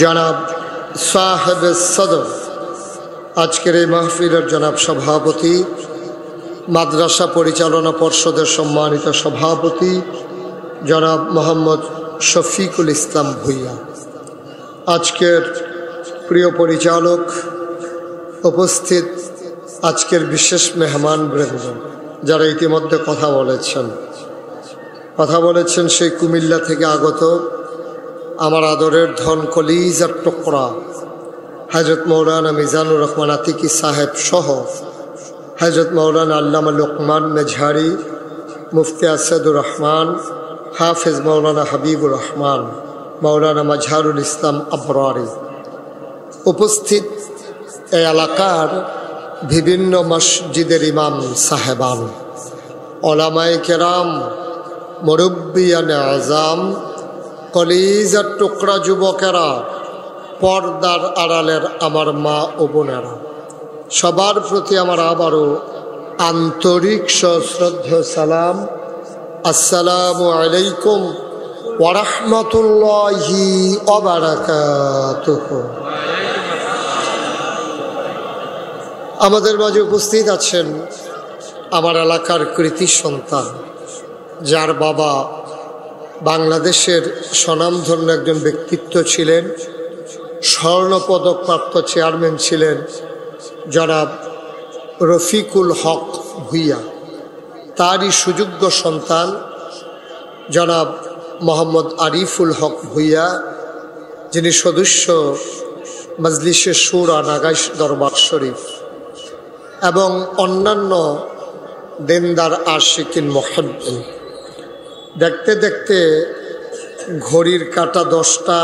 জনাব সাহেব সদর, আজকের এই মাহফিলের জনাব সভাপতি, মাদ্রাসা পরিচালনা পর্ষদের সম্মানিত সভাপতি জনাব মোহাম্মদ শফিকুল ইসলাম ভূঁইয়া, আজকের প্রিয় পরিচালক, উপস্থিত আজকের বিশেষ মেহমান বৃন্দ যারা ইতিমধ্যে কথা বলেছেন সেই কুমিল্লা থেকে আগত আমার আদরের ধন কলিজার টুকরা হযরত মৌলানা মিজানুর রহমান আতিকি সাহেব সহ হযরত মৌলানা আল্লামা লোকমান মেঝারি, মুফতি আসাদুর রহমান, হাফেজ মৌলানা হাবিবুর রহমান, মৌলানা মাজহারুল ইসলাম আবরারি, উপস্থিত এই এলাকার বিভিন্ন মসজিদের ইমাম সাহেবান, ওলামায়ে কেরাম, মুরব্বিয়ানে আযাম, কলিজার টুকরা যুবকেরা, পর্দার আড়ালের আমার মা ও বোনেরা, সবার প্রতি আমার আবারও আন্তরিক সশ্রদ্ধ সালাম। আসসালামু আলাইকুম ওয়া রাহমাতুল্লাহি ওয়া বারাকাতুহু। আমাদের মাঝে উপস্থিত আছেন আমার এলাকার কৃতি সন্তান, যার বাবা বাংলাদেশের স্বনামধন্য একজন ব্যক্তিত্ব ছিলেন, স্বর্ণপদকপ্রাপ্ত চেয়ারম্যান ছিলেন জনাব রফিকুল হক ভূঁইয়া। তারই সুযোগ্য সন্তান জনাব মোহাম্মদ আরিফুল হক ভূঁইয়া, যিনি সদস্য মজলিসে শুরা নাগাইশ দরবার শরীফ এবং অন্যান্য দিনদার আশিকিন মুহিব্বিন। দেখতে দেখতে ঘড়ির কাঁটা 10টা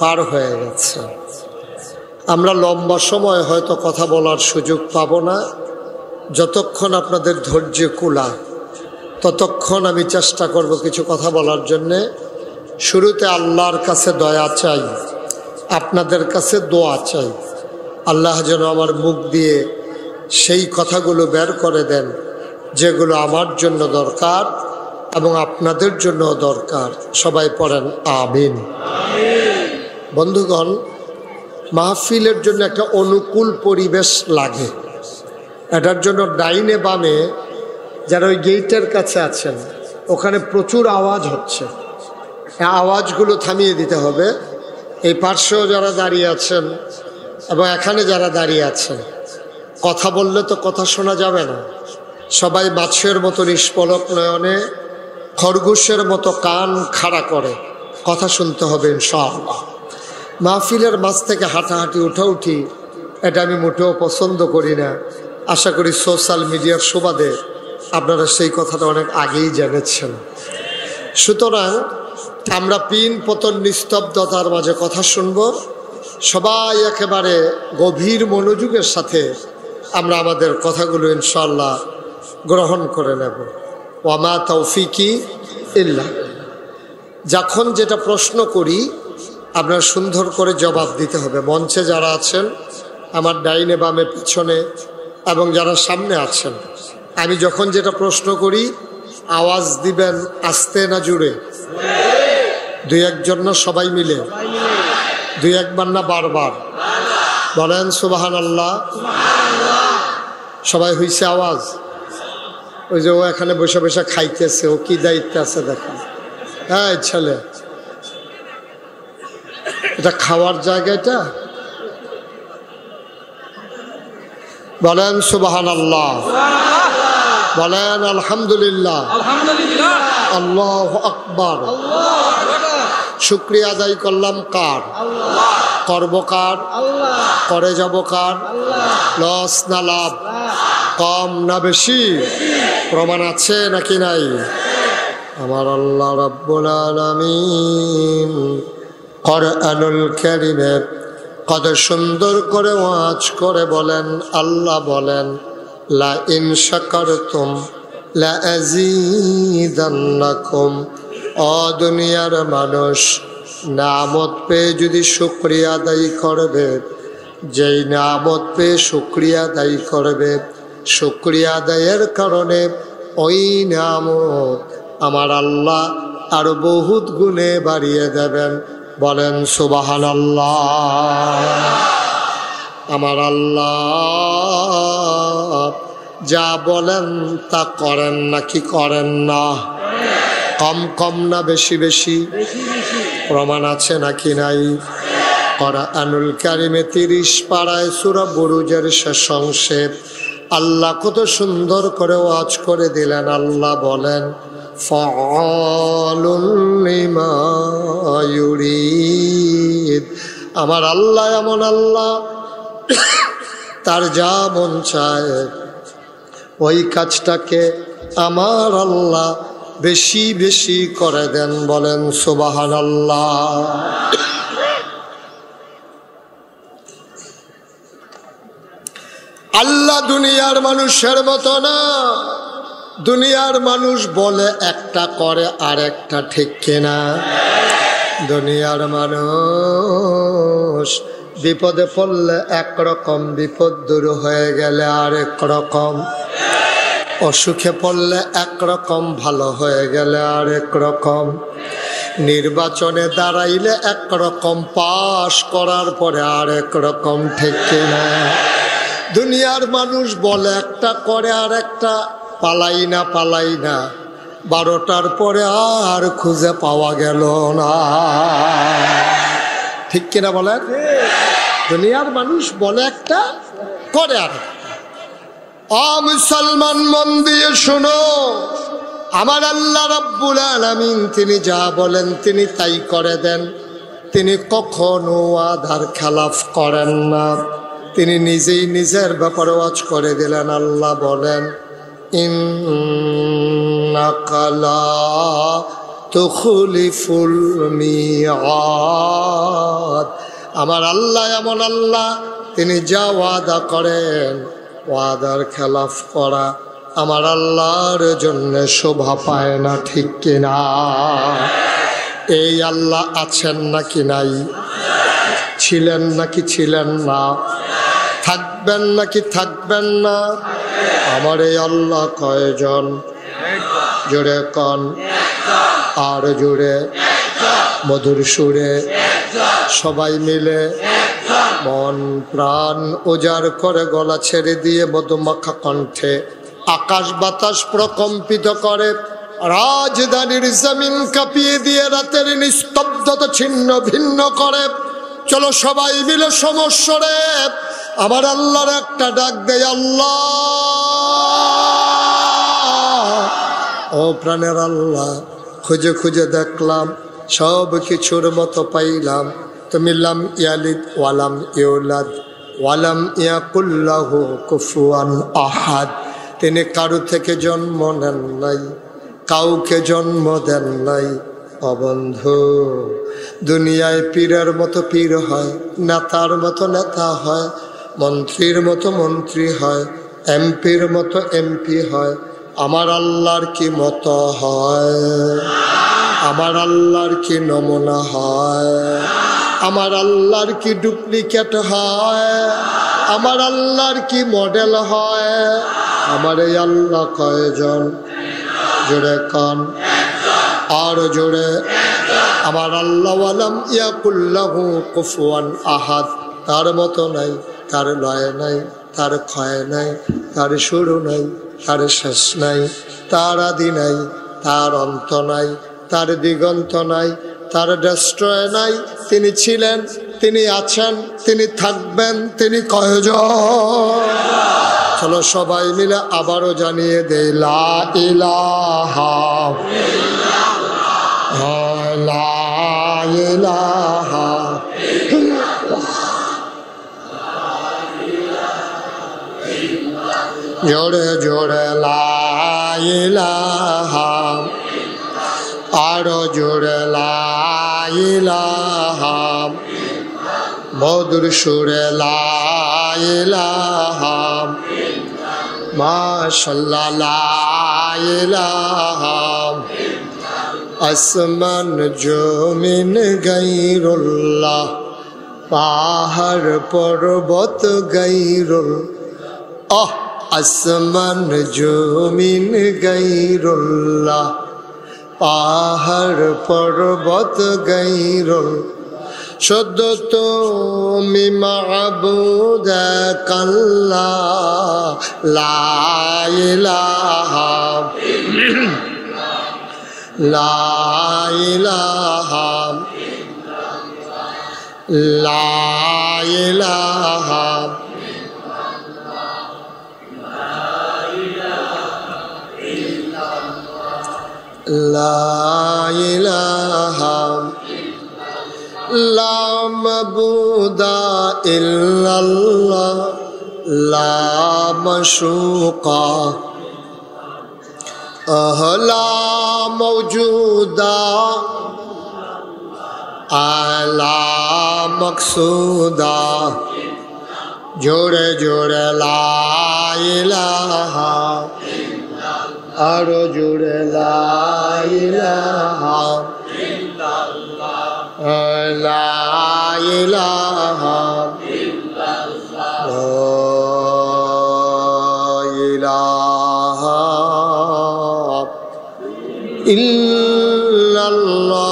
পার হয়ে গেছে। আমরা লম্বা সময় হয়তো কথা বলার সুযোগ পাব না। যতক্ষণ আপনাদের ধৈর্য কুলায় ততক্ষণ আমি চেষ্টা করব কিছু কথা বলার জন্যে। শুরুতে আল্লাহর কাছে দয়া চাই, আপনাদের কাছে দোয়া চাই। আল্লাহ যেন আমার মুখ দিয়ে সেই কথাগুলো বের করে দেন যেগুলো আমার জন্য দরকার এবং আপনাদের জন্য দরকার। সবাই পড়েন আমিন। বন্ধুগণ, মাহফিলের জন্য একটা অনুকূল পরিবেশ লাগে। এটার জন্য ডাইনে বামে যারা ওই গেটের কাছে আছেন, ওখানে প্রচুর আওয়াজ হচ্ছে। এই আওয়াজগুলো থামিয়ে দিতে হবে। এই পার্শ্বেও যারা দাঁড়িয়ে আছেন এবং এখানে যারা দাঁড়িয়ে আছেন, কথা বললে তো কথা শোনা যাবে না। সবাই মাছের মতো নিষ্পলক নয়নে, খরগোশের মতো কান খাড়া করে কথা শুনতে হবে ইনশাআল্লাহ। মাহফিলের মাঝ থেকে হাঁটাহাঁটি উঠাউঠি এটা আমি মোটেও পছন্দ করি না। আশা করি সোশ্যাল মিডিয়ার সুবাদে আপনারা সেই কথাটা অনেক আগেই জেনেছেন। সুতরাং আমরা পিন পতন নিস্তব্ধতার মাঝে কথা শুনব। সবাই একেবারে গভীর মনোযোগের সাথে আমরা আমাদের কথাগুলো ইনশাআল্লাহ গ্রহণ করে নেব। ওয়ামা তৌফিকি ইল্লা। যখন যেটা প্রশ্ন করি আপনারা সুন্দর করে জবাব দিতে হবে। মঞ্চে যারা আছেন, আমার ডাইনে বামে পিছনে এবং যারা সামনে আছেন, আমি যখন যেটা প্রশ্ন করি আওয়াজ দিবেন আস্তে না জুড়ে? দুই একজন না সবাই মিলে? দুই একবার না বারবার? বলেন সুবহানাল্লাহ। সবাই হইছে আওয়াজ? ওই যে ও এখানে বসে বসে খাইতেছে, ও কি দায়িত্ব আছে দেখেন। হ্যাঁ ছেলে, এটা খাওয়ার জায়গাটা? বলেন সুবহানাল্লাহ, বলেন আলহামদুলিল্লাহ, আল্লাহু আকবার। শুকরিয়া আদায় করলাম কার? করব কার? করে যাব কার? লস না লাভ? কম না বেশি? প্রমাণ আছে নাকি নাই? আমার আল্লাহ রাব্বুল আলামিন কোরআনুল কারীমে কত সুন্দর করে ওয়াজ করে বলেন, আল্লাহ বলেন লা ইন শাকারতুম লা আযীদান্নাকুম। ও দুনিয়ার মানুষ, নামত পেয়ে যদি শুকরিয়া আদায় করবে, যেই নামত পেয়ে শুকরিয়া আদায় করবে, শুকরিয়া আদায়ের কারণে ওই নামত আমার আল্লাহ আরো বহুত গুণে বাড়িয়ে দেবেন। বলেন সুবহানাল্লাহ। আমার আল্লাহ যা বলেন তা করেন নাকি করেন না? কম কম না বেশি বেশি? প্রমাণ আছে নাকি নাই? কোরআনুল কারিমে 30 পারায় সূরা বুরুজের শেষ অংশে আল্লাহ কত সুন্দর করে ওয়াজ করে দিলেন। আল্লাহ বলেন ফাআলুল লিমা ইউরিদ। আমার আল্লাহ এমন আল্লাহ, তার যা মন চায় ওই কাজটাকে আমার আল্লাহ বেশি বেশি করে দেন। বলেন সুবহানাল্লাহ। আল্লাহ দুনিয়ার মানুষের মতো না। দুনিয়ার মানুষ বলে একটা করে আর একটা, ঠিক কিনা? দুনিয়ার মানুষ বিপদে পড়লে একরকম, বিপদ দূর হয়ে গেলে আরেক রকম, অসুখে পড়লে একরকম, ভালো হয়ে গেলে আরেক রকম, নির্বাচনে দাঁড়াইলে একরকম, পাশ করার পরে আরেক রকম, ঠিক কিনা? দুনিয়ার মানুষ বলে একটা করে আর একটা, পালাই না পালাই না, 12টার পরে আর খুঁজে পাওয়া গেল না, ঠিক কিনা বলেন? দুনিয়ার মানুষ বলে একটা করে আর মুসলমান মন দিয়ে শোনো, আমার আল্লাহ রাব্বুল আলামিন তিনি যা বলেন তিনি তাই করে দেন। তিনি কখনো ওয়াদার খেলাফ করেন না। তিনি নিজেই নিজের ব্যাপারে ওয়াজ করে দিলেন। আল্লাহ বলেন ইন্নাকা লা তুখলিফুল মিআদ। আমার আল্লাহ এমন আল্লাহ, তিনি যা ওয়াদা করেন ওয়াদার খেলাফ করা আমার আল্লাহর জন্য শোভা পায় না, ঠিক কিনা? এই আল্লাহ আছেন নাকি নাই? ছিলেন নাকি ছিলেন না? থাকবেন নাকি থাকবেন না? আমার এই আল্লাহ কয়জন? জোরে কন, আর জোরে, মধুর সুরে, সবাই মিলে মন প্রাণ উজাড় করে গলা ছেড়ে দিয়ে মধুমাখা কণ্ঠে আকাশ বাতাস প্রকম্পিত করে, রাজধানীর জমিন কাঁপিয়ে দিয়ে রাতের নিস্তব্ধতা ছিন্ন ভিন্ন করে। চলো সবাই মিলে সমস্বরে আমার আল্লাহর একটা ডাক দেয়, আল্লাহ ও প্রাণের আল্লাহ, খুঁজে খুঁজে দেখলাম সব কিছুর মতো পাইলাম, তুমি লাম ইয়ালিদ ওয়ালাম ইউলাদ ওয়ালাম ইয়াকুল লাহু কুফুয়ান আহাদ। তিনি কারো থেকে জন্ম নেন নাই, কাউকে জন্ম দেন নাই। অবন্ধু, দুনিয়ায় পীরের মতো পীর হয়, নেতার মতো নেতা হয়, মন্ত্রীর মতো মন্ত্রী হয়, এমপির মতো এমপি হয়। আমার আল্লাহর কি মতো হয়? আমার আল্লাহর কি নমুনা হয়? আমার আল্লাহর কি ডুপ্লিকেট হয়? আমার আল্লাহর কি মডেল হয়? আমার এই আল্লাহ কয়জন? জোরে কান, আর জোরে। আমার আল্লাহ ওয়ালাম ইয়াকুল লাহু কুফুয়ান আহাদ। তার মতো নাই, তার লয় নাই, তার ক্ষয় নাই, তার শুরু নাই, তার শেষ নাই, তার আদি নাই, তার অন্ত নাই, তার দিগন্ত নাই, তার ডেস্ট্রয় নাই। তিনি ছিলেন, তিনি আছেন, তিনি থাকবেন, তিনি কয়জন? চলো সবাই মিলে আবারও জানিয়ে দেই, লা ইলাহা লা ইলাহা। জোরে জোরে লা ইলাহা, আরো জোরে লা ইলাহা, মধুর সুরে লা ইলাহা, মাশাআল্লাহ লা ইলাহা। আসমান জমিন গায়রুল্লাহ, পাহাড় পর্বত গায়রুল্লাহ। আসমান জমিন গায়রুল্লাহ, পাহাড় পর্বত গায়রুল্লাহ। শুধু তুমি মাবুদ আল্লাহ লা ইলাহা লা ইলাহা লা ইলাহা লা ইলাহা লা মাবুদা ইল্লাল্লাহ লা মাশুকা লা মওজুদা আলা মকসুদা জোরে জোরে লা ইলাহা আরো জোরে লা ইলাহা লা ইলাহা লা ইলাহা ইল্লাল্লাহ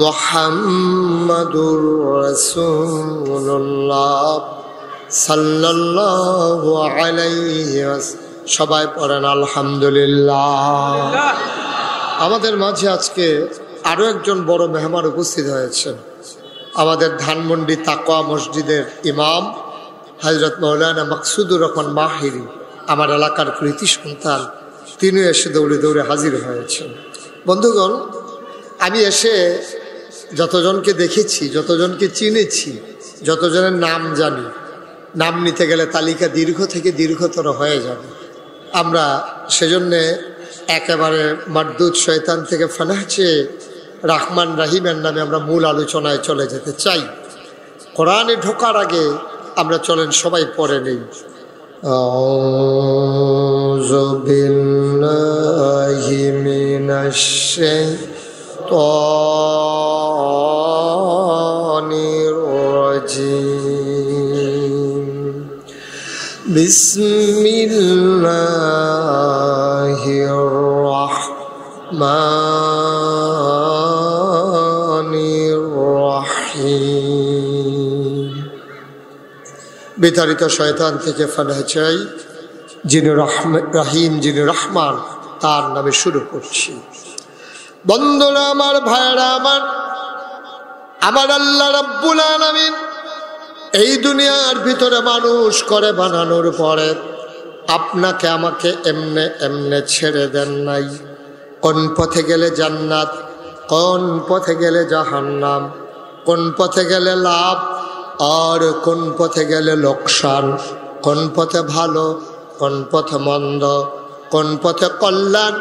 মুহাম্মাদুর রাসূলুল্লাহ সাল্লাল্লাহু আলাইহি ওয়াসাল্লাম। সবাই পড়েন আলহামদুলিল্লাহ। আমাদের মাঝে আজকে আরো একজন বড় মেহমান উপস্থিত হয়েছেন। আমাদের ধানমন্ডি তাকওয়া মসজিদের ইমাম হযরত মাওলানা মাকসুদুর রহমান মাহিরি, আমার এলাকার কৃতি সন্তান, তিনি এসে দৌড়ে দৌড়ে হাজির হয়েছেন। বন্ধুগণ, আমি এসে যতজনকে দেখেছি, যতজনকে চিনেছি, যতজনের নাম জানি, নাম নিতে গেলে তালিকা দীর্ঘ থেকে দীর্ঘতর হয়ে যাবে। আমরা সেজন্যে একেবারে মারদুদ শয়তান থেকে ফানাহ চেয়ে রাহমান রাহিমের নামে আমরা মূল আলোচনায় চলে যেতে চাই। কোরআনে ঢোকার আগে আমরা চলেন সবাই পড়ে নেই। আউযু বিল্লাহি মিনাশ শাইতানির রাজীম। বিসমিল্লাহির রাহমানির রাহিম। বিতাড়িত শয়তান থেকে ফানাহ চাই, যিনি রাহিম, যিনি রহমান, তার নামে শুরু করছি। বন্ধুরা আমার, ভাইরা আমার, আমার আল্লাহ রাব্বুল আলামিন এই দুনিয়ার ভিতরে মানুষ করে বানানোর পরে আপনাকে আমাকে এমনে এমনে ছেড়ে দেন নাই। কোন পথে গেলে জান্নাত, কোন পথে গেলে জাহান্নাম, কোন পথে গেলে লাভ আর কোন পথে গেলে লোকসান, কোন পথে ভালো, কোন পথে মন্দ, কোন পথে কল্যাণ,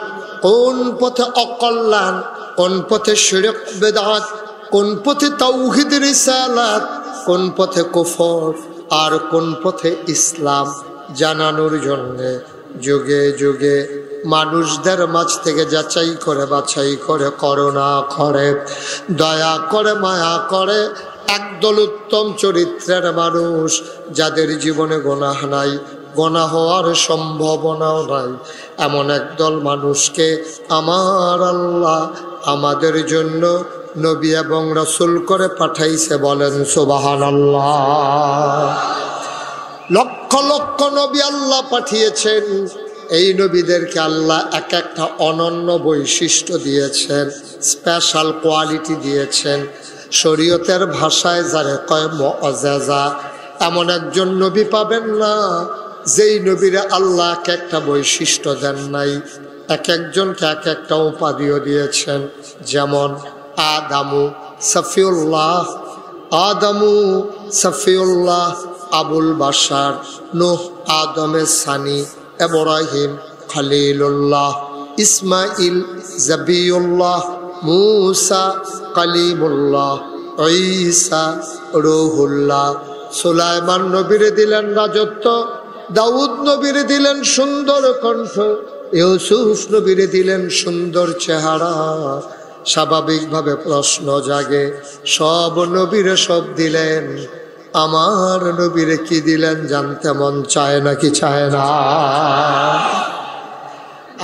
কোন পথে অকল্যাণ, কোন পথে শিরক বেদাত, কোন পথে তাওহীদ রিসালাত, কোন পথে কুফর আর কোন পথে ইসলাম জানানোর জন্যে যুগে যুগে মানুষদের মাঝ থেকে যাচাই করে বাছাই করে করুণা করে দয়া করে মায়া করে একদল উত্তম চরিত্রের মানুষ, যাদের জীবনে গুনাহ নাই, গুনাহ হওয়ার সম্ভাবনাও নাই, এমন একদল মানুষকে আমার আল্লাহ আমাদের জন্য নবী এবং রাসূল করে পাঠাইছে। বলেন সুবহানাল্লাহ। লক্ষ লক্ষ নবী আল্লাহ পাঠিয়েছেন। এই নবীদেরকে আল্লাহ এক একটা অনন্য বৈশিষ্ট্য দিয়েছেন, স্পেশাল কোয়ালিটি দিয়েছেন। শরীয়তের ভাষায় যারে কয় মুআজ্জাজা, এমন একজন নবী পাবেন না যেই নবীরে আল্লাহ এক একটা বৈশিষ্ট্য দেন নাই। এক একজনকে এক একটা উপাধিও দিয়েছেন। যেমন আদামু সফিউল্লাহ, আদামু সফিউল্লাহ, আবুল বাশার, নূহ আদমের সানি, ইব্রাহিম খলিলুল্লাহ, ইসমাইল জাবিউল্লাহ, মূসা কালিমুল্লাহ, ঈসা রূহুল্লাহ। সুলাইমান নবীরে দিলেন রাজত্ব, দাউদ নবীরে দিলেন সুন্দর কণ্ঠ, ইউসুফ নবীরে দিলেন সুন্দর চেহারা। স্বাভাবিকভাবে প্রশ্ন জাগে, সব নবীরে সব দিলেন, আমার নবীরে কি দিলেন জানতে মন চায় নাকি চায় না?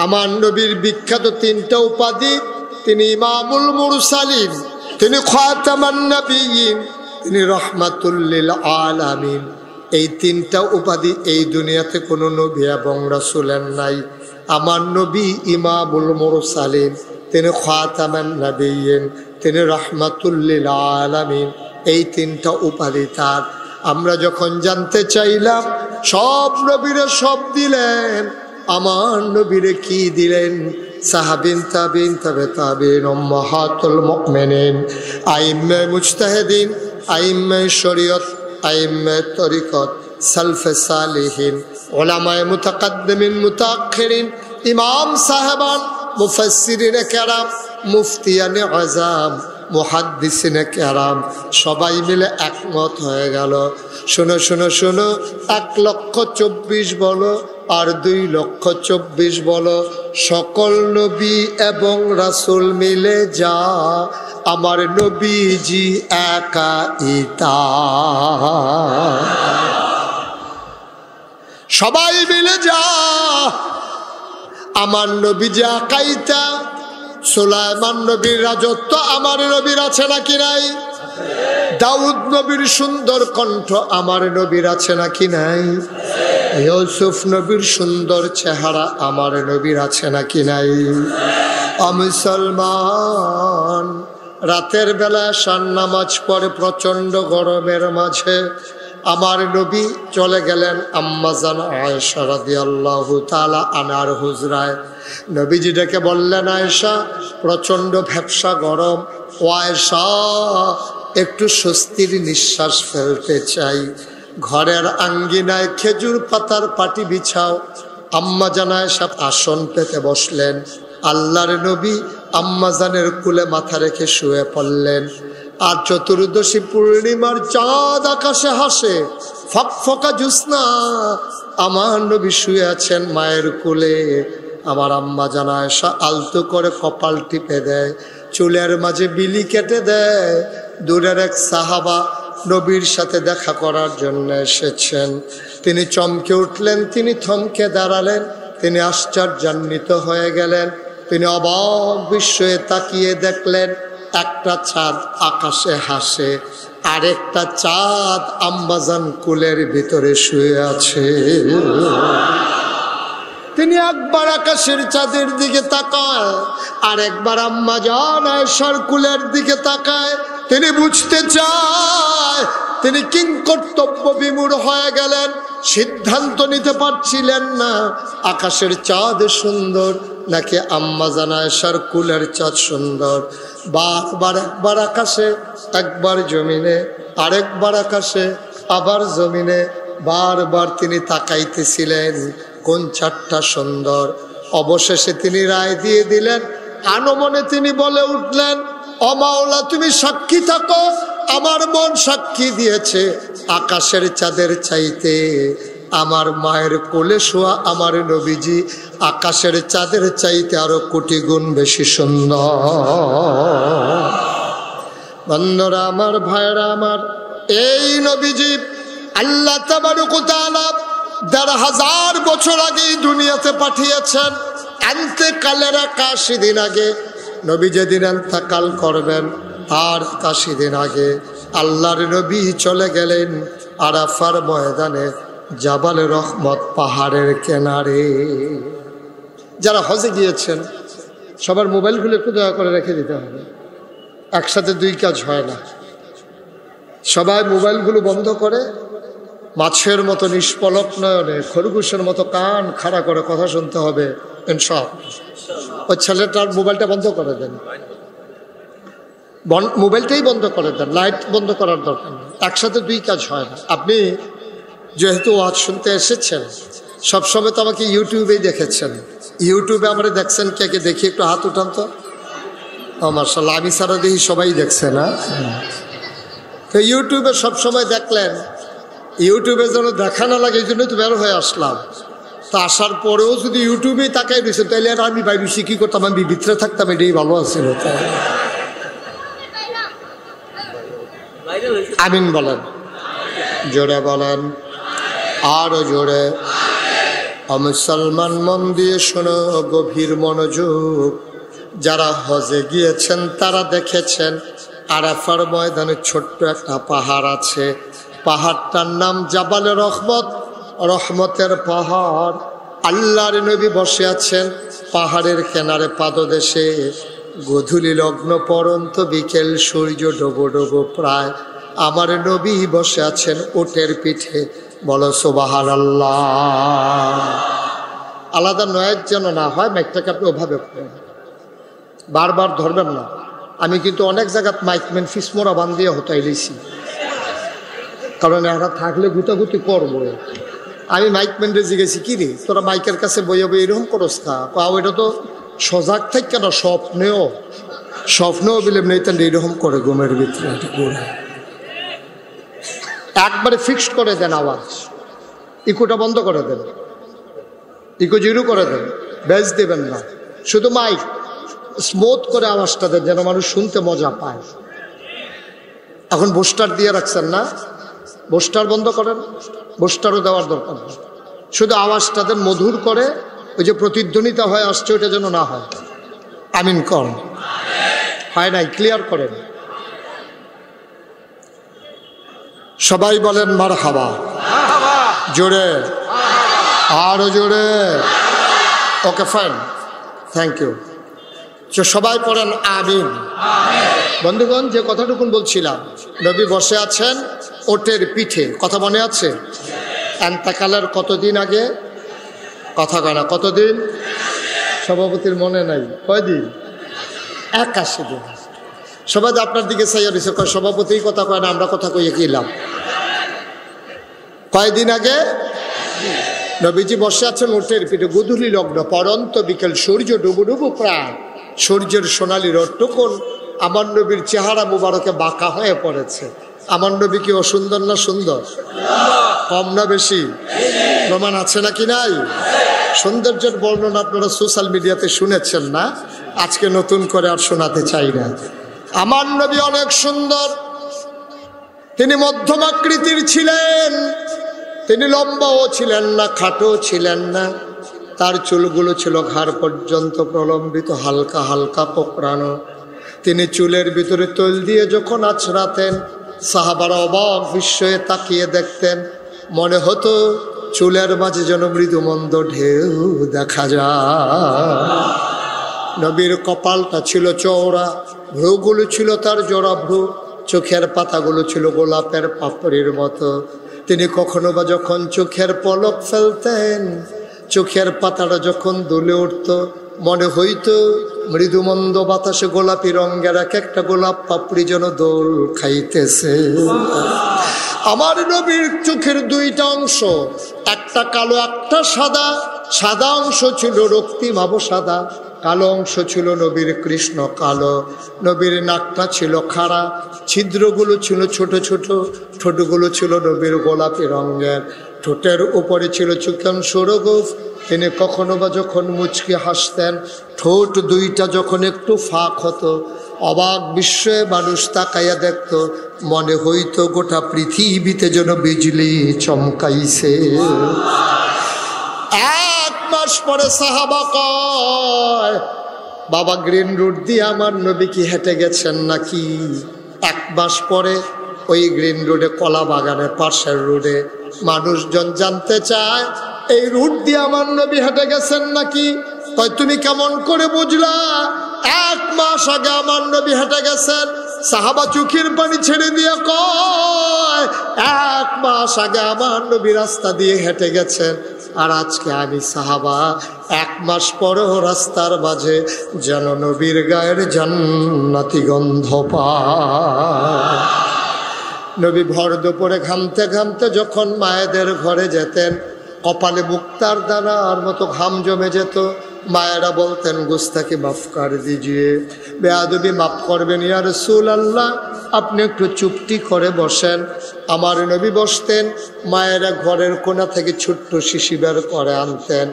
আমার নবীর বিখ্যাত তিনটা উপাধি, তিনি ইমামুল মুরসালিন, তিনি খাতামান নবিয়্যিন, তিনি রাহমাতুল লিল আলামিন। এই তিনটা উপাধি এই দুনিয়াতে কোনো নবী এবং রাসূলের নাই। আমার নবী ইমামুল মুরসালিন, তিনি খাতামান নবিয়্যিন, তিনি রাহমাতুল লিল আলামিন। এই তিনটা উপাধি তার। আমরা যখন জানতে চাইলাম সব নবীরে সব দিলেন, আমার নবীরে কি দিলেন? সাহাবিন, তাবিন, তাবে তাবিন, উম্মাহাতুল মুমিনিন, আইম্মে মুজতাহিদিন, আইম্মে শরীয়ত, আইম্মে তরিকত, সালফে সালিহিন, উলামায়ে মুতাকাদ্দিমিন মুতাআখিরিন, ইমাম সাহেবান, মুফাসসিরিনে কেরাম, মুফতিয়ানে আযাম, মুহাদ্দিসিনে কেরাম, সবাই মিলে একমত হয়ে গেল। শোনো শোনো শোনো, 1,24,000 বলো আর 2,24,000 বলো, সকল নবী এবং রাসূল মিলে যা আমার নবীজি একা ইতা। সবাই মিলে যা আমার নবীজি একা ইতা। সুলাইমান নবীর রাজত্ব আমার নবীর আছে নাকি নাই? দাউদ নবীর সুন্দর কণ্ঠ আমার নবীর আছে নাকি নাই? ইউসুফ নবীর সুন্দর চেহারা আমার নবীর আছে নাকি নাই? মুসলমান, রাতের বেলা শান নামাজ পড়ে প্রচন্ড গরমের মাঝে আমার নবী চলে গেলেন আম্মাজান আয়েশা রাদিয়াল্লাহু তাআলা আনহার হুজরায়। নবীজি ডেকে বললেন, আয়েশা, প্রচন্ড ভ্যাপসা গরম, ও আয়েশা একটু স্বস্তির নিঃশ্বাস ফেলতে চাই, ঘরের আঙ্গিনায় খেজুর পাতার পাটি বিছাও। আম্মাজান আয়েশা আসন পেতে বসলেন। আল্লাহর নবী আম্মাজানের কোলে মাথা রেখে শুয়ে পড়লেন। আর চতুর্দশী পূর্ণিমার চাঁদ আকাশে হাসে, ফকফকা জ্যোৎস্না, আমার নবী শুয়ে আছেন মায়ের কোলে। আমার আম্মাজান আয়েশা আলতো করে কপাল টিপে দেয়, চুলের মাঝে বিলি কেটে দেয়। দূরের এক সাহাবা নবীর সাথে দেখা করার জন্য এসেছেন। তিনি চমকে উঠলেন, তিনি থমকে দাঁড়ালেন, তিনি আশ্চর্যান্বিত হয়ে গেলেন। তিনি অবাক বিস্ময়ে তাকিয়ে দেখলেন, একটা চাঁদ আকাশে হাসে, আরেকটা চাঁদ আম্মাজান কুলের ভিতরে শুয়ে আছে। তিনি একবার আকাশের চাঁদের দিকে তাকায়, আর একবার আম্মাজান আয়েশার কুলের দিকে তাকায়। তিনি বুঝতে চায়, তিনি কিংকর্তব্য বিমূঢ় হয়ে গেলেন, সিদ্ধান্ত নিতে পারছিলেন না আকাশের চাঁদ সুন্দর নাকি আম্মাজান আয়েশার কুলের চাঁদ সুন্দর। বারবার, একবার আকাশে, একবার জমিনে, আরেকবার আকাশে, আবার জমিনে, বারবার তিনি তাকাইতেছিলেন কোন চাঁদটা সুন্দর। অবশেষে তিনি রায় দিয়ে দিলেন। আনমনে তিনি বলে উঠলেন, ও মাওলা, তুমি সাক্ষী থাকো, আমার মন সাক্ষী দিয়েছে আকাশের চাঁদের চাইতে আমার মায়ের কোলে শোয়া আমার নবীজি আকাশের চাঁদের চাইতে আরো কোটি গুণ বেশি সুন্দর। বন্ধুরা আমার, ভাইরা আমার, এই নবীজি আল্লাহ তাবারক ওয়া তাআলা ১,৫০০ বছর আগে দুনিয়াতে পাঠিয়েছেন। ইন্তেকালের ৮১ দিন আগে, নবী যেদিন ইন্তেকাল করবেন তার ৮১ দিন আগে আল্লাহর নবী চলে গেলেন আরাফার ময়দানে, জাবালে রহমত পাহাড়ের কিনারে। যারা হজে গিয়েছেন সবার মোবাইলগুলো একটু দয়া করে রেখে দিতে হবে, একসাথে দুই কাজ হয় না। সবাই মোবাইলগুলো বন্ধ করে মাছের মতো নিষ্পলক নয়নে, খরগোশের মতো কান খাড়া করে কথা শুনতে হবে ইনশাআল্লাহ। ওই ছেলেটার মোবাইলটা বন্ধ করে দেন, মোবাইলটাই বন্ধ করে দেন, লাইট বন্ধ করার দরকার নেই। একসাথে দুই কাজ হয় না। আপনি যেহেতু ওয়াজ শুনতে এসেছেন, সবসময় তো আমাকে ইউটিউবেই দেখেছেন, ইউটিউবে আমরা দেখছেন, কে কে দেখি একটু হাত উঠান তো। মাশাআল্লাহ, আমি সারা দেখি সবাই দেখছে না। তো ইউটিউবে সবসময় দেখলেন, ইউটিউবে যেন দেখা না লাগে এই জন্যই তো বের হয়ে আসলাম। তো আসার পরেও যদি ইউটিউবেই তাকাই দিয়েছেন, তাইলে আর আমি বাইরে কী করতাম, আমি ভিতরে থাকতাম, এটাই ভালো আছিল। আমিন বলেন, জোরে বলেন, আরো জোরে। মুসলমান মন দিয়ে শোনো, গভীর মনোযোগ। যারা হজে গিয়েছেন তারা দেখেছেন আরাফার ময়দানে ছোট্ট একটা পাহাড় আছে, পাহাড়টার নাম জাবালে রহমত, রহমতের পাহাড়। আল্লাহর নবী বসে আছেন পাহাড়ের কিনারে পাদদেশে। গোধূলি লগ্ন পরন্ত বিকেল, সূর্য ডোবো ডোবো প্রায়। আমার নবী বসে আছেন উটের পিঠে। বলো সুবহানাল্লাহ। আলাদা নয়েজ যেন না হয়, মাইকটাকে আপনি ওভাবে বারবার ধরবেন না। আমি কিন্তু অনেক জায়গাত মাইকম্যান ফিসমোরা বান্ধিয়ে হতাই লইছি, কারণ এরা থাকলে গুতাগুতি করবো। আমি মাইকম্যানরে জিজ্ঞেছি, কি রে তোরা মাইকের কাছে বইয়ে বই এরকম করস কা? ওইটা তো সজাগ থাক না, স্বপ্নেও বিলেম নেই, তাহলে এরকম করে ঘুমের ভিতরে একবারে ফিক্সড করে দেন আওয়াজ। ইকোটা বন্ধ করে দেন, ইকো জিরো করে দেন, বেজ দেবেন না, শুধু মাইক স্মুথ করে আওয়াজটা দেন যেন মানুষ শুনতে মজা পায়। এখন বুস্টার দিয়ে রাখছেন না, বুস্টার বন্ধ করেন, বুস্টারও দেওয়ার দরকার নেই, শুধু আওয়াজটা দেন মধুর করে। ওই যে প্রতিধ্বনিতা হয়ে আসছে ওইটা যেন না হয়। আমিন কর, হয় নাই, ক্লিয়ার করেন। সবাই বলেন মারহাবা, জোরে, আরো জোরে। Okay fine, thank you. সবাই পড়েন আমিন। বন্ধুগণ, যে কথাটুকুন বলছিলাম, নবী বসে আছেন ওটের পিঠে, কথা মনে আছে? এন্তাকালের কতদিন আগে? কথা কয় না, কতদিন? সভাপতির মনে নাই, কয়দিন? 81 দিন। সবাই আপনার দিকে চাইয়া দিচ্ছে, সভাপতি কথা কয় না, আমরা কথা কইয়ে কি লাভ? কয়দিন আগে নবীজি বসে আছেন ওটের পিঠে। গোধূলি লগ্ন পরন্ত বিকেল, সূর্য ডুবু ডুবু প্রায়। সূর্যের সোনালি রোদটুকুন আমার নবীর চেহারা মুবারকে বাঁকা হয়ে পড়েছে। আমার নবী কি অসুন্দর না সুন্দর? কম না বেশি? প্রমাণ আছে নাকি নাই? সৌন্দর্যের বর্ণনা আপনারা সোশ্যাল মিডিয়াতে শুনেছেন না, আজকে নতুন করে আর শোনাতে চাই না। আমার নবী অনেক সুন্দর। তিনি মধ্যম আকৃতির ছিলেন, তিনি লম্বাও ছিলেন না, খাটো ছিলেন না। তার চুলগুলো ছিল ঘাড় পর্যন্ত প্রলম্বিত, হালকা হালকা কোঁকড়ানো। তিনি চুলের ভিতরে তৈল দিয়ে যখন আছড়াতেন, সাহাবারা অবাক বিস্ময়ে তাকিয়ে দেখতেন। মনে হতো চুলের মাঝে যেন মৃদুমন্দ ঢেউ দেখা যায়। নবীর কপালটা ছিল চওড়া, ভ্রুগুলো ছিল তার জোড়া ভ্রু, চোখের পাতাগুলো ছিল গোলাপের পাপড়ির মতো। তিনি কখনো বা যখন চোখের পলক ফেলতেন, চোখের পাতাটা যখন দুলে উঠত, মনে হইতো মৃদুমন্দ বাতাসে গোলাপি রঙের এক একটা গোলাপ পাপড়ি যেন দোল খাইতেছে। আমার নবীর চোখের দুইটা অংশ, একটা কালো একটা সাদা। সাদা অংশ ছিল রক্তিম আবু সাদা, কালো অংশ ছিল নবীর কৃষ্ণ কালো। নবীর নাকটা ছিল খাড়া, ছিদ্রগুলো ছিল ছোট ছোট, ঠোঁটগুলো ছিল নবীর গোলাপি রঙের। ঠোঁটের উপরে ছিল চিকন সরগোফ। তিনি কখনো বা যখন মুচকি হাসতেন, ঠোঁট দুইটা যখন একটু ফাঁক হতো, অবাক বিস্ময়ে মানুষ তাকাইয়া দেখত, মনে হইতো গোটা পৃথিবীতে যেন বিজলি চমকাইছে। 1 মাস পরে সাহাবা কয়, বাবা গ্রিন রুট দিয়ে আমার নবী কি হেঁটে গেছেন নাকি? 1 মাস পরে ওই গ্রিন রোডে, কলা বাগানের পাশের রোডে মানুষজন জানতে চায়, এই রুট দিয়ে আমার নবী হেঁটে গেছেন নাকি? কয় তুমি কেমন করে বুঝলা? 1 মাস আগে আমার নবী হেঁটে গেছেন। সাহাবা চোখের পানি ছেড়ে দিয়ে কয়, 1 মাস আগে আমার নবী রাস্তা দিয়ে হেঁটে গেছেন, আর আজকে আমি সাহাবা 1 মাস পরেও রাস্তার মাঝে যেন নবীর গায়ের জান্নাতি গন্ধ পায়। নবী ভর দুপুরে ঘামতে ঘামতে যখন মায়েদের ঘরে যেতেন, কপালে মুক্তার দানার মতো ঘাম জমে যেত। মায়েরা বলতেন, গুস্তাকি মাফ কর দিজিয়ে, বেয়াদবি মাফ করবেন ইয়া রাসূলুল্লাহ, আপনি একটু চুপটি করে বসেন। আমার নবী বসতেন, মায়েরা ঘরের কোণা থেকে ছোট্ট শিশি বের করে আনতেন,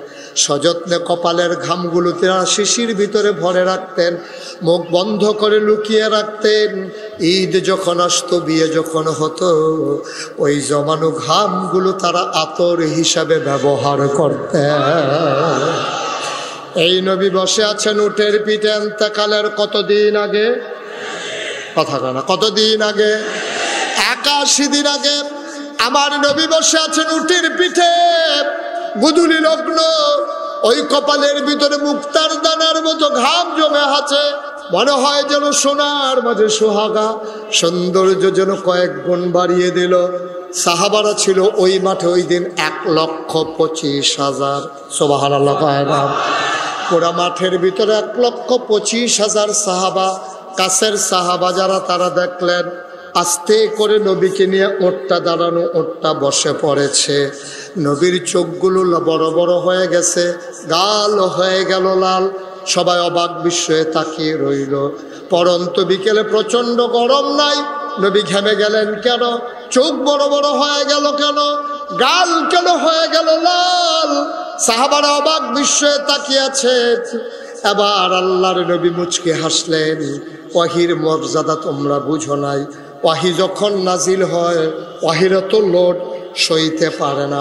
সযত্নে কপালের ঘামগুলোতে শিশির ভিতরে ভরে রাখতেন, মুখ বন্ধ করে লুকিয়ে রাখতেন। ঈদ যখন আসতো, বিয়ে যখন হতো, ওই জমানো ঘামগুলো তারা আতর হিসাবে ব্যবহার করতেন। এই নবী বসে আছেন উটের পিঠে ইন্তেকালের কতদিন আগে? কথা কয় না, কতদিন আগে? 81 দিন আগে আমার নবী বসে আছেন উটের পিঠে, গুদুলি লগ্ন, ওই কপালের ভিতরে মুক্তার দানার মতো ঘাম জমে আছে, মনে হয় যেন সোনার মাঝে সোহাগা, সৌন্দর্য যেন কয়েক গুণ বাড়িয়ে দিল। সাহাবারা ছিল ওই মাঠে ওই দিন 1,25,000। সুবহানাল্লাহ। পুরা মাঠের ভিতরে 1,25,000 সাহাবা। কাছের সাহাবা যারা তারা দেখলেন আস্তে করে নবীকে নিয়ে ওটটা দাঁড়ানো, ওটটা বসে পড়েছে। নবীর চোখগুলো বড় বড় হয়ে গেছে, গাল হয়ে গেল লাল। সবাই অবাক বিস্ময়ে তাকিয়ে রইল। পরন্ত বিকেলে প্রচন্ড গরম নাই, নবী ঘেমে গেলেন কেন? চোখ বড় বড় হয়ে গেল কেন? গাল কেন হয়ে গেল লাল? সাহাবারা অবাক বিস্ময়ে তাকিয়ে আছে। এবার আল্লাহর নবী মুচকে হাসলেন। ওয়াহির মর্যাদা তোমরা বুঝো নাই। ওয়াহি যখন নাজিল হয়, ওয়াহির এত লোড সইতে পারে না,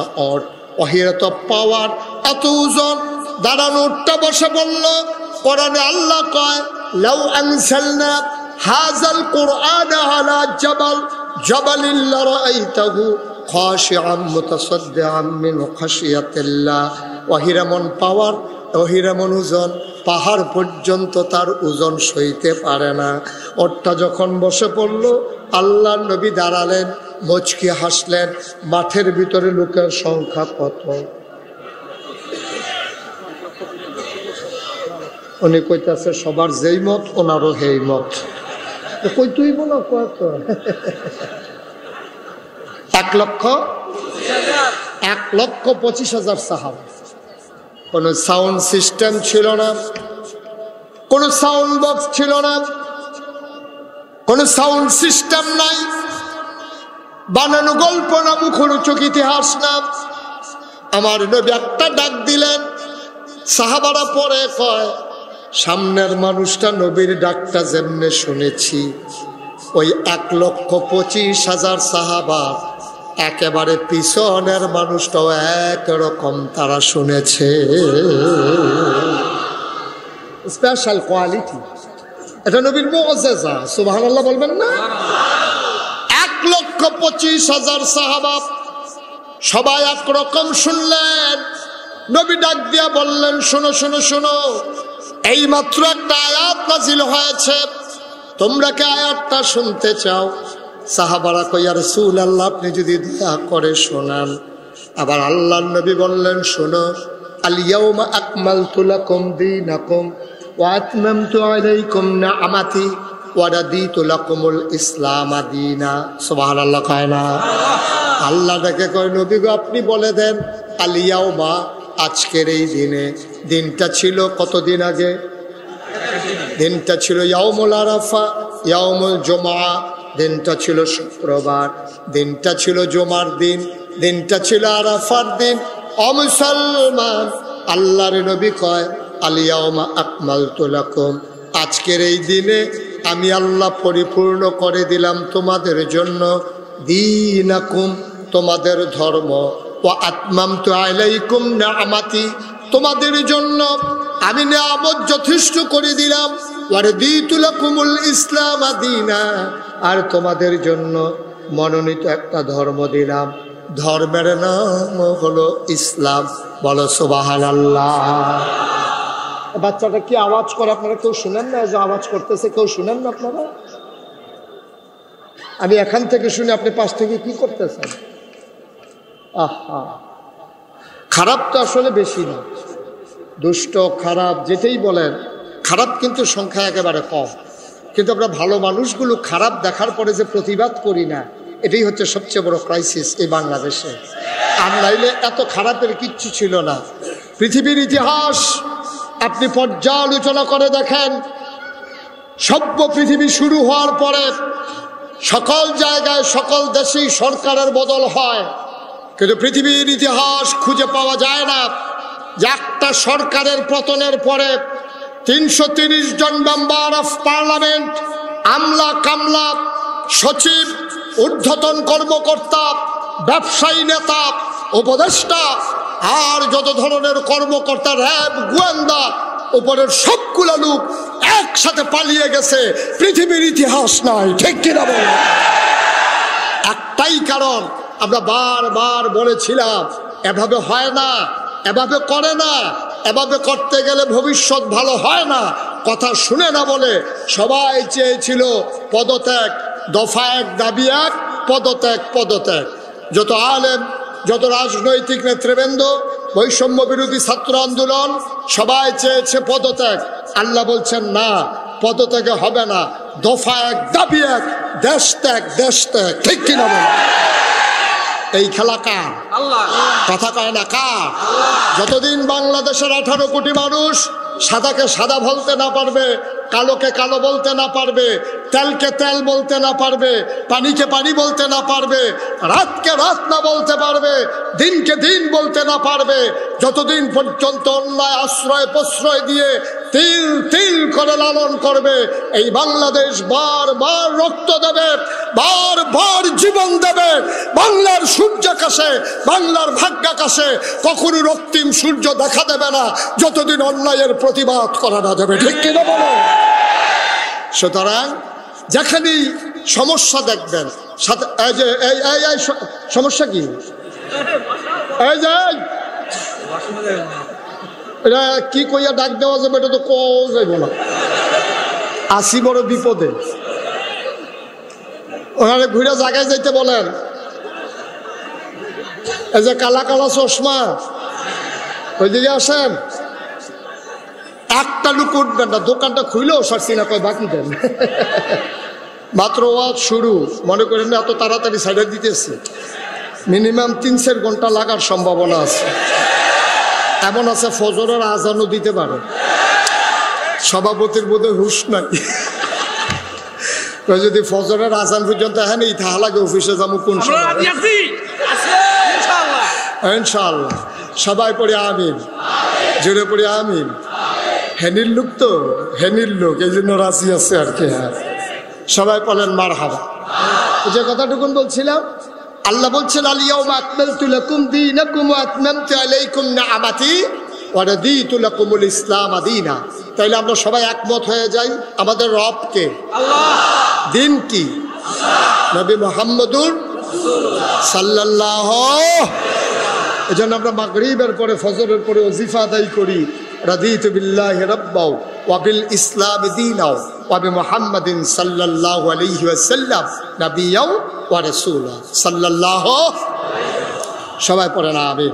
ওয়াহির এত পাওয়ার, এত ওজন। দাঁড়ানো উঠটা বসে বলল, কোরআনে আল্লাহ কয় লাউ আনজালনা হাযাল কুরআন আলা জাবাল জাবালিল লারাআইতাহু খাশিআম মুতাসাদ্দিআম মিন খাশিয়াতিল্লাহ। ওয়াহির এমন পাওয়ার, ওয়াহির এমন ওজন, পাহাড় পর্যন্ত তার ওজন সইতে পারে না। ওরটা যখন বসে পড়ল, আল্লাহ নবী দাঁড়ালেন, মুচকি হাসলেন। মাঠের ভিতরে লোকের সংখ্যা কত? উনি কইতেছে সবার যেই মত ওনারও সেই মত। কই তুই বলো কত? 1,25,000 সাহাবা। কোনো সাউন্ড সিস্টেম ছিল না, কোনো সাউন্ড বক্স ছিল না, কোনো সাউন্ড সিস্টেম নাই, বানানো গল্প না, মুখরোচক ইতিহাস না। আমার নবী একটা ডাক দিলেন। সাহাবারা পরে কয় সামনের মানুষটা নবীর ডাকটা যেমনে শুনেছি, ওই 1,25,000 সাহাবা একেবারে পিছনের মানুষটাও একরকম তারা শুনেছে। স্পেশাল কোয়ালিটি, এটা নবীর মুআজিজা। সুবহানাল্লাহ বলবেন না? 1,25,000 সাহাবা সবাই একরকম শুনলেন। নবী ডাক দিয়া বললেন, শোনো শোনো শোনো, এই মাত্র একটা আয়াত নাজিল হয়েছে, তোমরা কি আয়াতটা শুনতে চাও? সাহাবারা কই ইয়া রাসূলুল্লাহ, আপনি যদি দয়া করে শোনান। আবার আল্লাহর নবী বললেন, শোনো, আল ইয়াউমা আকমালতু লাকুম দীনাকুম ওয়া আতমামতু আলাইকুম নি'মাতি ওয়া রাদিতু লাকুমুল ইসলাম দীনা। সুবহানাল্লাহ। কয় না? আল্লাহ ডেকে কয়, নবী গো আপনি বলে দেন, আল ইয়াউমা, আজকের এই দিনে। দিনটা ছিল কতদিন আগে? দিনটা ছিল ইয়াউমুল আরাফা, ইয়াউমুল জুমআ, দিনটা ছিল শুক্রবার, দিনটা ছিল জুমার দিন, দিনটা ছিল আরাফার দিন। ও মুসলমান, আল্লাহর নবী কয় আল ইয়াউমা আকমালতু লাকুম, আজকের এই দিনে আমি আল্লাহ পরিপূর্ণ করে দিলাম তোমাদের জন্য দীনাকুম, তোমাদের ধর্ম, ওয়া আতমামতু আলাইকুম নি'মাতি, তোমাদের জন্য আমি নিয়ামত যথেষ্ট করে দিলাম, ওয়া রাদিতু লাকুমুল ইসলাম দীনা, আর তোমাদের জন্য মনোনীত একটা ধর্ম দিলাম, ধর্মের নাম হলো ইসলাম। বলো সুবহানাল্লাহ। বাচ্চাটা কি আওয়াজ করে? আপনারা কেউ শুনেন না? যে আওয়াজ করতেছে কেউ শুনেন না আপনারা? আমি এখান থেকে শুনে আপনি পাশ থেকে কি করতেছেন? আহা, খারাপ তো আসলে বেশি না, দুষ্ট খারাপ যেটাই বলেন, খারাপ কিন্তু সংখ্যা একেবারে কম। কিন্তু আমরা ভালো মানুষগুলো খারাপ দেখার পরে যে প্রতিবাদ করি না, এটাই হচ্ছে সবচেয়ে বড় ক্রাইসিস এই বাংলাদেশে। আর নাইলে এত খারাপের কিচ্ছু ছিল না। পৃথিবীর ইতিহাস আপনি পর্যালোচনা করে দেখেন, সভ্য পৃথিবী শুরু হওয়ার পরে সকল জায়গায় সকল দেশেই সরকারের বদল হয়, কিন্তু পৃথিবীর ইতিহাস খুঁজে পাওয়া যায় না যে একটা সরকারের পতনের পরে 330 জন মেম্বার অফ পার্লামেন্ট, আমলা কামলা, সচিব, ঊর্ধ্বতন কর্মকর্তা, ব্যবসায়ী নেতা, উপদেষ্টা, আর যত ধরনের কর্মকর্তা, র্যাব, গোয়েন্দা, উপরের সবগুলো লোক একসাথে পালিয়ে গেছে, পৃথিবীর ইতিহাস নাই, ঠিক কিনা বলো? একটাই কারণ, আমরা বারবার বলেছিলাম এভাবে হয় না, এভাবে করে না, এভাবে করতে গেলে ভবিষ্যৎ ভালো হয় না। কথা শুনে না বলে সবাই চেয়েছিল পদত্যাগ, দফা এক দাবি এক, পদত্যাগ পদত্যাগ। যত আলেম, যত রাজনৈতিক নেতৃবৃন্দ, বৈষম্য বিরোধী ছাত্র আন্দোলন সবাই চেয়েছে পদত্যাগ। আল্লাহ বলছেন না, পদত্যাগে হবে না, দফা এক দাবি এক, দেশ ত্যাগ, দেশ ত্যাগ, ঠিক কিনা বল? এই খেলা কার? কথা কয় না কার? যতদিন বাংলাদেশের 18 কোটি মানুষ সাদাকে সাদা বলতে না পারবে, কালোকে কালো বলতে না পারবে, তেলকে তেল বলতে না পারবে, পানিকে পানি বলতে না পারবে, রাতকে রাত না বলতে পারবে, দিনকে দিন বলতে না পারবে, যতদিন পর্যন্ত অন্যায় আশ্রয় প্রশ্রয় দিয়ে তিল তিল করে লালন করবে, এই বাংলাদেশ বারবার রক্ত দেবে, বারবার জীবন দেবে। বাংলার সূর্যাকাশে, বাংলার ভাগ্যাকাশে কখনো রক্তিম সূর্য দেখা দেবে না যতদিন অন্যায়ের প্রতিবাদ করা না যাবে, ঠিক কিনা বলো? সুতরাং যেখানেই সমস্যা দেখবেন, সাথে এই যে এই সমস্যা কি, এই যে এটা কি কইয়া ডাক দেওয়া যাবে, এটা তো কও যাইব না। আসি বড় বিপদে, ওখানে ঘুরে জায়গায় যাইতে বলেন। এই যে কালা কালা চশমা, ওইদিকে আসেন। একটা লোক উঠবেন না, দোকানটা খুইলেও সারছি না, কয় বাকি দেন। মাত্র ওয়াজ শুরু, মনে করেন এত তাড়াতাড়ি সাইডে দিতেছে, মিনিমাম 3-4 ঘন্টা লাগার সম্ভাবনা আছে। এমন আছে ফজরের আজানও দিতে পারে। সভাপতির বোধহয় হুশ নাই, যদি ফজরের আজান পর্যন্ত হ্যাঁ এই তাহা লাগে অফিসে যাবো কোন সময়। ইনশাআল্লাহ সবাই পড়ে আমিন, জোরে পড়ে আমিন। হেনির লোক তো, হেনির লোক, এই জন্য রাজি আছে আর কি। হ্যাঁ, সবাই বলেন মারহাবা। যে কথাটুকুন বলছিলাম, আল্লাহ বলছেন আল-ইয়াওমা আকমালতু লাকুম দীনাকুম ওয়া আতমামতু আলাইকুম নি'মাতি ওয়া রাদিতু লাকুমুল ইসলাম দীনা। তাইলে আমরা সবাই একমত হয়ে যাই, আমাদের রব কে? আল্লাহ। দিন কি? নবী মুহাম্মদুর সাল্লাল্লাহু। এজন্য আমরা মাগরিবের পরে, ফজরের পরে ওজিফা আদায় করি, রাদিতু বিল্লাহি রাব্বাও ওয়া বিল ইসলাম দীনাও ওয়া বিমুহাম্মাদিন সাল্লাল্লাহু আলাইহি ওয়াসাল্লাম নাবিয়্যাও ওয়া রাসূলা সাল্লাল্লাহু। সবাই পড়ে না আমিন।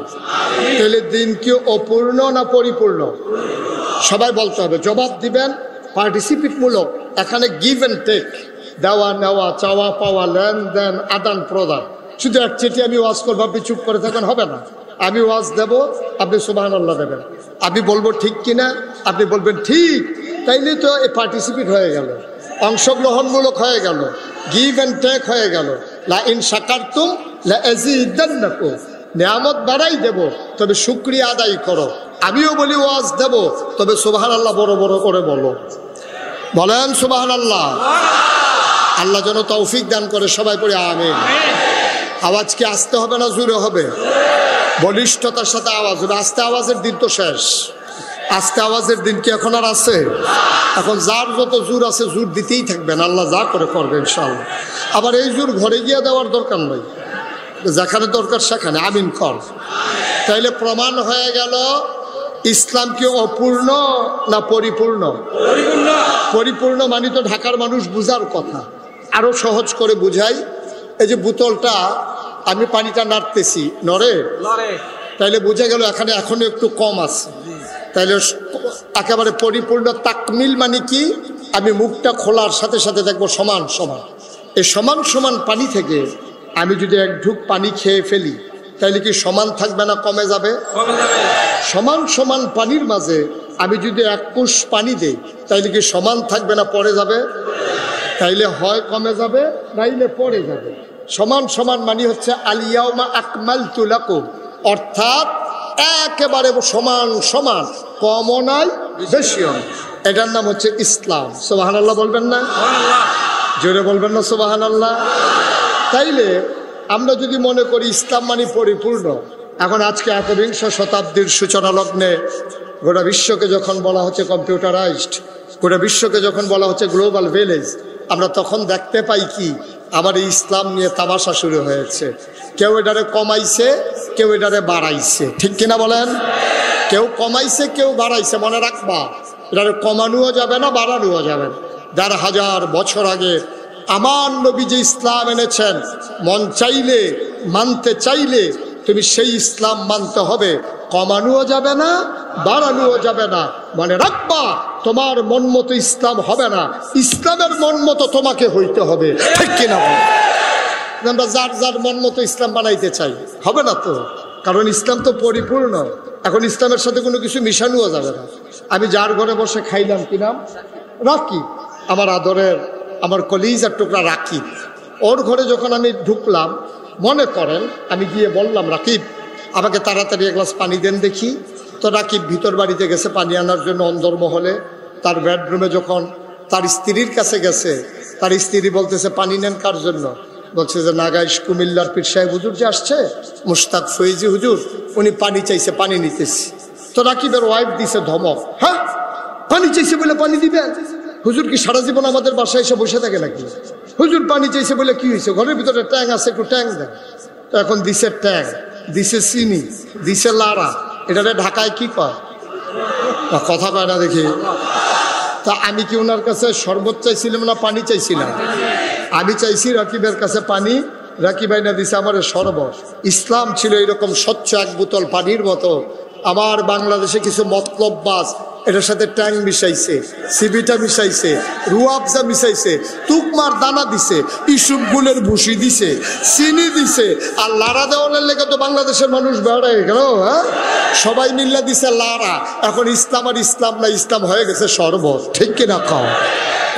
তাহলে দিন কি অপূর্ণ না পরিপূর্ণ? সবাই বলতে হবে, জবাব দিবেন পার্টিসিপেট মূলক। এখানে গিভ অ্যান্ড টেক, দেওয়া নেওয়া, চাওয়া পাওয়া, লেনদেন, আদান প্রদান। শুধু এক চিঠি আমি ওয়াজ করবো, আপনি চুপ করে থাকেন, হবে না। আমি ওয়াজ দেব, আপনি সুবহানাল্লাহ দেবেন। আমি বলবো ঠিক কিনা, আপনি বলবেন ঠিক। তাইলে তো এই পার্টিসিপেট হয়ে গেল, অংশগ্রহণমূলক হয়ে গেল, গিভ অ্যান্ড টেক হয়ে গেল। লা ইন শাকারতুম লা আযীদান্নাকুম, নিয়ামত বাড়াই দেব, তবে শুকরিয়া আদায় করো। আমিও বলি ওয়াজ দেব, তবে সুবহানাল্লাহ বড় বড় করে বলো। বলেন সুবহানাল্লাহ। আল্লাহ যেন তৌফিক দান করে, সবাই পড়ে আমিন। আওয়াজ কি আসতে হবে না জোরে হবে? বলিষ্ঠতার সাথে আওয়াজ হবে। আস্তে আওয়াজের দিন তো শেষ। আস্তে আওয়াজের দিন কি এখন আর আছে? এখন যার যত জোর আছে জোর দিতেই থাকবেন, আল্লাহ যা করে করবে ইনশাআল্লাহ। আবার এই জোর ঘরে গিয়ে দেওয়ার দরকার নয়, যেখানে দরকার সেখানে আমিন কর। তাইলে প্রমাণ হয়ে গেল ইসলাম কি অপূর্ণ না পরিপূর্ণ? পরিপূর্ণ মানে তো ঢাকার মানুষ বুঝার কথা। আরো সহজ করে বুঝাই, এই যে বোতলটা আমি পানিটা নাড়তেছি, নড়ে, তাইলে বুঝে গেল এখানে এখনো একটু কম আছে। তাইলে একেবারে পরিপূর্ণ তাকমিল মানে কি? আমি মুখটা খোলার সাথে সাথে দেখবো সমান সমান। এই সমান সমান পানি থেকে আমি যদি এক ঢুক পানি খেয়ে ফেলি, তাইলে কি সমান থাকবে না কমে যাবে? সমান সমান পানির মাঝে আমি যদি এক কুশ পানি দেই, তাইলে কি সমান থাকবে না পড়ে যাবে? তাইলে হয় কমে যাবে, নাইলে পড়ে যাবে। সমান সমান মানে হচ্ছে আল-ইয়াওমা আকমালতু লাকুম, অর্থাৎ একেবারে সমান সমান, কমও নাই বেশিও নাই। এটার নাম হচ্ছে ইসলাম। সুবহানাল্লাহ বলবেন না? জোরে বলবেন না সুবহানাল্লাহ? তাইলে আমরা যদি মনে করি ইসলাম মানে পরিপূর্ণ, এখন আজকে 21 শতাব্দীর সূচনা লগ্নে গোটা বিশ্বকে যখন বলা হচ্ছে কম্পিউটারাইজড, গোটা বিশ্বকে যখন বলা হচ্ছে গ্লোবাল ভিলেজ, আমরা তখন দেখতে পাই কি আমার এই ইসলাম নিয়ে তামাশা শুরু হয়েছে। কেউ এটারে কমাইছে, কেউ এটারে বাড়াইছে, ঠিক কিনা বলেন? কেউ কমাইছে, কেউ বাড়াইছে। মনে রাখবা, এটারে কমানোও যাবে না, বাড়ানোও যাবে না। ১,৫০০ বছর আগে আমার নবী যে ইসলাম এনেছেন, মন চাইলে, মানতে চাইলে তুমি সেই ইসলাম মানতে হবে। কমানোও যাবে না, বাড়ানোও যাবে না। মনে রাখবা, তোমার মন মতো ইসলাম হবে না, ইসলামের মন মতো তোমাকে হইতে হবে, ঠিক কিনা? আমরা যার যার মন মতো ইসলাম বানাইতে চাই, হবে না তো। কারণ ইসলাম তো পরিপূর্ণ। এখন ইসলামের সাথে কোনো কিছু মিশানোও যাবে না। আমি যার ঘরে বসে খাইলাম, কি নাম? রাকিব, আমার আদরের, আমার কলিজার টুকরা রাকিব। ওর ঘরে যখন আমি ঢুকলাম, মনে করেন আমি গিয়ে বললাম, রাকিব আমাকে তাড়াতাড়ি এক গ্লাস পানি দেন দেখি। তো রাকিব ভিতর বাড়িতে গেছে পানি আনার জন্য অন্দরমহলে। তার বেডরুমে যখন তার স্ত্রীর কাছে গেছে, তার স্ত্রী বলতেছে পানি নেন কার জন্য? বলছে যে নাগাইশ কুমিল্লার পীর সাহেব হুজুর যে আসছে, মুশতাক ফৈজি হুজুর, উনি পানি চাইছে, পানি নিতেছি। তো রাকিবের ওয়াইফ দিছে ধমক, হ্যাঁ পানি চাইছে বলে পানি দিবেন? হুজুর কি সারা জীবন আমাদের বাসায় এসে বসে থাকে নাকি? হুজুর পানি চাইছে বলে কি হয়েছে? ঘরের ভিতরে ট্যাং আছে, একটু ট্যাং দেন। তো এখন দিছে ট্যাং, দিছে চিনি, দিছে লাড়া। এটাতে ঢাকায় কি কয়? কথা কয় না দেখি। তা আমি কি ওনার কাছে শরবত চাইছিলাম না পানি চাইছিলাম? আমি চাইছি রাকিবের কাছে পানি, রাকিব ভাই না দিছে আমার শরবত। ইসলাম ছিল এরকম স্বচ্ছ এক বোতল পানির মতো। আমার বাংলাদেশে কিছু মতলববাজ এটার সাথে ট্যাং মিশাইছে, সিবিটা মিশাইছে, রুয়াবজা মিশাইছে, তুকমার দানা দিছে, ইসুপগুলের ভুসি দিছে, চিনি দিছে। আর লাড়া দেওয়ানের লেগে তো বাংলাদেশের মানুষ বেড়ায় গেল। হ্যাঁ, সবাই মিল্লা দিছে লাড়া। এখন ইসলাম আর ইসলাম না, ইসলাম হয়ে গেছে শরবত, ঠিক কিনা খাও?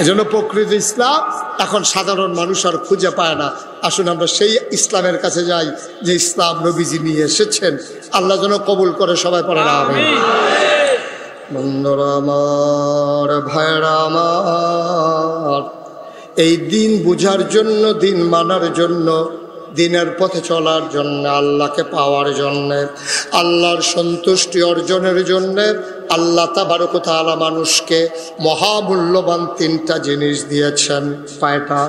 এই জন্য প্রকৃত ইসলাম এখন সাধারণ মানুষ আর খুঁজে পায় না। আসুন আমরা সেই ইসলামের কাছে যাই যে ইসলাম নবীজি নিয়ে এসেছেন। আল্লাহ যেন কবুল করে, সবাই পড়ে আমিন। বন্ধুরা আমার, ভাইরা আমার, এই দিন বুঝার জন্য, দিন মানার জন্য, দিনের পথে চলার জন্য, আল্লাহকে পাওয়ার জন্যে, আল্লাহর সন্তুষ্টি অর্জনের জন্যে আল্লাহ তাবারক ওয়া তাআলা মানুষকে মহামূল্যবান 3টা জিনিস দিয়েছেন। কয়টা?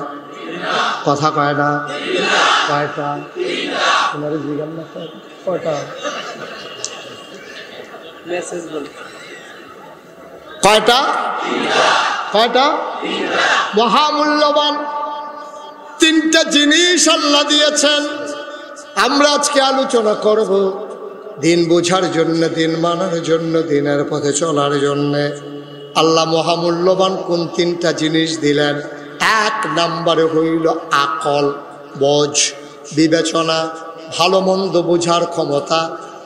কথা কয় না? কয়টা? কয়টা? কয়টা? কয়টা? মহামূল্যবান 3টা জিনিস আল্লাহ দিয়েছেন। আমরা আজকে আলোচনা করব দিন বোঝার জন্য, দিন মানার জন্য, দিনের পথে চলার জন্য আল্লাহ মহামূল্যবান কোন 3টা জিনিস দিলেন। 1 নম্বরে হইল আকল, বোঝ, বিবেচনা, ভালো মন্দ বোঝার ক্ষমতা।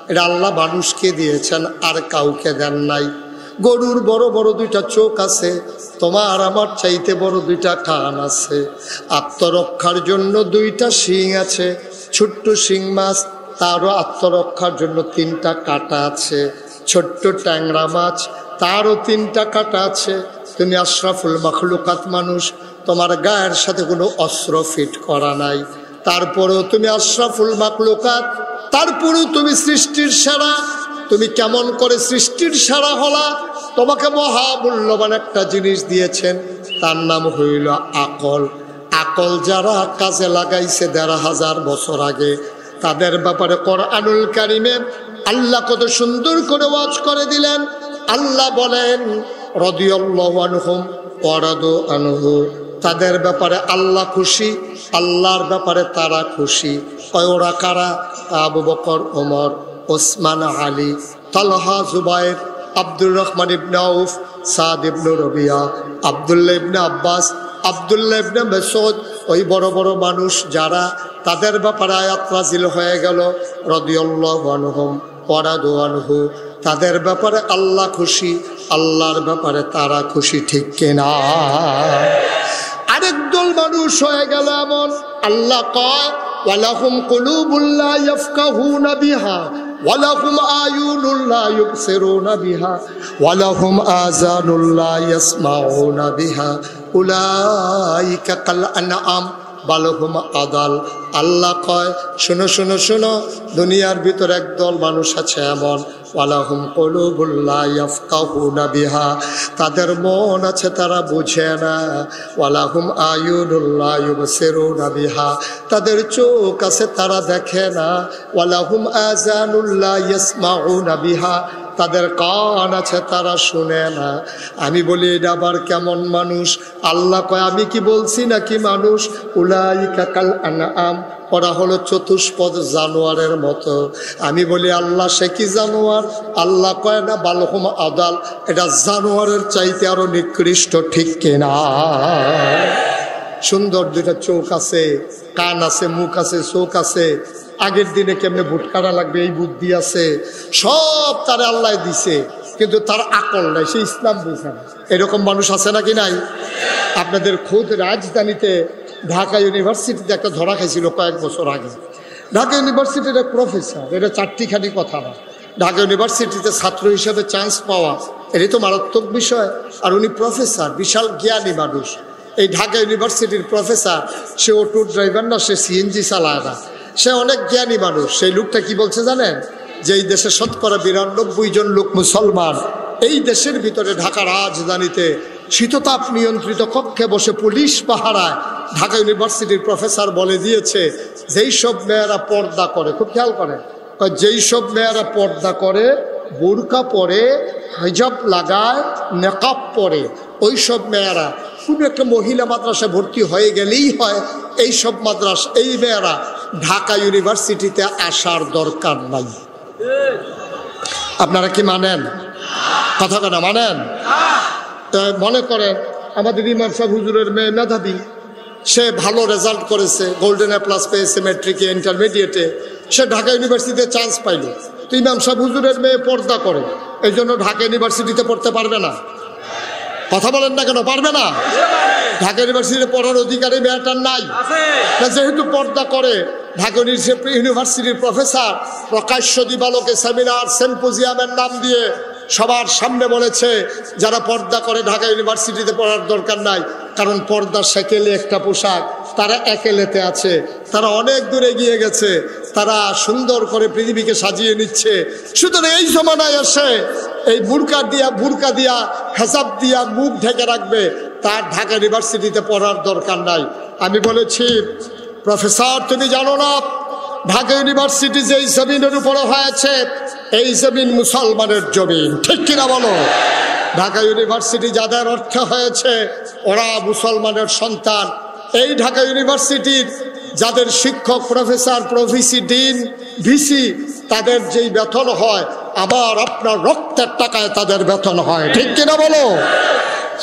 এটা আল্লাহ মানুষকে দিয়েছেন, আর কাউকে দেন নাই। গরুর বড় বড় 2টা চোখ আছে, তোমার আমার চাইতে বড় 2টা কান আছে। আত্মরক্ষার জন্য 2টা শিং আছে। ছোট্ট শিং মাছ, তারও আত্মরক্ষার জন্য 3টা কাঁটা আছে। ছোট্ট ট্যাংরা মাছ, তারও 3টা কাঁটা আছে। তুমি আশরাফুল মাখলুকাত মানুষ, তোমার গায়ের সাথে কোনো অস্ত্র ফিট করা নাই, তারপরেও তুমি আশরাফুল মাখলুকাত, তারপরেও তুমি সৃষ্টির সেরা। তুমি কেমন করে সৃষ্টির সেরা হলা? তোমাকে মহামূল্যবান একটা জিনিস দিয়েছেন, তার নাম হইল আকল। আকল যারা কাজে লাগাইছে ১,৫০০ বছর আগে, তাদের ব্যাপারে কোরআনুল কারিমে আল্লাহ কত সুন্দর করে ওয়াজ করে দিলেন। আল্লাহ বলেন রাদিয়াল্লাহু আনহুম ওয়া রাদু আনহু, তাদের ব্যাপারে আল্লাহ খুশি, আল্লাহর ব্যাপারে তারা খুশি। ওরা কারা? আবু বকর, ওমর, ওসমান, আলী, তালহা, জুবাইর, আব্দুর রহমান ইবনে আউফ, সাদ ইবনে রবিয়া, আব্দুল্লাহ ইবনে আব্বাস, আব্দুল্লাহ ইবনে মাসউদ। ওই বড় বড় মানুষ যারা, তাদের ব্যাপারে আয়াত নাযিল হয়ে গেল রাদিয়াল্লাহু আনহুম ওয়া রাদু আনহু। তাদের ব্যাপারে আল্লাহ খুশি, আল্লাহর ব্যাপারে তারা খুশি, ঠিক কিনা? আরেক দল মানুষ হয়ে গেল এমন, আল্লাহ কয় ওয়ালাহুম কুলুবুল লা ইয়াফকাহুনা বিহা ওয়ালাহুম আয়ুনুল লা ইউবসিরুনা বিহা ওয়ালাহুম আযানুল লা ইয়াসমাউনা বিহা উলাইকা কাল আনআম বালহুম আদাল। আল্লাহ কয় শোনো শোনো শোনো, দুনিয়ার ভিতর একদল মানুষ আছে এমন, ওয়ালাহুম কুলুবুল লা ইয়াফকাহুনা বিহা, তাদের মন আছে তারা বুঝে না, ওয়ালাহুম আয়ুনুল লা ইউবসিরুনা বিহা, তাদের চোখ আছে তারা দেখে না, ওয়ালাহুম আযানুল লা ইয়াসমাউনা বিহা, তাদের কান আছে তারা শুনে না। আমি বলি এটা আবার কেমন মানুষ? আল্লাহ কয় আমি কি বলছি নাকি মানুষ? উলাইকা কাল আনআম, ওরা হলো চতুষ্পদ জানোয়ারের মতো। আমি বলি আল্লাহ সে কি জানোয়ার? আল্লাহ কয় না বালহুম আদাল, এটা জানোয়ারের চাইতে আরো নিকৃষ্ট, ঠিক কিনা? সুন্দর দুইটা চোখ আছে, কান আছে, মুখ আছে, চোখ আছে, আগের দিনে কেমনে ভোট কাটা লাগবে এই বুদ্ধি আছে, সব তারা আল্লাহ দিছে, কিন্তু তার আকল নাই, সে ইসলাম বুঝে না। এরকম মানুষ আছে নাকি নাই? আপনাদের খোদ রাজধানীতে ঢাকা ইউনিভার্সিটিতে একটা ধরা খাইছিল কয়েক বছর আগে। ঢাকা ইউনিভার্সিটির এক প্রফেসর, এটা চারটিখানি কথা না, ঢাকা ইউনিভার্সিটিতে ছাত্র হিসেবে চান্স পাওয়া এটাই তো মারাত্মক বিষয়। আর উনি প্রফেসর, বিশাল জ্ঞানী মানুষ। এই ঢাকা ইউনিভার্সিটির প্রফেসর, সে অটো ড্রাইভার না, সে সিএনজি চালায় না, সে অনেক জ্ঞানী মানুষ। সেই লোকটা কি বলছে জানেন? যে এই দেশে ৯২% লোক মুসলমান, এই দেশের ভিতরে ঢাকা রাজধানীতে শীততাপ নিয়ন্ত্রিত কক্ষে বসে পুলিশ পাহারায় ঢাকা ইউনিভার্সিটির প্রফেসর বলে দিয়েছে যেই সব মেয়েরা পর্দা করে, খুব খেয়াল করে, যেই সব মেয়েরা পর্দা করে, বোরকা পরে, হিজাব লাগায়, নেকাব পরে, ওই সব মেয়েরা কোনো একটা মহিলা মাদ্রাসায় ভর্তি হয়ে গেলেই হয়, এই সব মাদ্রাসা, এই মেয়েরা ঢাকা ইউনিভার্সিটিতে আসার দরকার নাই। আপনারা কি মানেন? কথা কেনা মানেন? মনে করেন আমাদের ইমাম সাহেব হুজুরের মেয়ে মেধাবী, সে ভালো রেজাল্ট করেছে, গোল্ডেন A+ পেয়েছে ম্যাট্রিকে, ইন্টারমিডিয়েটে, সে ঢাকা ইউনিভার্সিটিতে চান্স পাইল। তো ইমাম সাহেব হুজুরের মেয়ে পর্দা করে, এই জন্য ঢাকা ইউনিভার্সিটিতে পড়তে পারবে না। কথা বলেন না কেন? পারবে না? ঢাকা ইউনিভার্সিটিতে পড়ার অধিকারী মেয়েটার নাই। যেহেতু পর্দা করে, ঢাকা ইউনিভার্সিটির প্রফেসর প্রকাশ্য দিবালোকে সেমিনার সিম্পোজিয়ামের নাম দিয়ে সবার সামনে বলেছে যারা পর্দা করে ঢাকা ইউনিভার্সিটিতে পড়ার দরকার নাই, কারণ পর্দা সেকেলে একটা পোশাক, তারা একেলেতে আছে, তারা অনেক দূর এগিয়ে গেছে, তারা সুন্দর করে পৃথিবীকে সাজিয়ে নিচ্ছে। সুতরাং এই জমানায় এসে এই বুরকা দিয়া হেজাব দিয়া মুখ ঢেকে রাখবে, তার ঢাকা ইউনিভার্সিটিতে পড়ার দরকার নাই। আমি বলেছি প্রফেসর তুমি জানো না ঢাকা ইউনিভার্সিটি যেই জমিনের উপরে হয়েছে এই জমিন মুসলমানের জমিন, ঠিক কিনা বলো? ঢাকা ইউনিভার্সিটি যাদের অর্থে হয়েছে ওরা মুসলমানের সন্তান। এই ঢাকা ইউনিভার্সিটির যাদের শিক্ষক, প্রফেসর, প্রভিসি, ডিন, ভিসি, তাদের যেই বেতন হয় আবার আপনার রক্তের টাকায় তাদের বেতন হয়, ঠিক কিনা বলো?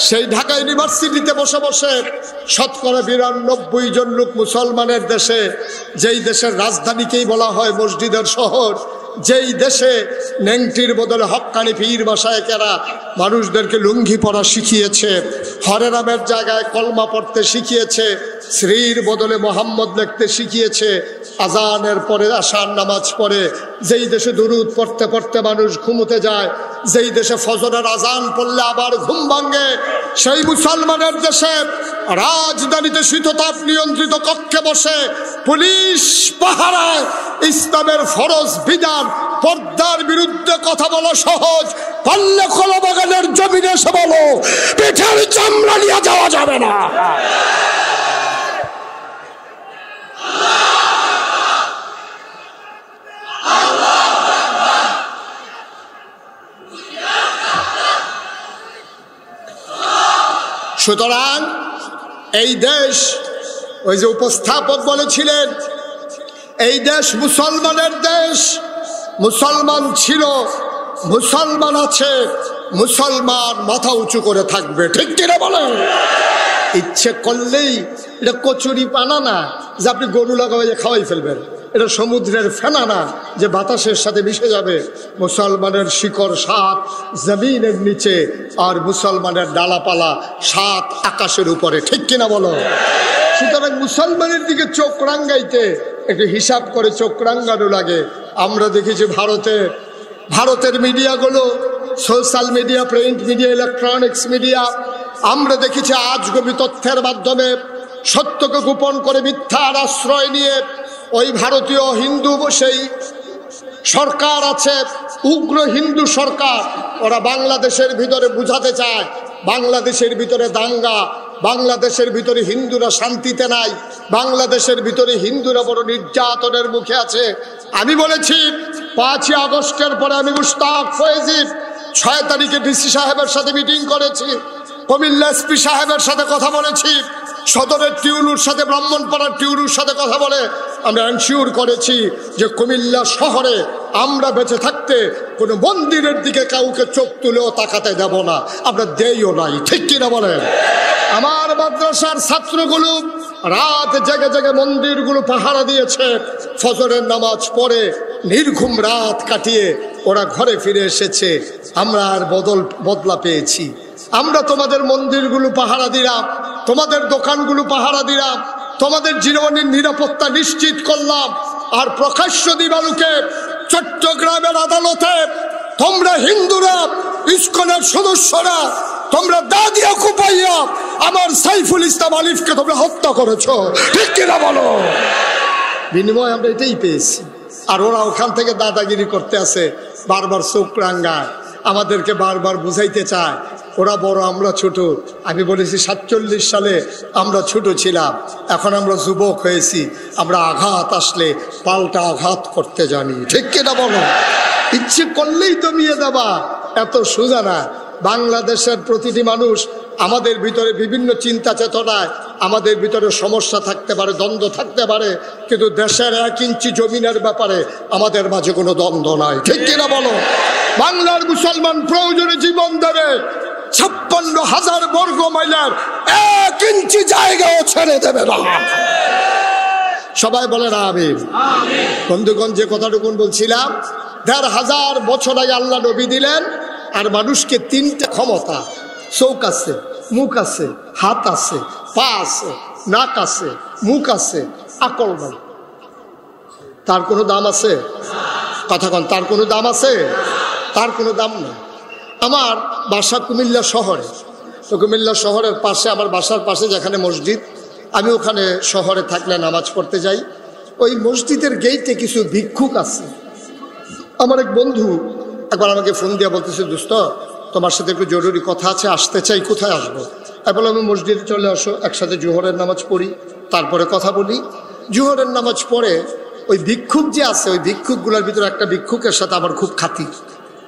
সেই ঢাকা ইউনিভার্সিটিতে বসে বসে ৯২% লোক মুসলমানের দেশে, যেই দেশের রাজধানীকেই বলা হয় মসজিদের শহর, যেই দেশে নেংটির বদলে হক্কানি পীর মাশায়েখেরা মানুষদেরকে লুঙ্গি পরা শিখিয়েছে, হরে রামের জায়গায় কলমা পড়তে শিখিয়েছে, শ্রীর বদলে মোহাম্মদ লিখতে শিখিয়েছে, আজানের পরে আশার নামাজ পড়ে, যেই দেশে দুরুদ পড়তে পড়তে মানুষ ঘুমোতে যায়, যেই দেশে ফজরের আজান পড়লে আবার ঘুম ভাঙে, সেই মুসলমানের দেশে রাজধানীতে শীততাপ নিয়ন্ত্রিত কক্ষে বসে পুলিশ পাহারায় ইসলামের ফরজ বিধান পর্দার বিরুদ্ধে কথা বলা সহজ, পারলে খোলা বাগানের জমিনে এসে বলো, পিঠের চামড়া নিয়ে যাওয়া যাবে না। সুতরাং এই দেশ, ওই যে উপস্থাপক বলেছিলেন এই দেশ মুসলমানের দেশ, মুসলমান ছিল, মুসলমান আছে, মুসলমান মাথা উঁচু করে থাকবে, ঠিক কিনা বলেন? ইচ্ছে করলেই এটা কচুরি পানা না যে আপনি গরু লাগাইয়ে খাওয়াই ফেলবেন, এটা সমুদ্রের ফেনা না যে বাতাসের সাথে মিশে যাবে। মুসলমানের শিকড় ৭ জমিনের নিচে, আর মুসলমানের ডালাপালা ৭ আকাশের উপরে, ঠিক কিনা বলো? সুতরাং মুসলমানের দিকে চোখ রাঙ্গাইতে একটু হিসাব করে চোখ রাঙ্গানো লাগে। আমরা দেখেছি ভারতের মিডিয়াগুলো, social media, print media, electronics media, আমরা দেখেছি আজগবি তথ্যের মাধ্যমে সত্যকে গোপন করে মিথ্যার আশ্রয় নিয়ে ওই ভারতীয় হিন্দু সেই সরকার আছে, উগ্র হিন্দু সরকার, ওরা বাংলাদেশের ভিতরে বুঝাতে চায় বাংলাদেশের ভিতরে দাঙ্গা, বাংলাদেশের ভিতরে হিন্দুরা শান্তিতে নাই, বাংলাদেশের ভিতরে হিন্দুরা বড় নির্যাতনের মুখে আছে। আমি বলেছি 5ই আগস্টের পরে আমি মুশতাক ফয়েজি 6 তারিখে ডিসি সাহেবের সাথে মিটিং করেছি, কুমিল্লা এসপি সাহেবের সাথে কথা বলেছি, সদরের টিউনুর সাথে, ব্রাহ্মণপাড়ার টিউনুর সাথে কথা বলে আমরা এনশিওর করেছি যে কুমিল্লা শহরে আমরা বেঁচে থাকতে কোনো মন্দিরের দিকে কাউকে চোখ তুলেও তাকাতে দেব না, আমরা দেইও নাই। ঠিক কিনা বলেন? আমার মাদ্রাসার ছাত্রগুলো রাত জেগে জেগে মন্দিরগুলো পাহারা দিয়েছে, ফজরের নামাজ পড়ে নির্ঘুম রাত কাটিয়ে ওরা ঘরে ফিরে এসেছে। আমরা আর বদলা পেয়েছি। আমরা তোমাদের মন্দিরগুলো পাহারা দিলাম, তোমাদের দোকানগুলো পাহারা দিলাম, তোমাদের জীবনের নিরাপত্তা নিশ্চিত করলাম। আর প্রকাশ্য দিবালুকে চট্টগ্রামের আদালতে তোমরা হিন্দুরা, ইসকনের সদস্যরা, তোমরা দাদিয়া কুপাইয়া আমার সাইফুল ইসলাম আলিফকে তোমরা হত্যা করেছো। ঠিক কিনা বলো? বিনিময় আমরা এটাই পেয়েছি। আর ওরা ওখান থেকে দাদাগিরি করতে আছে, বারবার চোখ রাঙ্গায়, আমাদেরকে বারবার বুঝাইতে চায় ওরা বড় আমরা ছোট। আমি বলেছি 47 সালে আমরা ছোট ছিলাম, এখন আমরা যুবক হয়েছি, আমরা আঘাত আসলে পাল্টা আঘাত করতে জানি। ঠিক কিনা বলো? ইচ্ছে করলেই তো নিয়ে দেবা, এত সোজা না। বাংলাদেশের প্রতিটি মানুষ, আমাদের ভিতরে বিভিন্ন চিন্তা চেতনায় আমাদের ভিতরে সমস্যা থাকতে পারে, দ্বন্দ্ব থাকতে পারে, কিন্তু দেশের 1 ইঞ্চি জমিনের ব্যাপারে আমাদের মাঝে কোনো দ্বন্দ্ব নাই। ঠিক কিনা বলো? বাংলার মুসলমান প্রয়োজনে জীবন দেবে, 56,000 বর্গ মাইলের 1 ইঞ্চি জায়গাও ছেড়ে দেবে না। সবাই বলে না আমিন? বন্ধুগণ, যে কথাটুকুন বলছিলাম, 1,500 বছর আগে আল্লাহ নবী দিলেন। আর মানুষকে 3টা ক্ষমতা, চোখ আছে, মুখ আছে, হাত আছে, পা আছে, নাক আছে, মুখ আছে, আকল নাই। তার কোনো দাম আছে? কথা কন, তার কোনো দাম আছে? তার কোনো দাম নেই। আমার বাসা কুমিল্লা শহরে, তো কুমিল্লা শহরের পাশে, আমার বাসার পাশে যেখানে মসজিদ, আমি ওখানে শহরে থাকলে নামাজ পড়তে যাই। ওই মসজিদের গেইটে কিছু ভিক্ষুক আছে। আমার এক বন্ধু একবার আমাকে ফোন দিয়ে বলতেছে, দোস্ত তোমার সাথে একটু জরুরি কথা আছে, আসতে চাই, কোথায় আসবো? আমি বললাম আমি মসজিদে চলে আসো, একসাথে জোহরের নামাজ পড়ি, তারপরে কথা বলি। জোহরের নামাজ পড়ে ওই ভিক্ষুক যে আছে, ওই ভিক্ষুকগুলোর ভিতরে একটা ভিক্ষুকের সাথে আমার খুব খাতির,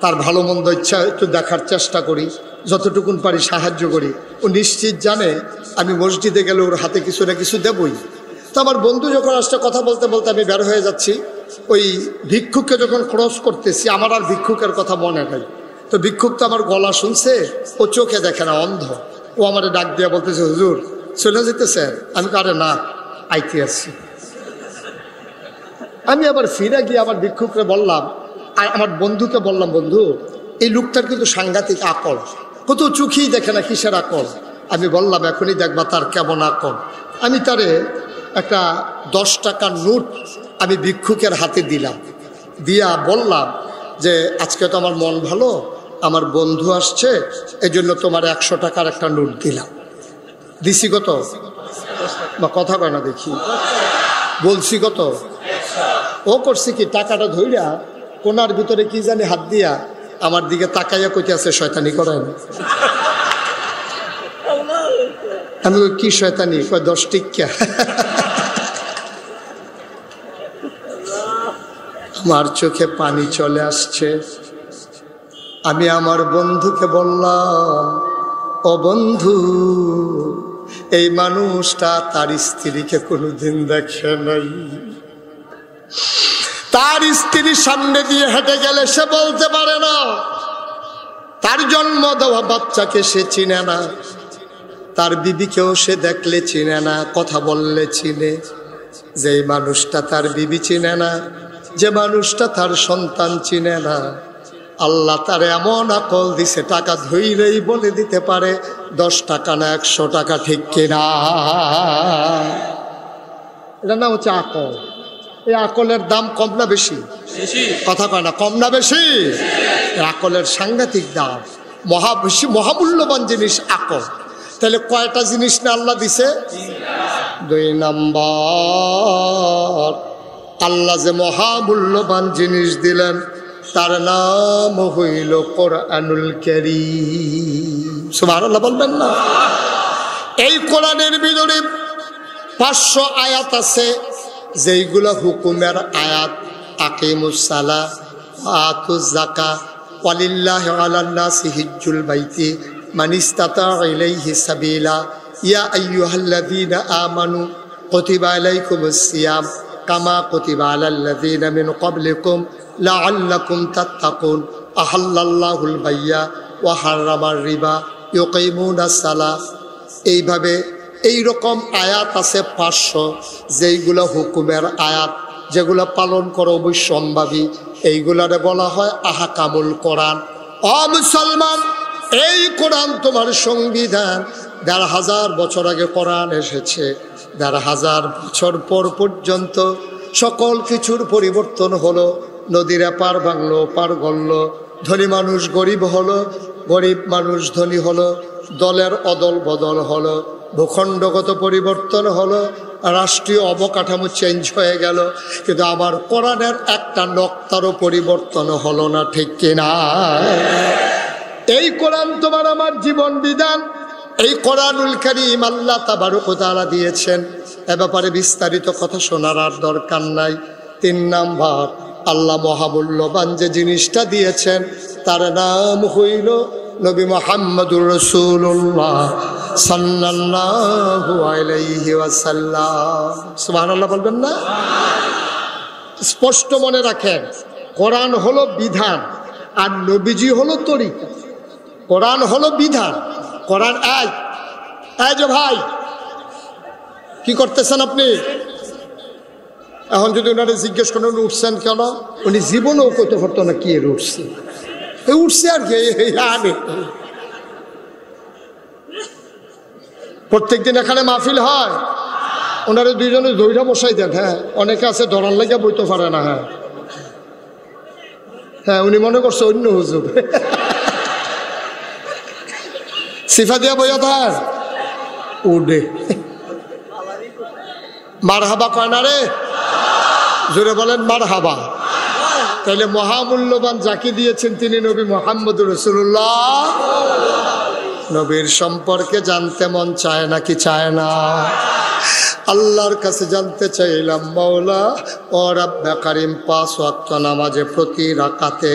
তার ভালো মন্দ ইচ্ছা একটু দেখার চেষ্টা করি, যতটুকুন পারি সাহায্য করি। ও নিশ্চিত জানে আমি মসজিদে গেলে ওর হাতে কিছু না কিছু দেবই। তো আমার বন্ধু যখন আসছে, কথা বলতে বলতে আমি বের হয়ে যাচ্ছি, ওই ভিক্ষুককে যখন ক্রস করতেছি, আমার আর ভিক্ষুকের কথা মনে নাই। তো ভিক্ষুক তো আমার গলা শুনছে, ও চোখে দেখে না, অন্ধ। ও আমার ডাক দিয়ে বলতেছে, হুজুর চলে যেতেছেন? আমি কারে না, আইতে আসছি। আমি আবার ফিরে গিয়ে আমার ভিক্ষুকরে বললাম, আর আমার বন্ধুকে বললাম, বন্ধু এই লোকটার কিন্তু সাংঘাতিক আকল, কত চোখেই দেখে না, কিসের আকল? আমি বললাম এখনই দেখবা তার কেমন আকল। আমি তারে একটা 10 টাকার নোট আমি ভিক্ষুকের হাতে দিলাম, দিয়া বললাম যে আজকে তো আমার মন ভালো, আমার বন্ধু আসছে, এজন্য তোমার 100 টাকার একটা নোট দিলাম। দিছি কত? বা কথা কয় না দেখি, বলছি কত? ও করছি কি, টাকাটা ধইরা কোনার ভিতরে কি জানি হাত দিয়া আমার দিকে তাকাইয়া কইতে আছে, শয়তানি করেন। আমি কি শয়তানি? 10 টিকা। আমার চোখে পানি চলে আসছে। আমি আমার বন্ধুকে বললাম, ও বন্ধু, এই মানুষটা তার স্ত্রীকে কোনোদিন দেখে নাই। তার স্ত্রীর সামনে দিয়ে হেঁটে গেলে সে বলতে পারে না, তার জন্ম দেওয়া বাচ্চাকে সে চিনে না, তার বিবিকেও সে দেখলে চিনে না, কথা বললে চিনে। যে মানুষটা তার বিবি চিনে না, যে মানুষটা তার সন্তান চিনে না, আল্লাহ তার এমন আকল দিছে, টাকা ধইলেই বলে দিতে পারে 10 টাকা না 100 টাকা। ঠিক কিনা? এটা না হচ্ছে আকল। এই আকলের দাম কম না বেশি? কথা কয় না, কম না বেশি? আকলের সাংঘাতিক দাম, মহামূল্যবান জিনিস আকল। তাহলে কয়টা জিনিস না আল্লাহ দিছে? 2 নাম্বার, আল্লাহ যে মহামূল্যবান জিনিস দিলেন তার নাম হইল কোরআনুল কারীম। সুবহানাল্লাহ বলবেন না? এই কোরআনের ভিতরে 500 আয়াত আছে যেইগুলো হুকুমের আয়াত। আকিমুস সালাহ ওয়া আতুজ যাকাত ওয়ালিল্লাহি আলান নাসি হিজ্জুল বাইতি মান ইসতাতা ইলাইহি সাবিলা ইয়া আইয়ুহাল্লাযীনা আমানু কুতিবা আলাইকুমুস সিয়াম কামা কুতিবা আলাল্লাযীনা মিন ক্বাবলিকুম লাআল্লাকুম তাত্তাকুন আহাল্লাল্লাহুল বাইয়া ওয়া হারামার রিবা ইউকিমুনাস সালাহ। এইভাবে এইরকম আয়াত আছে 500 যেইগুলো হুকুমের আয়াত, যেগুলো পালন করা অবশ্যম্ভাবী। এইগুলারে বলা হয় আহকামুল কোরআন। ও মুসলমান, এই কোরআন তোমার সংবিধান। ১৫০০ বছর আগে কোরআন এসেছে, ১৫০০ বছর পর পর্যন্ত সকল কিছুর পরিবর্তন হলো। নদীর এপার ভাঙলো, পার গড়ল, ধনী মানুষ গরিব হলো, গরিব মানুষ ধনী হলো, দলের অদল বদল হলো, ভূখণ্ডগত পরিবর্তন হলো, রাষ্ট্রীয় অবকাঠামো চেঞ্জ হয়ে গেল, কিন্তু আমার কোরআনের একটা নক্তারও পরিবর্তন হলো না। ঠিক কিনা? এই কোরআন তোমার আমার জীবন বিধান। এই কোরআনুল কারীম আল্লাহ তাবারক ওয়া তাআলা দিয়েছেন। এ ব্যাপারে বিস্তারিত কথা শোনার আর দরকার নাই। 3 নাম্বার, আল্লাহ মহামূল্যবান যে জিনিসটা দিয়েছেন তার নাম হইল নবী মুহাম্মদুর রাসূলুল্লাহ সাল্লাল্লাহু আলাইহি ওয়াসাল্লাম। সুবহানাল্লাহ বলবেন না? স্পষ্ট মনে রাখেন, কোরআন হলো বিধান আর নবীজি হলো তরিকা। কোরআন হলো বিধান, কোরআন এই যে ভাই কি করতেছেন আপনি? এখন যদি ওনারে জিজ্ঞেস করেন উঠছেন কেন, উনি জীবনেও কইতে পারতো না কি এর উঠছে। উঠছে আর কি, প্রত্যেকদিন এখানে মাহফিল হয়, ওনারা 2 জনে দইরা বসাই দেন। হ্যাঁ, অনেকে আছে ধরার লাগিয়া বইতে পারে না। হ্যাঁ হ্যাঁ, উনি মনে করছে অন্য হুজুর, সিফা দিয়া বইয়া থার উডে। মারহাবা কয় না রে? জোরে বলেন মারহাবা। তাহলে মহামূল্যবান যাকে দিয়েছেন তিনি নবী মুহাম্মদুর রাসূলুল্লাহ। নবীর সম্পর্কে জানতে মন চায় নাকি চায় না? আল্লাহর কাছে জানতে চাইলাম, মাওলা ও রাব্বে কারীম 5 ওয়াক্ত নামাজে প্রতি রাকাতে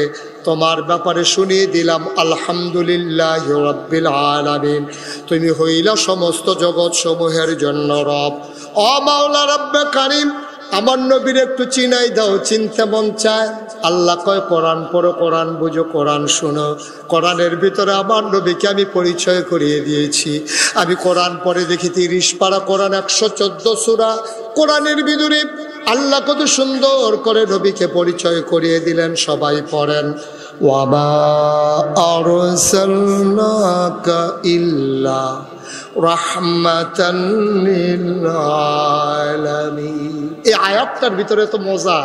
তোমার ব্যাপারে শুনিয়ে দিলাম আলহামদুলিল্লাহি রাব্বিল আলামিন। তুমি হইলা সমস্ত জগৎ সমূহের জন্য রব। ও মাওলা রাব্বে কারীম, আমার নবীর একটু চিনাই দাও, চিনতে মন চায়। আল্লাহ কয় কোরআন পড়ো, কোরআন বুঝো, কোরআন শোনো। কোরআনের ভিতরে আমার নবীকে আমি পরিচয় করিয়ে দিয়েছি। আমি কোরআন পড়ে দেখি 30 পারা কোরআন, 114 সূরা। কোরআনের ভিতরে আল্লাহ কত সুন্দর করে নবীকে পরিচয় করিয়ে দিলেন। সবাই পড়েন, ওয়ামা আরসালনাকা ইল্লা রাহমাতান লিল আলামিন। এই আয়াতটার ভিতরে তো মজা।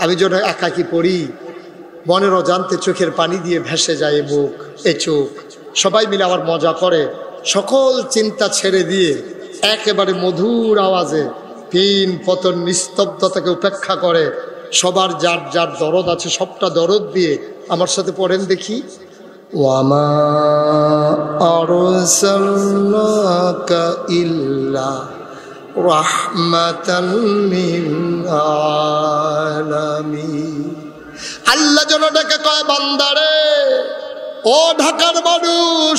আমি যখন একাকি পড়ি মনের অজান্তে চোখের পানি দিয়ে ভেসে যায় মুখ, এই চোখ। সবাই মিলে আবার মজা করে, সকল চিন্তা ছেড়ে দিয়ে একেবারে মধুর আওয়াজে পিন পতন নিস্তব্ধতাকে উপেক্ষা করে সবার যার যার দরদ আছে সবটা দরদ দিয়ে আমার সাথে পড়েন দেখি। ওয়ামা আরসালনাকা ইল্লা রাহমাতাল লিল আলামিন। আল্লাহ যেন ডেকে কয়, বান্দারে, ও ঢাকার মানুষ,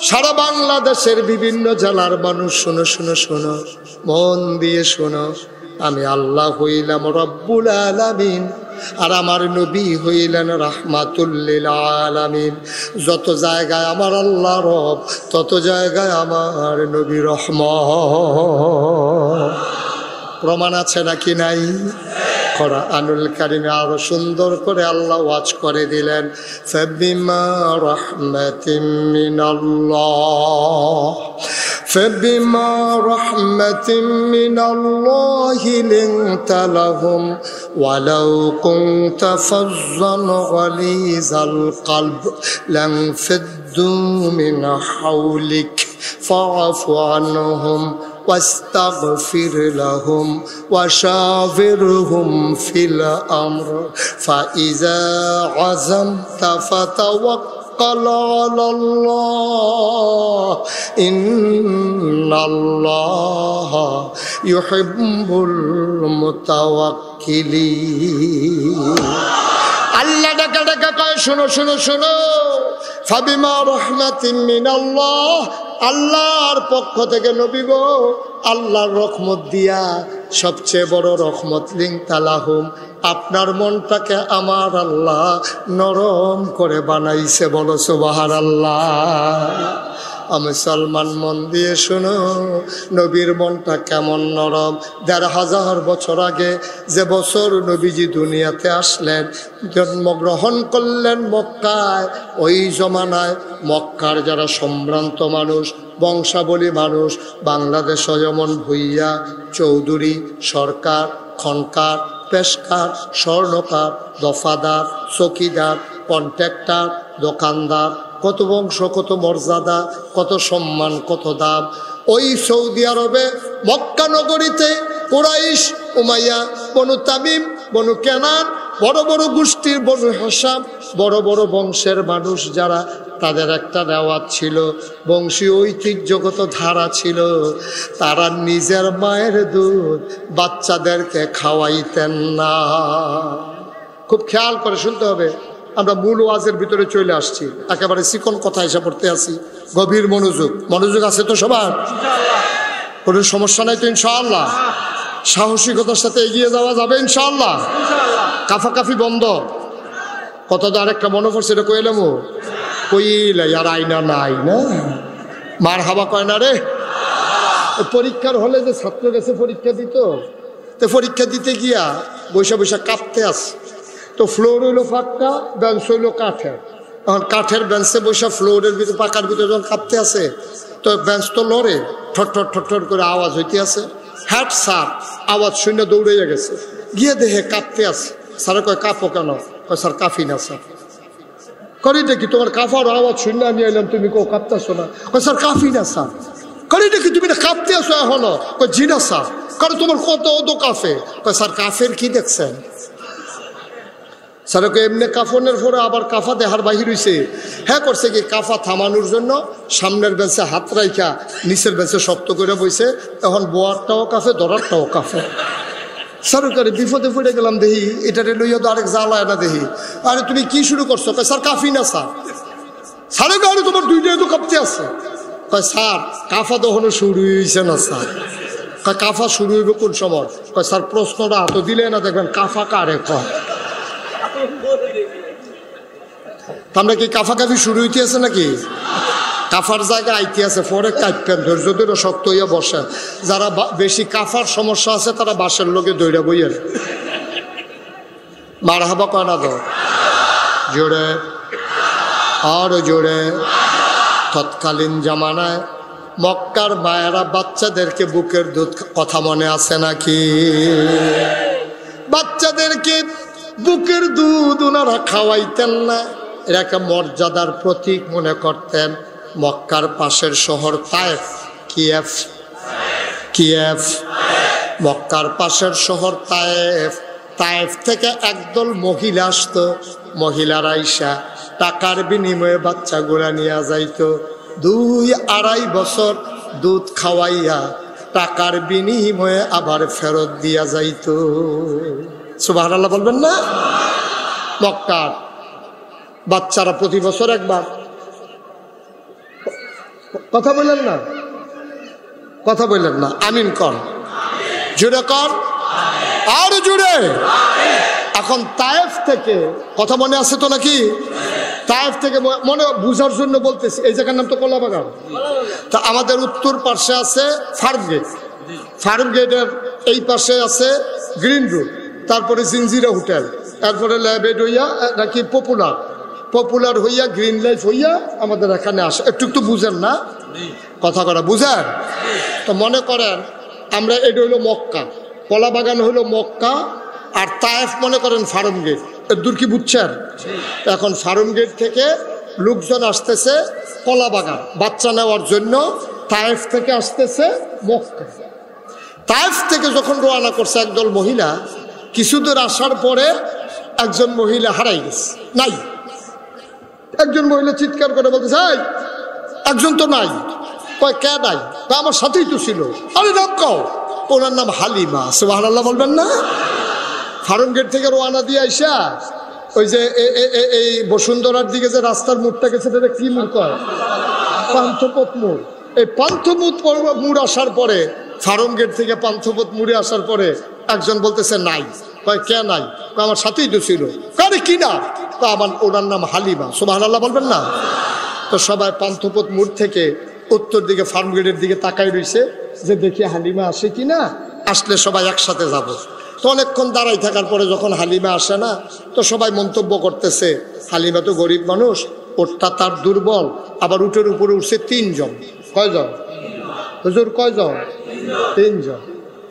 সারা বাংলাদেশের বিভিন্ন জেলার মানুষ, শোনো শোনো শোনো, মন দিয়ে শোনো। আমি আল্লাহ হইলাম রব্বুল আলামিন, আর আমার নবী হইলেন রাহমাতুল লিল আলামিন। যত জায়গায় আমার আল্লাহ রব, তত জায়গায় আমার নবী রহমত। প্রমাণ আছে নাকি নাই? কোরআনুল কারীমে আরো সুন্দর করে আল্লাহ ওয়াজ করে দিলেন, ফাবিমা রাহমাতিম মিনাল্লাহ ফাবিমা রাহমাতিম মিনাল্লাহি লিনতা লাহুম ওয়ালাউ কুনতা ফাজ্জান গালিজাল কলব লানফাদ্দু মিন হাওলিক ফাআফু আনহুম واستغفر لهم وشاورهم في الأمر فإذا عزمت فتوكل على الله إن الله يحب المتوكلين আল্লাহ ডাকা ডাকা কয় শোনো শোনো শোনো ফাবিমা রাহমাতিন মিনাল্লাহ আল্লাহর পক্ষ থেকে নবী গো আল্লাহর রহমত দিয়া সবচেয়ে বড় রহমত লিনতালাহুম আপনার মনটাকে আমার আল্লাহ নরম করে বানাইছে বলো সুবহানাল্লাহ মুসলমান মন দিয়ে শুনো নবীর মনটা কেমন নরম ১৫০০ বছর আগে যে বছর নবীজি দুনিয়াতে আসলেন জন্মগ্রহণ করলেন মক্কায় ওই জমানায় মক্কার যারা সম্ভ্রান্ত মানুষ বংশাবলী মানুষ বাংলাদেশে যেমন ভুইয়া চৌধুরী সরকার খনকার পেশকার স্বর্ণকার দফাদার চকিদার কন্ট্রাক্টর দোকানদার কত বংশ কত মর্যাদা কত সম্মান কত দাম ওই সৌদি আরবে মক্কা নগরীতে কুরাইশ উমাইয়া বনু তামিম বনু কেনান বড় বড় গোষ্ঠীর বনু হাসাম বড় বড় বংশের মানুষ যারা তাদের একটা রেওয়াজ ছিল বংশীয় ঐতিহ্যগত ধারা ছিল তারা নিজের মায়ের দুধ বাচ্চাদেরকে খাওয়াইতেন না খুব খেয়াল করে শুনতে হবে আমরা মূল ওয়াজের ভিতরে চলে আসছি একেবারে চিকন কথা এসে পড়তে আসি গভীর মনোযোগ আছে তো সবার কোনো সমস্যা নাই তো ইনশাআল্লাহ সাহসিকতার সাথে এগিয়ে যাওয়া যাবে ইনশাআল্লাহ কাফাকাফি বন্ধ কত তো আরেকটা মনে পড়ছে এটা কইলাম কইলে আর আইনা নাই না মার হাবা কয় না রে পরীক্ষার হলে যে ছাত্র গেছে পরীক্ষা দিত তো পরীক্ষা দিতে গিয়া বৈশা বৈশা কাঁপতে আসে তো ফ্লোর হইলো ফাঁকা বেঞ্চ হইলো কাঠের তখন কাঠের বেঞ্চে বৈশা ফ্লোরের ভিতরে পাকার ভিতরে যখন কাঁপতে আসে তো বেঞ্চ তো লড়ে ঠট্টর ঠট্টর করে আওয়াজ হইতে আছে হ্যাট স্যার আওয়াজ শুনে দৌড়ে গেছে গিয়ে দেখে কাঁপতে আসে স্যারে কয় কাঁপো কেন কয় স্যার কাঁফি না স্যার করি দেখি তোমার কাঁপার আওয়াজ শুনে আমি এলাম তুমি কেউ কাঁপতেছো না কয় স্যার কাঁফি না স্যার করি দেখি তুমি না কাঁপতে আসো এখনো কয় জি না স্যার কারণ তোমার কত তো কাফে কয় স্যার কাফের কি দেখছেন স্যারকে এমনি কাফনের পরে আবার কাফা দেহার বাহির হইছে হ্যাঁ করছে কি কাফা থামানোর জন্য সামনের বেঞ্চে হাত রাইখা নিচের বেঞ্চে শক্ত করে বইছে এখন বোয়ারটাও কাফে ধরারটাও কাফে স্যারকারে বিপদে পড়ে গেলাম দেখি এটারে লইয়া তো আরেক জ্বালায় না দেখি আরে তুমি কি শুরু করছো কয় স্যার কাফি না স্যার স্যারের গাড়ি তোমার দুইটাই তো কাঁপতে আছে কয় স্যার কাফা তখনও শুরু হয়েছে না স্যার কয় কাফা শুরু হইবে কোন সময় কয় স্যার প্রশ্নটা হাতে দিলে না দেখবেন কাফা কারে কয় আমরা কি কাফাকাফি শুরু হইতে আছে নাকি কাফার জায়গা আইতে আছে পরে কাঁপবেন ধৈর্য ধরে শক্ত হইয়া বসে যারা বেশি কাফার সমস্যা আছে তারা বাসের লোকে দৌড়া বইয়ের মার হাবা কয় না তো জোরে আর জোরে তৎকালীন জামানায় মক্কার মায়েরা বাচ্চাদেরকে বুকের দুধ কথা মনে আছে নাকি বাচ্চাদেরকে বুকের দুধ ওনারা খাওয়াইতেন না এরা একটা মর্যাদার প্রতীক মনে করতেন মক্কার পাশের শহর তায়েফ কিয়েভ মক্কার পাশের শহর তায়েফ থেকে একদল মহিলা আসতো মহিলারা আইসা টাকার বিনিময়ে বাচ্চাগুলা নিয়ে যাইতো 2-2.5 বছর দুধ খাওয়াইয়া টাকার বিনিময়ে আবার ফেরত দিয়া যাইতো সুবহানাল্লাহ বলবেন না মক্কার বাচ্চারা প্রতি বছর একবার কথা বললেন না আমিন কর জুড়ে কর আর জুড়ে এখন তায়েফ থেকে কথা মনে আছে তো নাকি তায়েফ থেকে মনে বুঝার জন্য বলতেছি এই জায়গার নাম তো কলাবাগান তা আমাদের উত্তর পাশে আছে ফার্ম গেটের এই পাশে আছে গ্রিন রুট তারপরে জিঞ্জিরা হোটেল তারপরে ল্যাবেড হইয়া নাকি পপুলার হইয়া গ্রিন লাইফ হইয়া আমাদের এখানে আসে একটু বুঝেন না কথা করা বুঝেন তো মনে করেন আমরা এটা হইলো মক্কা কলাবাগান হইলো মক্কা আর তায়েফ মনে করেন ফার্ম গেট এর দূর কি বুঝছেন এখন ফার্ম গেট থেকে লোকজন আসতেছে কলাবাগান বাচ্চা নেওয়ার জন্য তায়েফ থেকে আসতেছে মক্কা। তায়েফ থেকে যখন রওনা করছে একদল মহিলা, কিছু দূর আসার পরে একজন মহিলা হারাই গেছে, নাই। একজন মহিলা চিৎকার করে বলতেছে, এই একজন তো নাই। কয় কে নাই? আমার সাথেই তো ছিল। আরে নাম কও। ওনার নাম হালিমা। সুবহানাল্লাহ বলবেন না? ফার্ম গেট থেকে রওনা দিয়ে আইসা ওই যে এই বসুন্ধরার দিকে যে রাস্তার মোড়টা গেছে, সেটা কি মোড় কয়? পান্থপথ মোড়। এই পান্থপথ মোড় আসার পরে, ফার্ম গেট থেকে পান্থপথ মোড়ে আসার পরে একজন বলতেছে নাই। কয় কে নাই? আমার সাথেই তো ছিল। কারে কি না? আমার ওনার নাম হালিমা। সুবহানাল্লাহ বলবেন না? তো সবাই পান্থপথ মোড় থেকে উত্তর দিকে ফার্ম গেটের দিকে তাকাই রইছে যে দেখি হালিমা আসে কিনা, আসলে সবাই একসাথে যাব। তো অনেকক্ষণ দাঁড়াই থাকার পরে যখন হালিমা আসে না, তো সবাই মন্তব্য করতেছে, হালিমা তো গরিব মানুষ, ওটটা তার দুর্বল, আবার উটের উপরে উঠছে 3 জন। কয়জন হুজুর? কয়জন? 3 জন।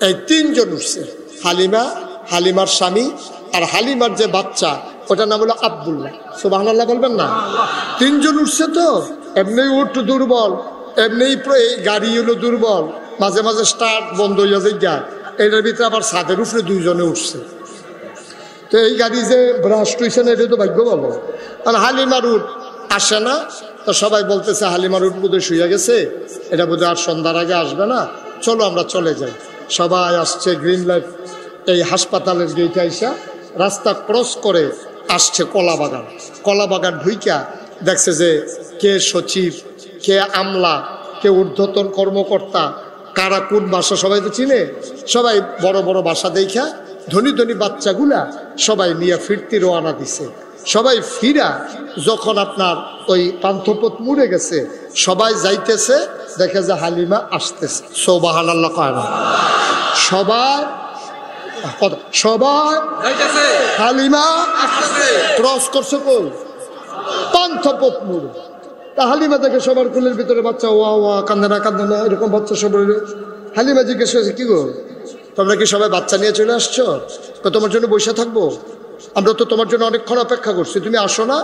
এই 3 জন উঠছে, হালিমা, হালিমার স্বামী আর হালিমার যে বাচ্চা, ওটার নাম হলো আব্দুল্লাহ। সুবহানাল্লাহ বলবেন না? 3 জন উঠছে। তো এমনি উট দুর্বল, এমনি গাড়ি হলো দুর্বল, মাঝে মাঝে স্টার্ট বন্ধ হইয়া যায়। এটার ভিতরে আবার ছাদের উপরে 2 জনে উঠছে। তো এই গাড়ি যে ব্রাস্ট হয়েছে না, এটা তো ভাগ্য বলো। আর হালিমার উট আসে না। তো সবাই বলতেছে হালিমার উট বোধহয় শুয়ে গেছে, এটা বোধহয় আর সন্ধ্যার আগে আসবে না, চলো আমরা চলে যাই। সবাই আসছে গ্রিন লাইট, এই হাসপাতালের গেটে আইসা রাস্তা ক্রস করে আসছে কলা বাগান। কলা বাগান ঢুইকা দেখছে যে কে সচিব, কে আমলা, কে ঊর্ধ্বতন কর্মকর্তা, কারা কোন বাসা সবাই তো চিনে। সবাই বড় বড় বাসা দেখা ধনী ধনী বাচ্চাগুলা সবাই নিয়ে ফিরতি রওনা দিছে। সবাই ফিরা যখন আপনার ওই পান্থপথ মুড়ে গেছে, সবাই যাইতেছে, দেখে যে হালিমা আসতেছে। সুবহানাল্লাহ কয় না? সবাই সবাই হালিমা ক্রস করছে কই? পান্থপথ মুড়ে। তা হালিমা দেখে সবার কুলের ভিতরে বাচ্চা, ওয়া ওয়া, কান্দে না কান্দে না, এরকম বাচ্চা সব। হালিমা জিজ্ঞেস করেছে, কি গো তোমরা কি সবাই বাচ্চা নিয়ে চলে আসছো? তোমার জন্য বসে থাকবো? আমরা তো তোমার জন্য অনেকক্ষণ অপেক্ষা করছি, তুমি আসো না,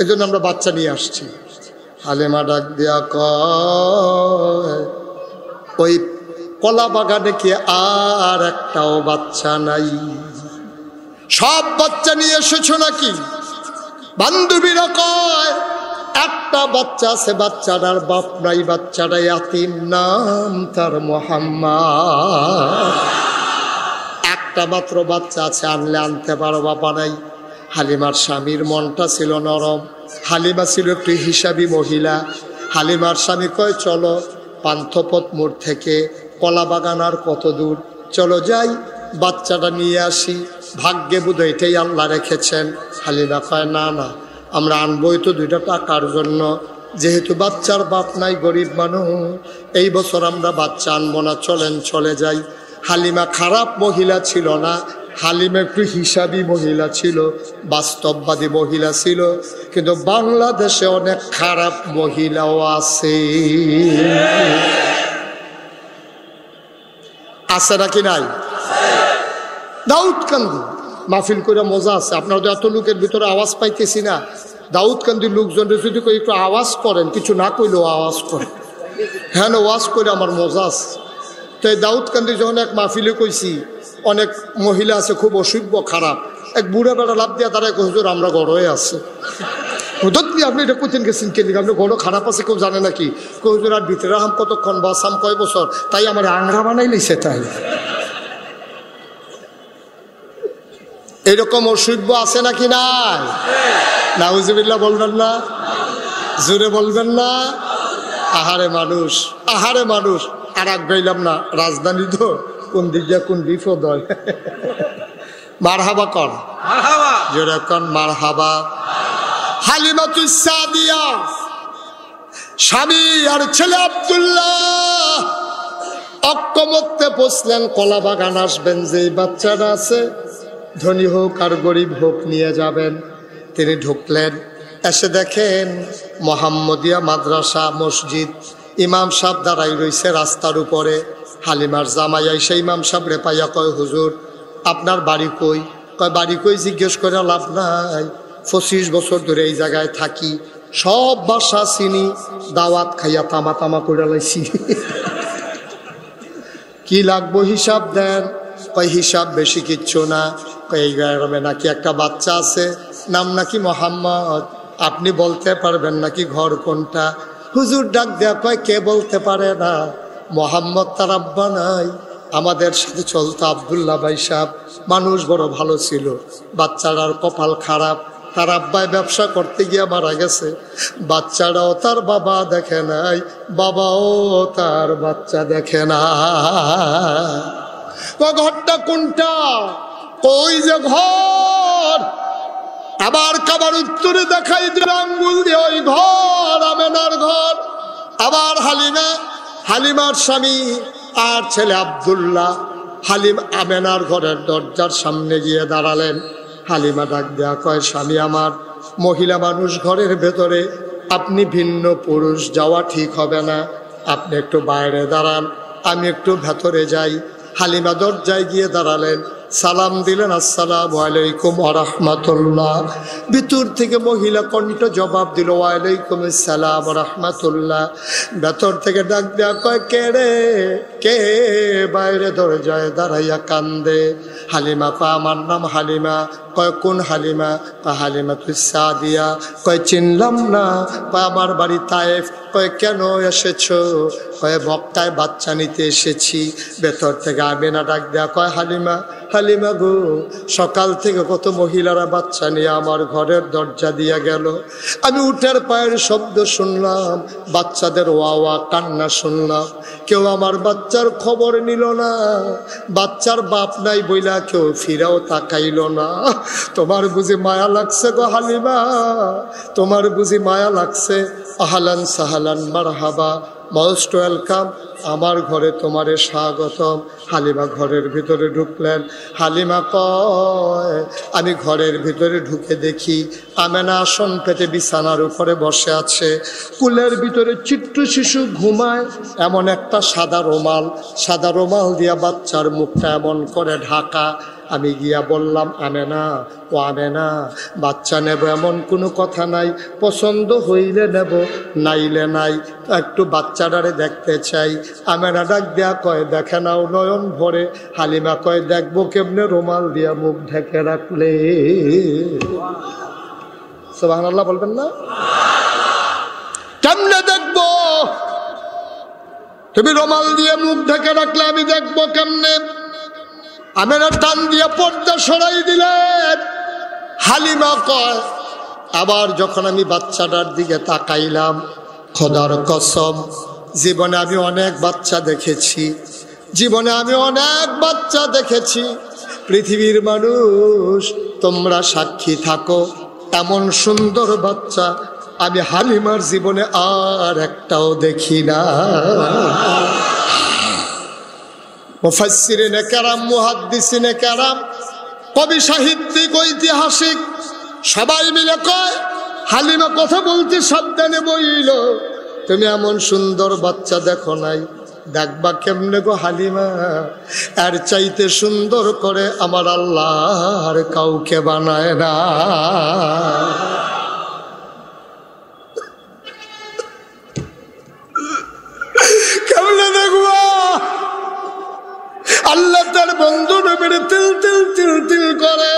এই জন্য আমরা বাচ্চা নিয়ে আসছি। হালিমা ডাক দিয়া কয়, ওই কলা বাগানে কি আর একটাও বাচ্চা নাই? সব বাচ্চা নিয়ে এসেছো নাকি? বান্ধবীরা কয়, একটা বাচ্চা আছে, বাচ্চাটার বাপ নাই, বাচ্চাটা ইয়াতীম, নাম তার মোহাম্মদ। একটা মাত্র বাচ্চা আছে, আনলে আনতে পারো, বাবা নাই। হালিমার স্বামীর মনটা ছিল নরম, হালিমা ছিল একটু হিসাবী মহিলা। হালিমার স্বামী কয়, চলো পান্থপথ মোড় থেকে কলা বাগান আর কত দূর, চলো যাই, বাচ্চাটা নিয়ে আসি, ভাগ্যে বোধহয় এটাই আল্লাহ রেখেছেন। হালিমা কয়, না না, আমরা আনবই তো 2টা টাকার জন্য, যেহেতু বাচ্চার বাপ নাই, গরিব মানুষ, এই বছর আমরা বাচ্চা আনবো না, চলেন চলে যাই। হালিমা খারাপ মহিলা ছিল না, হালিমা একটু হিসাবী মহিলা ছিল, বাস্তববাদী মহিলা ছিল। কিন্তু বাংলাদেশে অনেক খারাপ মহিলাও আছে, আছে নাকি নাই? দাউদকান্দি মাহফিল করে মজা আছে। আপনারা তো এত লোকের ভিতরে আওয়াজ পাইতেছি না। দাউদকান্দির লোকজনরা যদি একটু আওয়াজ করেন, কিছু না কইলেও আওয়াজ করেন, হ্যাঁ ওয়াজ করে আমার মজা আছে। তো এই দাউদকান্দি যখন এক মাহফিলে কইছি, অনেক মহিলা আছে খুব অসভ্য খারাপ, এক বুড়া বেড়া লাভ দিয়া তারা হুজুর আমরা গড়য়ে আছে। আপনি এটা কোথেন গেছেন, কে দিকে আপনি গড় খারাপ আছে কেউ জানে নাকি? হুজুর আর ভিতরে রাহাম কতক্ষণ, বাসাম কয় বছর, তাই আমার আংরা বানাই লিছে। তাই এরকম অসভ্য আছে নাকি নাই? নাউজুবিল্লাহ বলবেন না? জোরে বলবেন না? আহারে মানুষ, আহারে মানুষ। আর আগ গাইলাম না, রাজধানী তো কোন দিক দিয়ে কোন বিপদ হয়। মারহাবা কর, জোরে কন মারহাবা। হালিমাতুস সাদিয়া স্বামী আর ছেলে আব্দুল্লাহ অক্কমতে পৌঁছলেন, কলা বাগান আসবেন, যেই বাচ্চাটা আছে ধনী হোক আর গরিব হোক নিয়ে যাবেন। তিনি ঢুকলেন, এসে দেখেন মোহাম্মদিয়া মাদ্রাসা মসজিদ, ইমাম সাহেব দাঁড়াই রয়েছে রাস্তার উপরে। হালিমার জামাই আইসা ইমাম সাহেব রে পাইয়া কয়, হুজুর আপনার বাড়ি কই? কয় বাড়ি কই জিজ্ঞেস করে লাভ নাই, 25 বছর ধরে এই জায়গায় থাকি, সব বাসা চিনি, দাওয়াত খাইয়া তামা তামা করে লাইছি। কি লাগবো হিসাব দেন? কয় হিসাব বেশি কিচ্ছু না। এই গ্রামে নাকি একটা বাচ্চা আছে, নাম নাকি মোহাম্মদ, আপনি বলতে পারবেন নাকি ঘর কোনটা? হুজুর ডাক দেয়া কয় কে বলতে পারে না? মোহাম্মদ তার আব্বা নাই, আমাদের সাথে চলতো আব্দুল্লাহ ভাই সাহেব, মানুষ বড় ভালো ছিল, বাচ্চাটার কপাল খারাপ, তার আব্বাই ব্যবসা করতে গিয়ে মারা গেছে, বাচ্চাটাও তার বাবা দেখে নাই, বাবাও তার বাচ্চা দেখে না। ঘরটা কোনটা? কই যে ঘর। আবার কাবার উত্তরে দেখাই দিল আঙ্গুল দিয়ে, ওই ঘর আমেনার ঘর। আবার হালিমার স্বামী আর ছেলে আব্দুল্লাহ হালিম আমেনার ঘরের দরজার সামনে গিয়ে দাঁড়ালেন। হালিমা ডাক দেয়া কয়, স্বামী আমার, মহিলা মানুষ ঘরের ভেতরে, আপনি ভিন্ন পুরুষ, যাওয়া ঠিক হবে না, আপনি একটু বাইরে দাঁড়ান, আমি একটু ভেতরে যাই। হালিমা দরজায় গিয়ে দাঁড়ালেন, সালাম দিলেন, আসসালামু আলাইকুম ওয়া রাহমাতুল্লাহ। ভিতর থেকে মহিলা কণ্ঠ জবাব দিল, ওয়ালাইকুম আসসালাম ওয়া রাহমাতুল্লাহ। ভেতর থেকে ডাক দেয়া কয়, কে রে কে? বাইরে দরজায় দাঁড়াইয়া কান্দে। হালিমা কয়, আমার নাম হালিমা। কয়, কোন হালিমা? কয়, হালিমা তুই সাদিয়া। কয়, চিনলাম না। কয়, আমার বাড়ি তায়েফ। কয়, কেন এসেছো? কয়, মক্কায় বাচ্চা নিতে এসেছি। ভেতর থেকে আমেনা ডাক দেয়া কয়, হালিমা হালিমা গো, সকাল থেকে কত মহিলারা বাচ্চা নিয়ে আমার ঘরের দরজা দিয়ে গেল, আমি উঠার পায়ের শব্দ শুনলাম, বাচ্চাদের ওয়া কান্না শুনলাম, কেউ আমার বাচ্চার খবর নিল না, বাচ্চার বাপ নাই বইলা কেউ ফিরাও তাকাইল না। তোমার বুঝি মায়া লাগছে গো হালিমা, তোমার বুঝি মায়া লাগছে? আহলান সাহালান মারহাবা, মোস্ট ওয়েলকাম, আমার ঘরে তোমারে স্বাগতম। হালিমা ঘরের ভিতরে ঢুকলেন। হালিমা কয়, আমি ঘরের ভিতরে ঢুকে দেখি আমেনা আসন পেতে বিছানার উপরে বসে আছে, কুলের ভিতরে ছোট্ট শিশু ঘুমায়, এমন একটা সাদা রুমাল দিয়া বাচ্চার মুখটা এমন করে ঢাকা। আমি গিয়া বললাম, আমেনা, ও আমেনা, বাচ্চা নেব এমন কোনো কথা নাই, পছন্দ হইলে নেব, নাইলে নাই, একটু বাচ্চাটারে দেখতে চাই। আমেনা ডাক দেয়া কয়, দেখে নাও নয়ন ভরে। হালিমা কয়, দেখবো কেমনে? রুমাল দিয়া মুখ ঢেকে রাখলে। সুবহানাল্লাহ বলবেন না? কেমনে দেখবো? তুমি রুমাল দিয়ে মুখ ঢেকে রাখলে আমি দেখবো কেমনে? আমেনা টান দিয়ে পর্দা সরাই দিলেন। হালিমা কয়, আবার যখন আমি বাচ্চাটার দিকে তাকাইলাম, খোদার কসম, জীবনে আমি অনেক বাচ্চা দেখেছি, পৃথিবীর মানুষ তোমরা সাক্ষী থাকো, এমন সুন্দর বাচ্চা আমি হালিমার জীবনে আর একটাও দেখি না। মুফাসসিরিনে কেরাম, মুহাদ্দিসিনে কেরাম, কবি সাহিত্যিক, ঐতিহাসিক সবাই মিলে কয়, হালিমা কথা বলতে সাবধানে বইল, তুমি এমন সুন্দর বাচ্চা দেখো নাই, দেখবা কেমনে গো হালিমা? এর চাইতে সুন্দর করে আমার আল্লাহ আর কাউকে বানায় না। কেমনে দেখবা? আল্লাহ তার বন্ধু নবীর তিল তিল তিল তিল করে,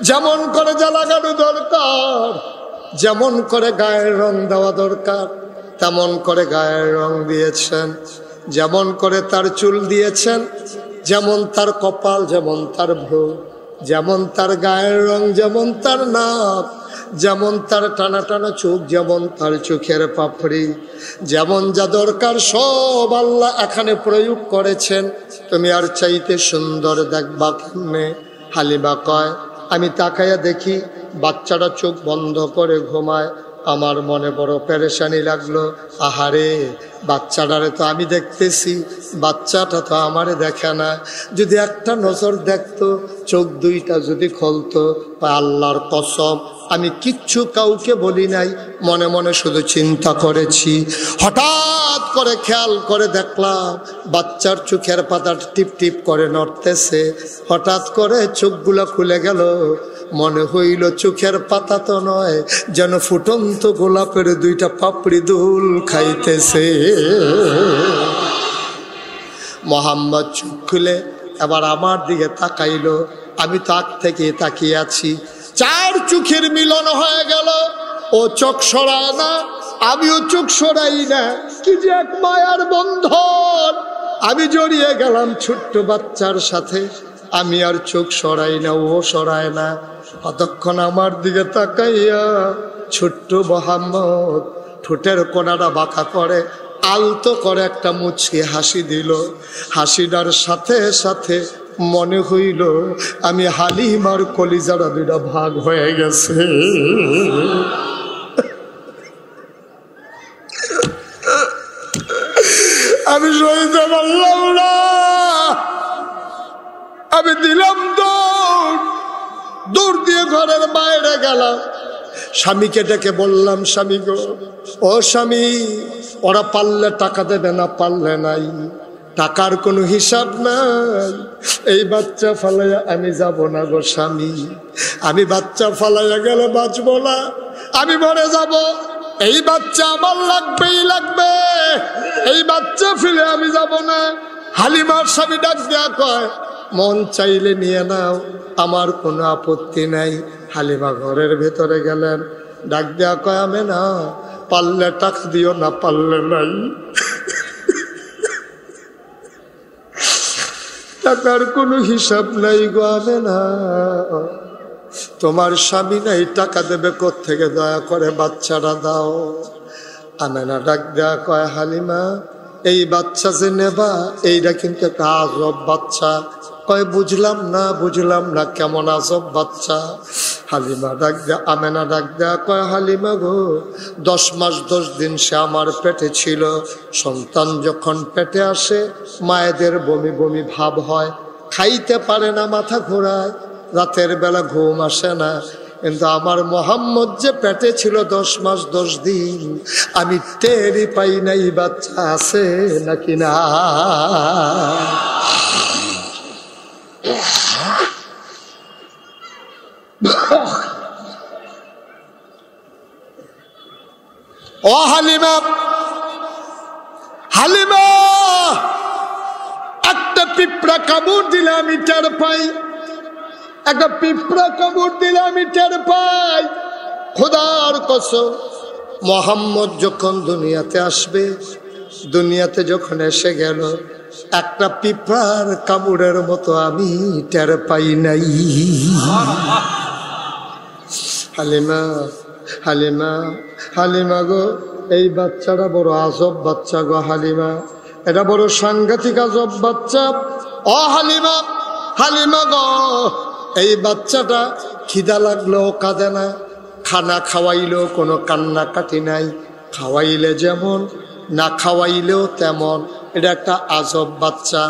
যেমন করে যা লাগানো দরকার, যেমন করে গায়ের রং দেওয়া দরকার, তেমন করে গায়ের রং দিয়েছেন, যেমন করে তার চুল দিয়েছেন, যেমন তার কপাল, যেমন তার ভ্রু, যেমন তার গায়ের রং, যেমন তার নাক, যেমন তার টানা টানা চোখ, যেমন তার চোখের পাপড়ি, যেমন যা দরকার সব আল্লাহ এখানে প্রয়োগ করেছেন। তুমি আর চাইতে সুন্দর দেখবা কেমনে? হালিমা কয়, আমি তাকাইয়া দেখি বাচ্চাটা চোখ বন্ধ করে ঘুমায়, আমার মনে বড় পেরেশানি লাগলো। আহারে, বাচ্চাটারে তো আমি দেখতেছি, বাচ্চাটা তো আমারে দেখে না, যদি একটা নজর দেখতো, চোখ দুইটা যদি খুলতো, আল্লাহর কসম আমি কিচ্ছু কাউকে বলি নাই, মনে মনে শুধু চিন্তা করেছি। হঠাৎ করে খেয়াল করে দেখলাম বাচ্চার চোখের পাতা টিপ টিপ করে নড়তেছে, হঠাৎ করে চোখগুলো খুলে গেল, মনে হইল চোখের পাতা তো নয়, যেন ফুটন্ত গোলাপের দুইটা পাপড়ি দুল খাইতেছে। মোহাম্মদ চোখ খুলে এবার আমার দিকে তাকাইল, আমি তো আগ থেকে তাকিয়ে আছি। চার চোখের মিলন হয়ে গেল। ও চোখ সরায় না, আমিও চোখ সরাই না। কি যে এক মায়ার বন্ধন। আমি জড়িয়ে গেলাম ছোট্ট বাচ্চার সাথে। আমি আর চোখ সরাই না, ও সরায় না। কতক্ষণ আমার দিকে তাকাইয়া ছোট্ট মোহাম্মদ ঠোঁটের কোনাটা বাঁকা করে আলতো করে একটা মুচকি হাসি দিল। হাসিটার সাথে সাথে মনে হইল আমি হালিমার কলিজারা দুটা ভাগ হয়ে গেছে। আমি সইতে পারলাম না। আমি দিলাম দৌড় দিয়ে ঘরের বাইরে গেলাম। স্বামীকে ডেকে বললাম, স্বামী গো, ও স্বামী, ওরা পারলে টাকা দেবে না, পারলে নাই। টাকার কোনো হিসাব নাই। এই বাচ্চা ফালাইয়া আমি যাব না গো স্বামী। আমি বাচ্চা ফালাইয়া গেলে বাঁচব না, আমি মরে যাব। এই বাচ্চা আমার লাগবেই লাগবে। এই বাচ্চা ফেলে আমি যাব না। হালিমার স্বামী ডাক দেয়া কয়, মন চাইলে নিয়ে নাও, আমার কোনো আপত্তি নাই। হালিমা ঘরের ভেতরে গেলেন। ডাক দেয়া কয়, আমি না, পারলে টাকা দিও, না পারলে নাই। টাকার কোনো হিসাব নাই গো। আমি না, তোমার স্বামী নাই, টাকা দেবে কোত্থেকে? দয়া করে বাচ্চাটা দাও। আমেনা ডাক দেয়া কয়, হালিমা, এই বাচ্চা যে নেবা, এইটা কিন্তু একটা আজব বাচ্চা। কয়, বুঝলাম না, কেমন আজব বাচ্চা? হালিমা ডাক দেয়া, আমেনা ডাক দেয়া কয়, হালিমা গো, 10 মাস 10 দিন সে আমার পেটে ছিল। সন্তান যখন পেটে আসে, মায়েদের বমি বমি ভাব হয়, খাইতে পারে না, মাথা ঘোরায়, রাতের বেলা ঘুম আসে না। কিন্তু আমার মোহাম্মদ যে পেটে ছিল 10 মাস 10 দিন, আমি টেরই পাই নাই বাচ্চা আছে নাকি না। ও হালিমা, হালিমা, একটা পিঁপড়া কামড় দিলে আমি টের পাই। একটা পিঁপড়া কামড় দিলে আমি টের পাই। খোদার কসম, মোহাম্মদ যখন দুনিয়াতে আসবে, দুনিয়াতে যখন এসে গেল, একটা পিঁপড়ার কামড়ের মতো আমি টের পাই নাই। হালিমা, হালিমা, হালিমা গো, এই বাচ্চাটা বড় আজব বাচ্চা গো হালিমা। এটা বড় সাংঘাতিক আজব বাচ্চা। ও হালিমা, হালিমা গো, এই বাচ্চাটা খিদা লাগলেও কাঁদে না, খানা খাওয়াইলেও কোনো কান্নাকাটি নাই। খাওয়াইলে যেমন, না খাওয়াইলেও তেমন। এটা একটা আজব বাচ্চা।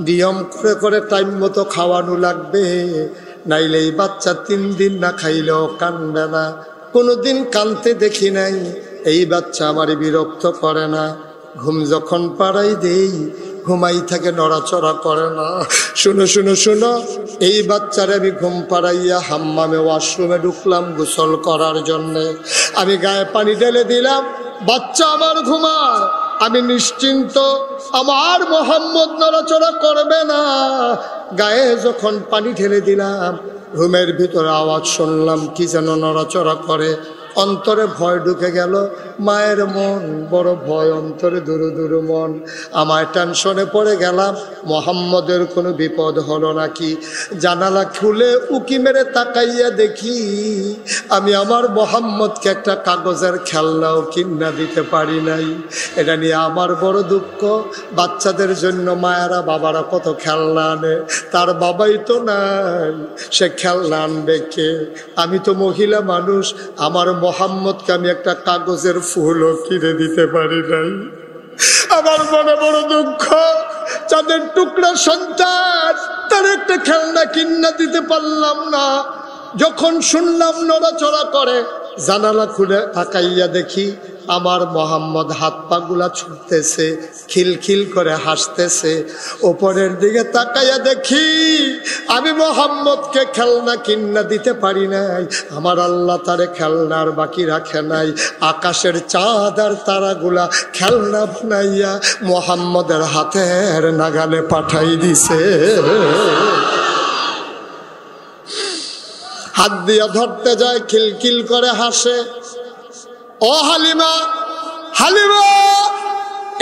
নিয়ম করে করে টাইম মতো খাওয়ানো লাগবে, নাইলে এই বাচ্চা 3 দিন না খাইলেও কান্দবে না। কোনোদিন কানতে দেখি নাই। এই বাচ্চা আমার বিরক্ত করে না। ঘুম যখন পাড়াই দেই, ঘুমাই থাকে, নড়াচড়া করে না। শুনো শুনো শুনো, এই বাচ্চারে আমি ঘুম পাড়াইয়া হাম্মামে, ওয়াশরুমে ঢুকলাম গোসল করার জন্যে। আমি গায়ে পানি ঢেলে দিলাম, বাচ্চা আমার ঘুমায়। আমি নিশ্চিন্ত, আমার মোহাম্মদ নড়াচড়া করবে না। গায়ে যখন পানি ঢেলে দিলাম, রুমের ভিতরে আওয়াজ শুনলাম, কি যেন নড়াচড়া করে। অন্তরে ভয় ঢুকে গেল। মায়ের মন বড় ভয়, অন্তরে দুরু দুরু মন। আমায় টেনশনে পড়ে গেলাম, মোহাম্মদের কোনো বিপদ হলো নাকি। জানালা খুলে উকি মেরে তাকাইয়া দেখি, আমি আমার মোহাম্মদকে একটা কাগজের খেলনাও কিনা দিতে পারি নাই। এটা নিয়ে আমার বড় দুঃখ। বাচ্চাদের জন্য মায়েরা, বাবারা কত খেলনা আনে, তার বাবাই তো নাই, সে খেলনা আনবে কে? আমি তো মহিলা মানুষ, আমার মোহাম্মদকে আমি একটা কাগজের ফুলও কিনে দিতে পারি নাই। আমার মনে বড় দুঃখ। যাদের টুকরা সন্তান, তার একটা খেলনা কিনা দিতে পারলাম না। যখন শুনলাম নড়াচড়া করে, জানালা খুলে তাকাইয়া দেখি আমার মোহাম্মদ হাত পা গুলা ছুটতেছে, খিলখিল করে হাসতেছে। উপরের দিকে তাকাইয়া দেখি আমি মোহাম্মদকে খেলনা কিন্না দিতে পারি নাই, আমার আল্লাহ তারে খেলনার বাকি রাখে নাই। আকাশের চাঁদ আর তারাগুলা খেলনা বানাইয়া মোহাম্মদের হাতের নাগালে পাঠাই দিছে। হাত দিয়া ধরতে যায়, খিলখিল করে হাসে। ও হালিমা, হালিমা,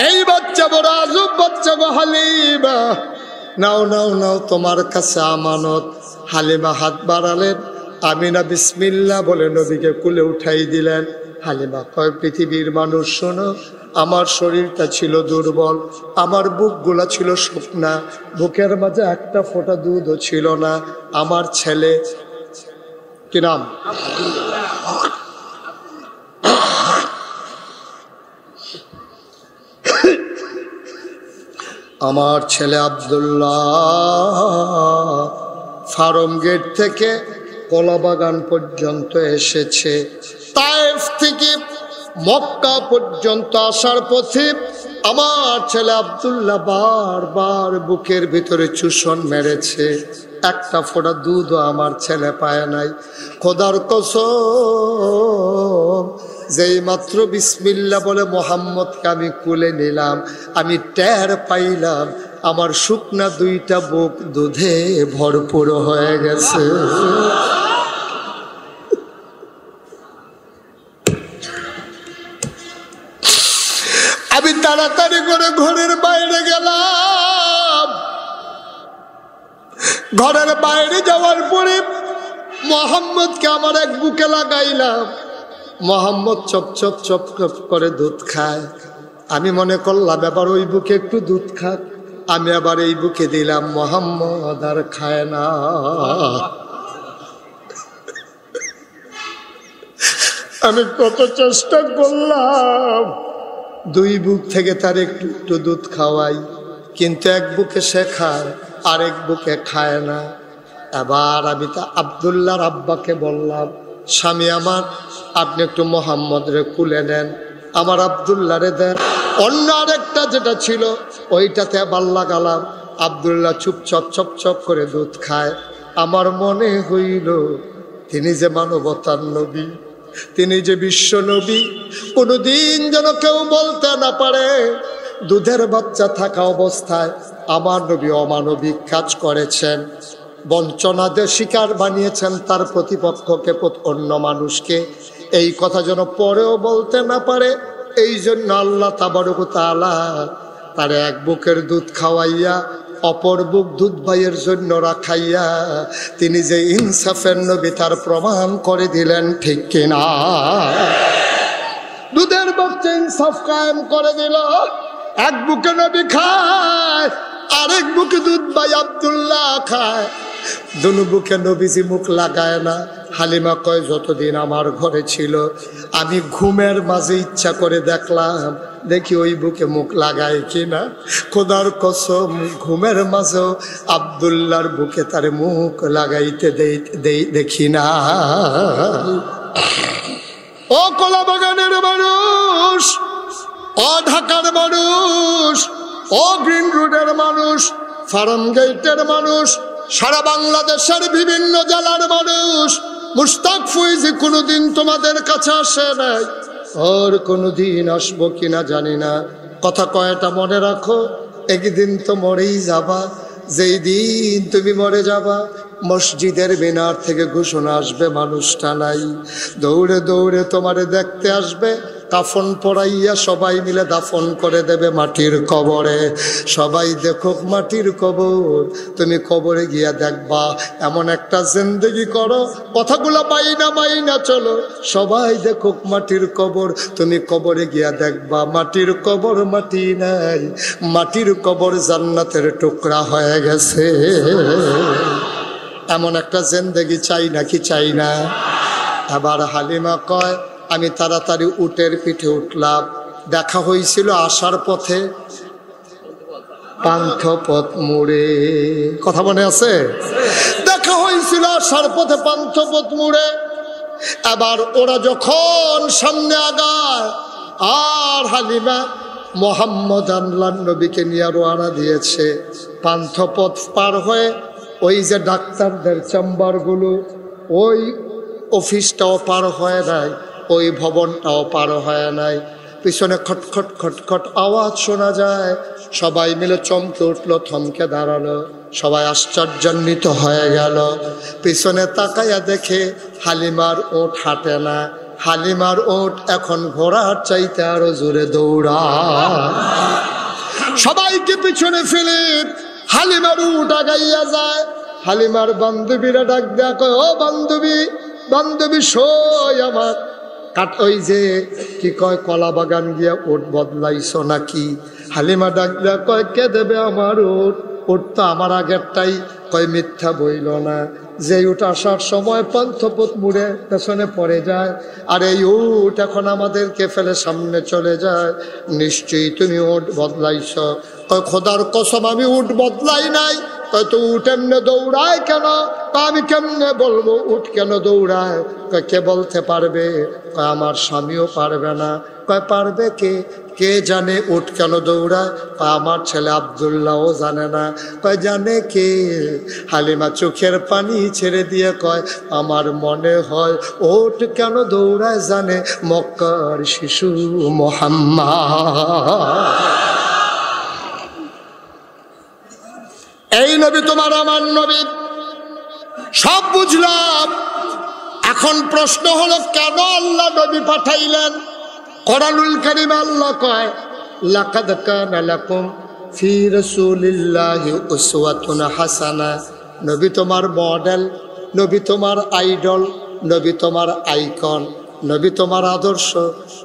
এই বাচ্চা বড় আজব বাচ্চা গো হালিমা, নাও নাও নাও, তোমার কাছে আমানত। হালিমা হাত বাড়ালেন, আমিনা বিসমিল্লাহ বলে নবীকে কুলে উঠাই দিলেন। হালিমা কয়, পৃথিবীর মানুষ শোনো, আমার শরীরটা ছিল দুর্বল, আমার বুকগুলা ছিল শুকনা, বুকের মাঝে একটা ফোঁটা দুধও ছিল না। আমার ছেলে, কি নাম? আমার ছেলে আব্দুল্লাহ ফার্ম গেট থেকে কলাবাগান পর্যন্ত এসেছে। তায়েফ থেকে মক্কা পর্যন্ত আসার পথে আমার ছেলে আব্দুল্লাহ বারবার বুকের ভিতরে চুষণ মেরেছে, একটা ফোঁটা দুধও আমার ছেলে পায় নাই। খোদার কসম, যেই মাত্র বিসমিল্লাহ বলে মোহাম্মদকে আমি কুলে নিলাম, আমি টের পাইলাম আমার শুকনা দুইটা বুক দুধে ভরপুর হয়ে গেছে। আমি তাড়াতাড়ি করে ঘরের বাইরে গেলাম। ঘরের বাইরে যাওয়ার পরে মোহাম্মদকে আমার এক বুকে লাগাইলাম। মোহাম্মদ চপ চপ চপ চপ করে দুধ খায়। আমি মনে করলাম এবার ওই বুকে একটু দুধ খাক, আমি আবার এই বুকে দিলাম, মোহাম্মদ আর খায় না। আমি কত চেষ্টা করলাম দুই বুক থেকে তার একটু একটু দুধ খাওয়াই, কিন্তু এক বুকে সে খায়, আরেক বুকে খায় না। এবার আমি তা আব্দুল্লাহর আব্বাকে বললাম, স্বামী আমার, আপনি একটু মোহাম্মদ রে কুলে নেন, আমার আব্দুল্লাহ রে দেন। অন্য আরেকটা যেটা ছিল ওইটাতে আবার লাগালাম। আব্দুল্লাহ চুপ চপ চপ চপ করে দুধ খায়। আমার মনে হইল তিনি যে মানবতার নবী, তিনি যে বিশ্ব নবী, কোনোদিন যেন কেউ বলতে না পারে দুধের বাচ্চা থাকা অবস্থায় আমার নবী অমানবিক কাজ করেছেন, বঞ্চনাদের শিকার বানিয়েছেন তার প্রতিপক্ষকে, অন্য মানুষকে। এই কথা যেন পরেও বলতে না পারে, এই জন্য আল্লাহ তাবারক ওয়া তাআলা তার এক বুকের দুধ খাওয়াইয়া অপর বুক দুধ ভাইয়ের জন্য রাখাইয়া তিনি যে ইনসাফের নবী তার প্রমাণ করে দিলেন, ঠিক কিনা? দুধের বাচ্চা ইনসাফ কায়েম করে দিল। এক বুকে নবী খায়, আরেক বুকে দুধ ভাই আব্দুল্লাহ খায়। দুনো বুকে নবীজি মুখ লাগায় না। হালিমা কয়, যতদিন আমার ঘরে ছিল আমি ঘুমের মাঝে ইচ্ছা করে দেখলাম, দেখি ওই বুকে মুখ লাগায় কিনা। খোদার কসম, ঘুমের মাঝেও আব্দুল্লাহর বুকে তার মুখ লাগাইতে দেখি না। ও কলাবাগানের মানুষ, ও ঢাকার মানুষ, ও গ্রিন রোডের মানুষ, ফার্ম গেটের মানুষ, সারা বাংলাদেশের বিভিন্ন জেলার মানুষ, মুশতাক ফৈজি কোনোদিন তোমাদের কাছে আসে নাই, আর কোনোদিন আসবো কিনা জানি না। কথা কয়টা মনে রাখো, একদিন তো মরেই যাবা। যেই দিন তুমি মরে যাবা, মসজিদের মিনার থেকে ঘোষণা আসবে মানুষটা নাই, দৌড়ে দৌড়ে তোমারে দেখতে আসবে, কাফন পরাইয়া সবাই মিলে দাফন করে দেবে মাটির কবরে। সবাই দেখুক মাটির কবর, তুমি কবরে গিয়া দেখবা। এমন একটা জিন্দেগি করো, কথাগুলো বাইনা চলো, সবাই দেখুক মাটির কবর, তুমি কবরে গিয়া দেখবা মাটির কবর মাটি নাই, মাটির কবর জান্নাতের টুকরা হয়ে গেছে। এমন একটা জিন্দেগি চাই নাকি চাই না? আবার হালিমা কয়, আমি তাড়াতাড়ি উটের পিঠে উঠলাম। দেখা হয়েছিল আসার পথে পান্থপথ মোড়ে, কথা মনে আছে? দেখা হয়েছিল আসার পথে পান্থপথ মোড়ে। এবার ওরা যখন সামনে আগায়, আর হালিমা মোহাম্মদ আল্লাহর নবীকে নিয়ে রওনা দিয়েছে। পান্থপথ পার হয়ে ওই যে ডাক্তারদের চেম্বারগুলো, ওই অফিসটাও পার হয় নাই, ওই ভবনটাও পার হয় নাই। পিছনে খটখট খটখট আওয়াজ শোনা যায়। সবাই মিলে চমকে উঠলো, থমকে দাঁড়ালো, সবাই আশ্চর্যান্বিত হয়ে গেল। পিছনে তাকাইয়া দেখে হালিমার ওট হাঁটে না, হালিমার ওট এখন ঘোড়ার চাইতে আরো জোরে দৌড়ায়। সবাইকে পিছনে ফেলে হালিমার উট আগাইয়া যায়। হালিমার বান্ধবীরা ডাক দেয়া কয়, ও বান্ধবী, বান্ধবী সই আমার ওই যে কি কয় কলা বাগান গিয়া ওট বদলাইছো নাকি? হালিমা ডাক দেয়া কয়, কে দেবে আমার ওট? ওট তো আমার আগেরটাই। কয় মিথ্যা বইল না, যে উট আসার সময় পান্থপথ মুড়ে পেছনে পড়ে যায়, আর এই উট এখন আমাদেরকে ফেলে সামনে চলে যায়। নিশ্চয়ই তুমি উট বদলাইছ। কয় খোদার কসম আমি উট বদলাই নাই। কয় তো উট এমনি দৌড়ায় কেন? আমি কেমনে বলবো উট কেন দৌড়ায়? কয় কে বলতে পারবে? কয় আমার স্বামীও পারবে না। কয় পারবে কে? কে জানে উট কেন দৌড়ায়? আমার ছেলে আব্দুল্লাহও জানে না। কয় জানে কে? হালিমা চোখের পানি ছেড়ে দিয়ে কয়, আমার মনে হয় উট কেন দৌড়ায় জানে মক্কার শিশু মুহাম্মদ। এই নবী তোমার আমার নবী, সব বুঝলাম। এখন প্রশ্ন হলো কেন আল্লাহ নবী পাঠাইলেন? কোরআনুল কারীমে আল্লাহ কয়, লাকাদ কানা লাকুম ফি রাসূলিল্লাহি উসওয়াতুন হাসানা। নবী তোমার মডেল, নবী তোমার আইডল, নবী তোমার আইকন, নবী তোমার আদর্শ।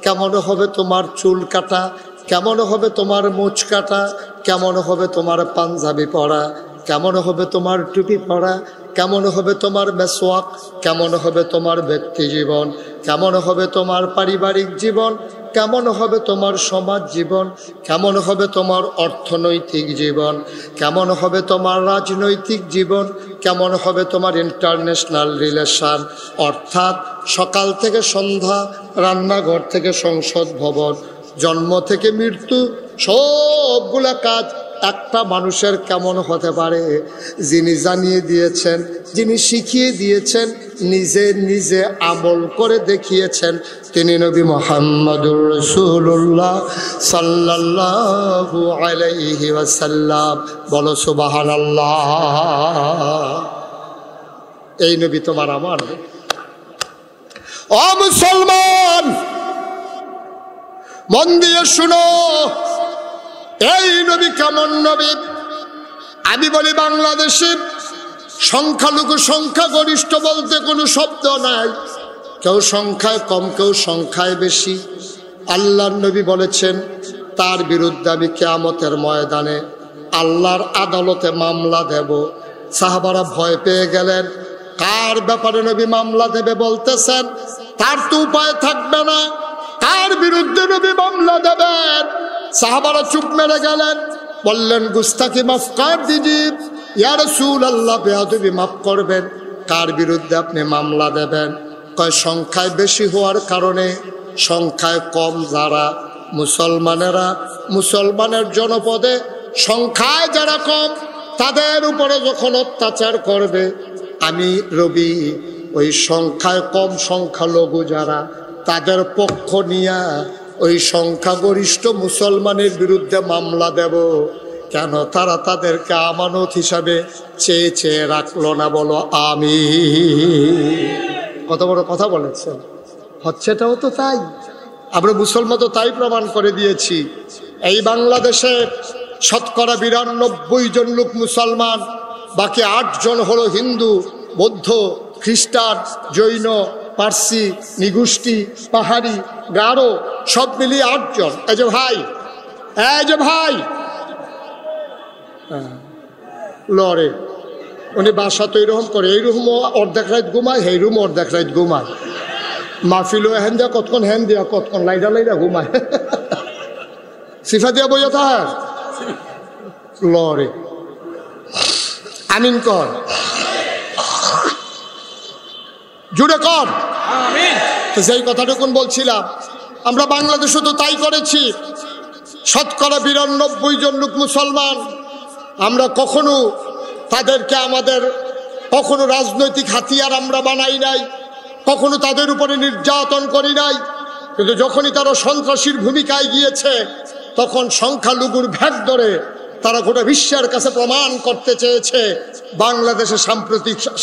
কেমন হবে তোমার চুল কাটা, কেমন হবে তোমার মুছ কাটা, কেমন হবে তোমার পাঞ্জাবি পরা, কেমন হবে তোমার টুপি পরা, কেমন হবে তোমার মেসওয়াক, কেমন হবে তোমার ব্যক্তি জীবন, কেমন হবে তোমার পারিবারিক জীবন, কেমন হবে তোমার সমাজ জীবন, কেমন হবে তোমার অর্থনৈতিক জীবন, কেমন হবে তোমার রাজনৈতিক জীবন, কেমন হবে তোমার ইন্টারন্যাশনাল রিলেশন। অর্থাৎ সকাল থেকে সন্ধ্যা, রান্নাঘর থেকে সংসদ ভবন, জন্ম থেকে মৃত্যু, সবগুলা কাজ একটা মানুষের কেমন হতে পারে যিনি জানিয়ে দিয়েছেন, যিনি শিখিয়ে দিয়েছেন, নিজে নিজে আমল করে দেখিয়েছেন, তিনি নবী মুহাম্মদুর রাসূলুল্লাহ সাল্লাল্লাহু আলাইহি ওয়াসাল্লাম। বলো সুবহানাল্লাহ। এই নবী তোমার আমার। ও মুসলমান, মন দিয়ে শুনো, এই নবী কেমন নবী? আমি বলি বাংলাদেশে সংখ্যালঘু সংখ্যাগরিষ্ঠ বলতে কোনো শব্দ নাই। কেউ সংখ্যায় কম, কেউ সংখ্যায় বেশি। আল্লাহর নবী বলেছেন তার বিরুদ্ধে আমি কিয়ামতের ময়দানে আল্লাহর আদালতে মামলা দেব। সাহাবারা ভয় পেয়ে গেলেন, কার ব্যাপারে নবী মামলা দেবে বলতেছেন? তার তো উপায় থাকবে না, কার বিরুদ্ধে নবী মামলা দেবেন? সাহাবারা চুপ মেরে গেলেন, বললেন গুস্তাখি মাফ কর দিজি, ইয়া রাসূলুল্লাহ বেয়াদবি মাফ করবেন। কার বিরুদ্ধে আপনি মামলা দেবেন? কয় সংখ্যায় বেশি হওয়ার কারণে, সংখ্যায় কম যারা মুসলমানেরা, মুসলমানের জনপদে সংখ্যায় যারা কম, তাদের উপরে যখন অত্যাচার করবে, আমি রবি ওই সংখ্যায় কম সংখ্যালঘু যারা, তাদের পক্ষ নিয়া ওই সংখ্যাগরিষ্ঠ মুসলমানের বিরুদ্ধে মামলা দেব। কেন? তারা তাদেরকে আমানত হিসাবে চেয়ে চেয়ে রাখলো না। বলো আমি। কত বড় কথা বলেছেন। হচ্ছেটাও তো তাই। আমরা মুসলমান তো তাই প্রমাণ করে দিয়েছি। এই বাংলাদেশে শতকরা 92 জন লোক মুসলমান, বাকি 8 জন হলো হিন্দু, বৌদ্ধ, খ্রিস্টান, জৈন, পার্সি, নিগুষ্টি, পাহাড়ি, গারো, সব মিলিয়ে 8 জন। এই যে ভাই, এই যে ভাই লড়ে, উনি বাসা তো এরকম করে, এইরকম অর্ধেক রাত ঘুমায়, এই রুম অর্ধেক রাত ঘুমায়। মাহফিলও হ্যান দিয়া কতক্ষণ, হ্যান দিয়া কতক্ষণ, লাইডা লাইডা ঘুমায়। সিফা দিয়া বইয়া তাহার লড়ে। আমিন কর, জুড়ে কর। তো সেই কথাটুকুন বলছিলাম, আমরা বাংলাদেশে তো তাই করেছি। শতকরা 92 জন লোক মুসলমান। আমরা কখনো তাদেরকে আমাদের কখনো রাজনৈতিক হাতিয়ার আমরা বানাই নাই, কখনো তাদের উপরে নির্যাতন করি নাই। কিন্তু যখনই তারা সন্ত্রাসীর ভূমিকায় গিয়েছে তখন সংখ্যালঘুর ভ্যাট ধরে তারা গোটা বিশ্বের কাছে প্রমাণ করতে চেয়েছে বাংলাদেশে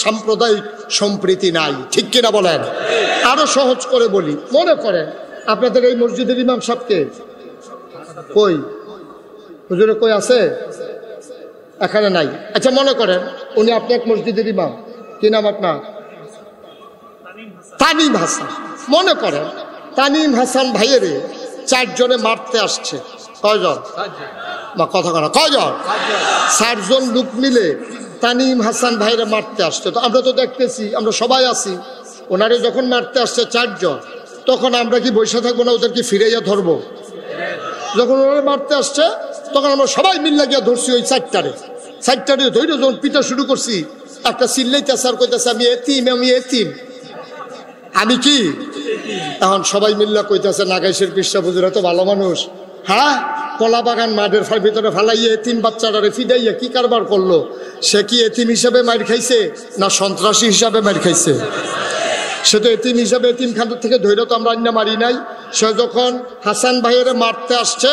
সাম্প্রদায়িক সম্প্রীতি নাই। ঠিক কিনা বলেন? আরো সহজ করে বলি, মনে করেন আপনাদের এই মসজিদের ইমাম সাহেবকে কই, হুজুরে কই আছে? এখানে নাই। আচ্ছা মনে করেন উনি আপনার মসজিদের ইমাম, কি নাম আপনার? তানিম হাসান। মনে করেন তানিম হাসান ভাইয়েরে 4 জনে মারতে আসছে। কয়জন? বা কথা কনা কয়জন? 4 জন লোক মিলে তানিম হাসান ভাইরে মারতে আসছে। তো আমরা তো দেখতেছি, আমরা সবাই আছি, ওনারে যখন মারতে আসছে 4 জন, তখন আমরা কি বসে থাকবো না? ওদেরকে ফিরাইয়া ধরবো? যখন ওনারে মারতে আসছে তখন আমরা সবাই মিল্লা গিয়া ধরছি ওই 4টারে ধৈর্য যখন পিটা শুরু করছি, একটা চিল্লাইতেছে আর কইতেছে আমি এতিম, আমি এতিম, আমি কি? এখন সবাই মিল্লা কইতেছে নাগাইশের পিসা হুজুর তো ভালো মানুষ, হ্যাঁ কলা বাগান মাঠের ভিতরে ফালাইয়ে এতিম বাচ্চাটারে ফিদাইয়া কি কারবার করলো? সে কি এতিম হিসাবে মার খাইছে না সন্ত্রাসী হিসাবে মার খাইছে? সে তো এতিম হিসাবে এতিমখানা থেকে ধৈর্য তো আমরা অন্য মারি নাই। সে যখন হাসান ভাইয়ের মারতে আসছে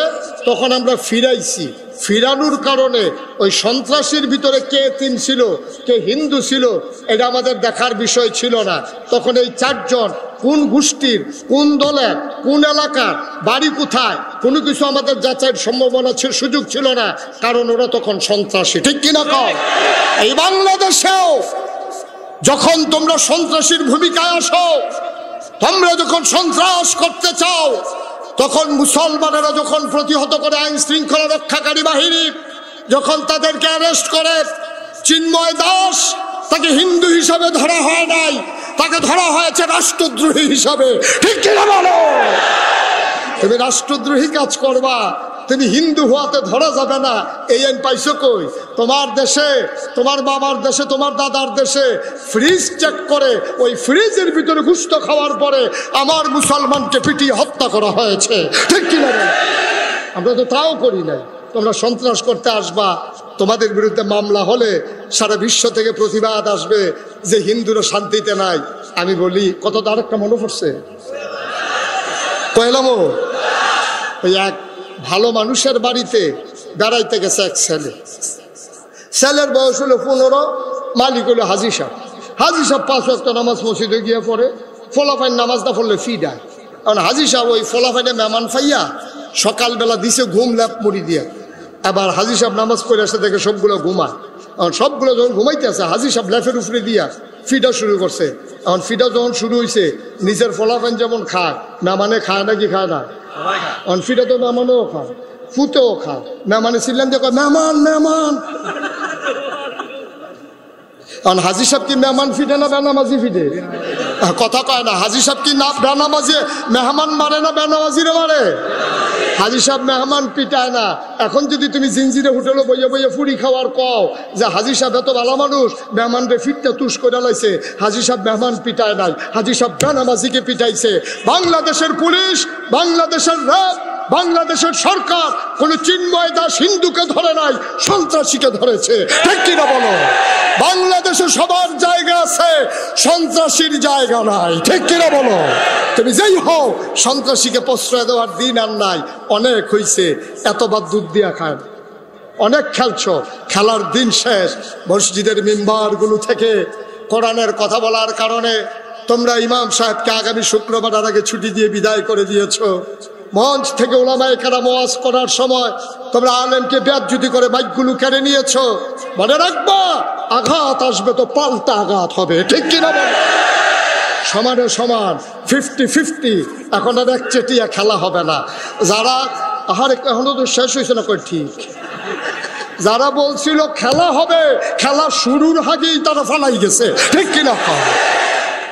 তখন আমরা ফিরাইছি। ফিরানোর কারণে ওই সন্ত্রাসীর ভিতরে কে এতিম ছিল কে হিন্দু ছিল এটা আমাদের দেখার বিষয় ছিল না। তখন এই 4 জন কোন গোষ্ঠীর, কোন দলের, কোন এলাকার, বাড়ি কোথায়, কোনো কিছু আমাদের যাচাইয়ের সম্ভাবনা ছিল, সুযোগ ছিল না, কারণ ওরা তখন সন্ত্রাসী। ঠিক কিনা কয়? এই বাংলাদেশেও যখন তোমরা সন্ত্রাসীর ভূমিকায় আসো, তোমরা যখন সন্ত্রাস করতে চাও, তখন মুসলমানেরা যখন প্রতিহত করে আইন শৃঙ্খলা রক্ষাকারী বাহিনী যখন তাদেরকে অ্যারেস্ট করে, চিন্ময় দাস তাকে হিন্দু হিসাবে ধরা হয় নাই, তাকে ধরা হয়েছে রাষ্ট্রদ্রোহী হিসাবে। ঠিক কিনা বলো? তুমি রাষ্ট্রদ্রোহী কাজ করবা, তুমি হিন্দু হওয়াতে ধরা যাবে না। এই আইন পাইছো কই? তোমার দেশে, তোমার বাবার দেশে, তোমার দাদার দেশে ফ্রিজ চেক করে ওই ফ্রিজের ভিতরে গুস্ত খাওয়ার পরে আমার মুসলমানকে পিটিয়ে হত্যা করা হয়েছে। ঠিক কিনা? আমরা তো তাও করি নাই। তোমরা সন্ত্রাস করতে আসবা, তোমাদের বিরুদ্ধে মামলা হলে সারা বিশ্ব থেকে প্রতিবাদ আসবে যে হিন্দুরা শান্তিতে নাই। আমি বলি কত আরেকটা মনে পড়ছে কইলাম, ওই এক ভালো মানুষের বাড়িতে বেড়াইতে গেছে এক ছেলে। ছেলের বয়স হলো 15, মালিক হলো হাজি সাহেব। হাজি সাহেব 5 ওয়াক্ত নামাজ মসজিদে গিয়ে পড়ে, ফলাফাইন নামাজটা পড়লে ফি দেয়। কারণ হাজি সাহেব ওই ফলাফাইনে মেহমান ফাইয়া সকালবেলা দিছে ঘুম ল্যাপ মুড়ি দিয়ে। এবার হাজি সাহেব নামাজ পড়ে আসে দেখে সবগুলো ঘুমায়। এখন সবগুলো যখন ঘুমাইতে আছে হাজি সাহেব ল্যাফের উপরে দিয়া ফিডা শুরু করছে। এখন ফিডা যখন শুরু হয়েছে, নিজের ফলাফাইন যেমন খায়, মেহমানে খায় নাকি খায় না? অনফিটা তো মেহমানও খায়, ফুতেও খায়। মেহমানে ছিলেন যে মেহমান মেহমান। হাজি সাহেব কি মেহমান ফিটে না বেনামাজি ফিটে? কথা কয় না। হাজি সাহেব কি না বেনামাজি মেহমান মারে না বেনামাজিরে মারে? হাজি সাহেব মেহমান পিটায় না। এখন যদি তুমি জিনজিরে হোটেলে বইয়ে বইয়ে ফুড়ি খাওয়ার কও যে হাজি সাহেব এত ভালো মানুষ, মেহমানরে ফিটটা তুষ করে লাইছে, হাজি সাহেব মেহমান পিটায় নাই, হাজি সাহেব বেনামাজিকে পিটাইছে। বাংলাদেশের পুলিশ, বাংলাদেশের র্যাব, বাংলাদেশের সরকার কোন চিন্ময় দাস হিন্দুকে ধরে নাই, সন্ত্রাসীকে ধরেছে। ঠিক কিনা বলো? বাংলাদেশে সবার জায়গা আছে, সন্ত্রাসীর জায়গা নাই। ঠিক কিনা বলো? তুমি যেই হও, সন্ত্রাসীকে প্রশ্রয় দেওয়ার দিন আর নাই। অনেক হইছে, এতবার দুধ দিয়া খায়, অনেক খেলছ, খেলার দিন শেষ। মসজিদের মিম্বারগুলো থেকে কোরআনের কথা বলার কারণে তোমরা ইমাম সাহেবকে আগামী শুক্রবার আগে ছুটি দিয়ে বিদায় করে দিয়েছো। মঞ্চ থেকে ওলামায়ে কেরাম ওয়াজ করার সময় তোমরা আলেমকে বেয়াজ্জতি করে মাইকগুলো কেড়ে নিয়েছো। মনে রাখবা, আঘাত আসবে তো পাল্টা আঘাত হবে। ঠিক কিনা বলো? সমানে সমান, 50-50। এখন আর একচেটিয়া খেলা হবে না। যারা এখনো তো শেষ হয়েছে না, ঠিক যারা বলছিল খেলা হবে, খেলা শুরুর আগেই তারা ফালাই গেছে। ঠিক কিনা?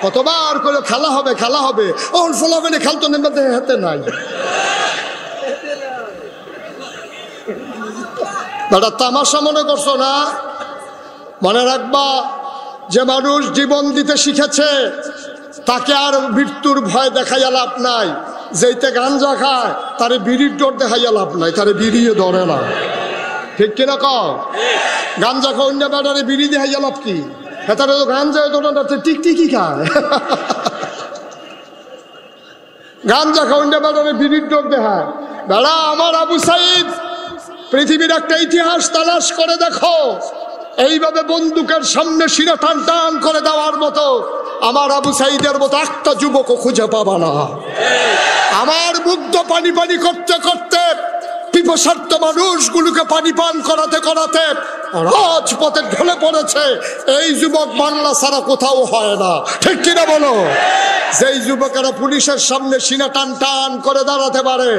কতবার করে খেলা হবে খেলা হবে, ওর ফলাফলে খেলতো নেমে হাতে নাই। বেটা তামাশা মনে করছো না? মনে রাখবা, যে মানুষ জীবন দিতে শিখেছে তাকে আর মৃত্যুর ভয় দেখাইয়া লাভ নাই। যেইতে গাঞ্জা খায় তারে বিড়ির ডোর দেখাইয়া লাভ নাই, তারে বিড়িয়ে ধরে না। ঠিক কিনা কও? গাঞ্জা খাওয়া অন্য বেটারে বিড়ি দেখাইয়া লাভ কি? তারা তো গাঞ্জা ধরে না, টিকটিকি খায়। গাঞ্জা খাওয়া অন্য বেটারে বিড়ির ডোর দেখায়। বেড়া আমার আবু সাইদ, পৃথিবীর একটা ইতিহাস তালাশ করে দেখো, এইভাবে বন্দুকের সামনে শিরা টান টান করে দেওয়ার মতো আমার আবু সাইদের মতো একটা যুবকও খুঁজে পাবা না। আমার মুগ্ধ পানি পানি করতে করতে পিপাসার্থ মানুষগুলোকে পানি পান করাতে করাতে রাজপথে ঢলে পড়েছে এই যুবক বাংলা ছাড়া কোথাও হয় না। ঠিক কিনা বলো? যেই যুবকেরা পুলিশের সামনে সিনা টান টান করে দাঁড়াতে পারে,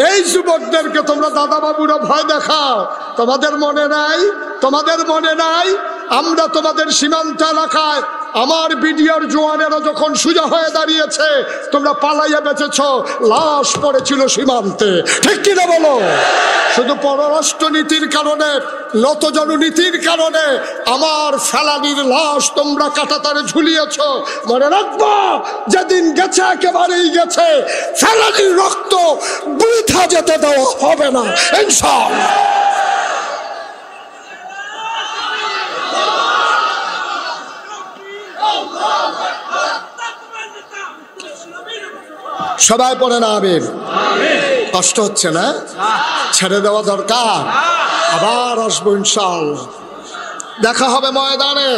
এই যুবকদেরকে তোমরা দাদা বাবুরা ভয় দেখাও। তোমাদের মনে নাই? তোমাদের মনে নাই আমরা তোমাদের সীমান্ত এলাকায় আমার বিডিআর জওয়ানেরা যখন সোজা হয়ে দাঁড়িয়েছে তোমরা পালাইয়া বেঁচেছ, লাশ পড়েছিল সীমান্তে। ঠিক কিনা বলো? শুধু পররাষ্ট্র নীতির কারণে, নতজনু নীতির কারণে আমার ফেলানির লাশ তোমরা কাঁটাতারে ঝুলিয়েছ। মনে রাখবো, যেদিন গেছে একেবারেই গেছে, ফেলানির রক্ত বৃথা যেতে দেওয়া হবে না ইনশাআল্লাহ। সবাই পড়ে না আমিন? কষ্ট হচ্ছে না? ছেড়ে দেওয়া দরকার। আবার আসবো ইনশাআল্লাহ। দেখা হবে ময়দানে,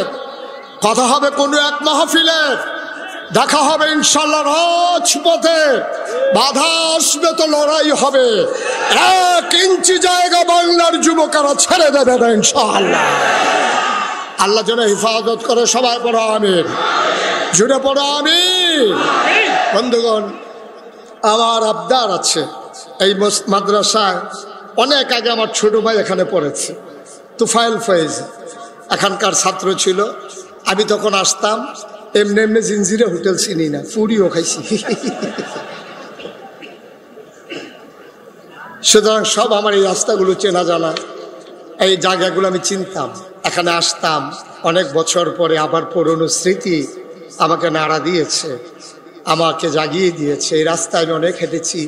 কথা হবে কোনো এক মাহফিলে, দেখা হবে ইনশাআল্লাহ রাজপথে। বাধা আসবে তো লড়াই হবে। 1 ইঞ্চি জায়গা বাংলার যুবকেরা ছেড়ে দেবে না ইনশাআল্লাহ। আল্লাহ যেন হেফাজত করে। সবাই পড়ো আমিন, জুড়ে পড়ো আমিন। বন্ধুগণ, আমার আবদার আছে, এই মাদ্রাসায় অনেক আগে আমার ছোট ভাই এখানে পড়েছে, তুফাইল ফয়েজ, এখানকার ছাত্র ছিল। আমি তখন আসতাম, এমনি এমনি জিনজিরা হোটেল চিনি না, পুরিও খাইছি। সুতরাং সব আমার এই রাস্তাগুলো চেনা জানা, এই জায়গাগুলো আমি চিনতাম। এখানে আসতাম, অনেক বছর পরে আবার পুরনো স্মৃতি আমাকে নাড়া দিয়েছে, আমাকে জাগিয়ে দিয়েছে। এই রাস্তায় আমি অনেক হেঁটেছি,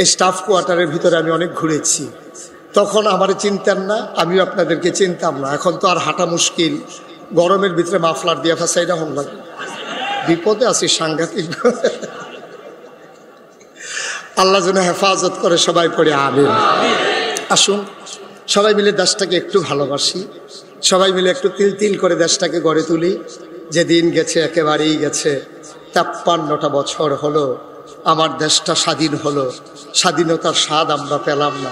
এই স্টাফ কোয়ার্টারের ভিতরে আমি অনেক ঘুরেছি। তখন আমার চিনতেন না, আমিও আপনাদেরকে চিনতাম না। এখন তো আর হাঁটা মুশকিল, গরমের ভিতরে মাফলার দিয়ে ফাঁসাইটা হন লাগে, বিপদে আছি সাংঘাতিক। আল্লাহ যেন হেফাজত করে। সবাই পড়ে আমিন। আসুন সবাই মিলে দেশটাকে একটু ভালোবাসি, সবাই মিলে একটু তিল তিল করে দেশটাকে গড়ে তুলি। যেদিন গেছে একেবারেই গেছে। 53টা বছর হলো আমার দেশটা স্বাধীন হলো, স্বাধীনতার স্বাদ আমরা পেলাম না।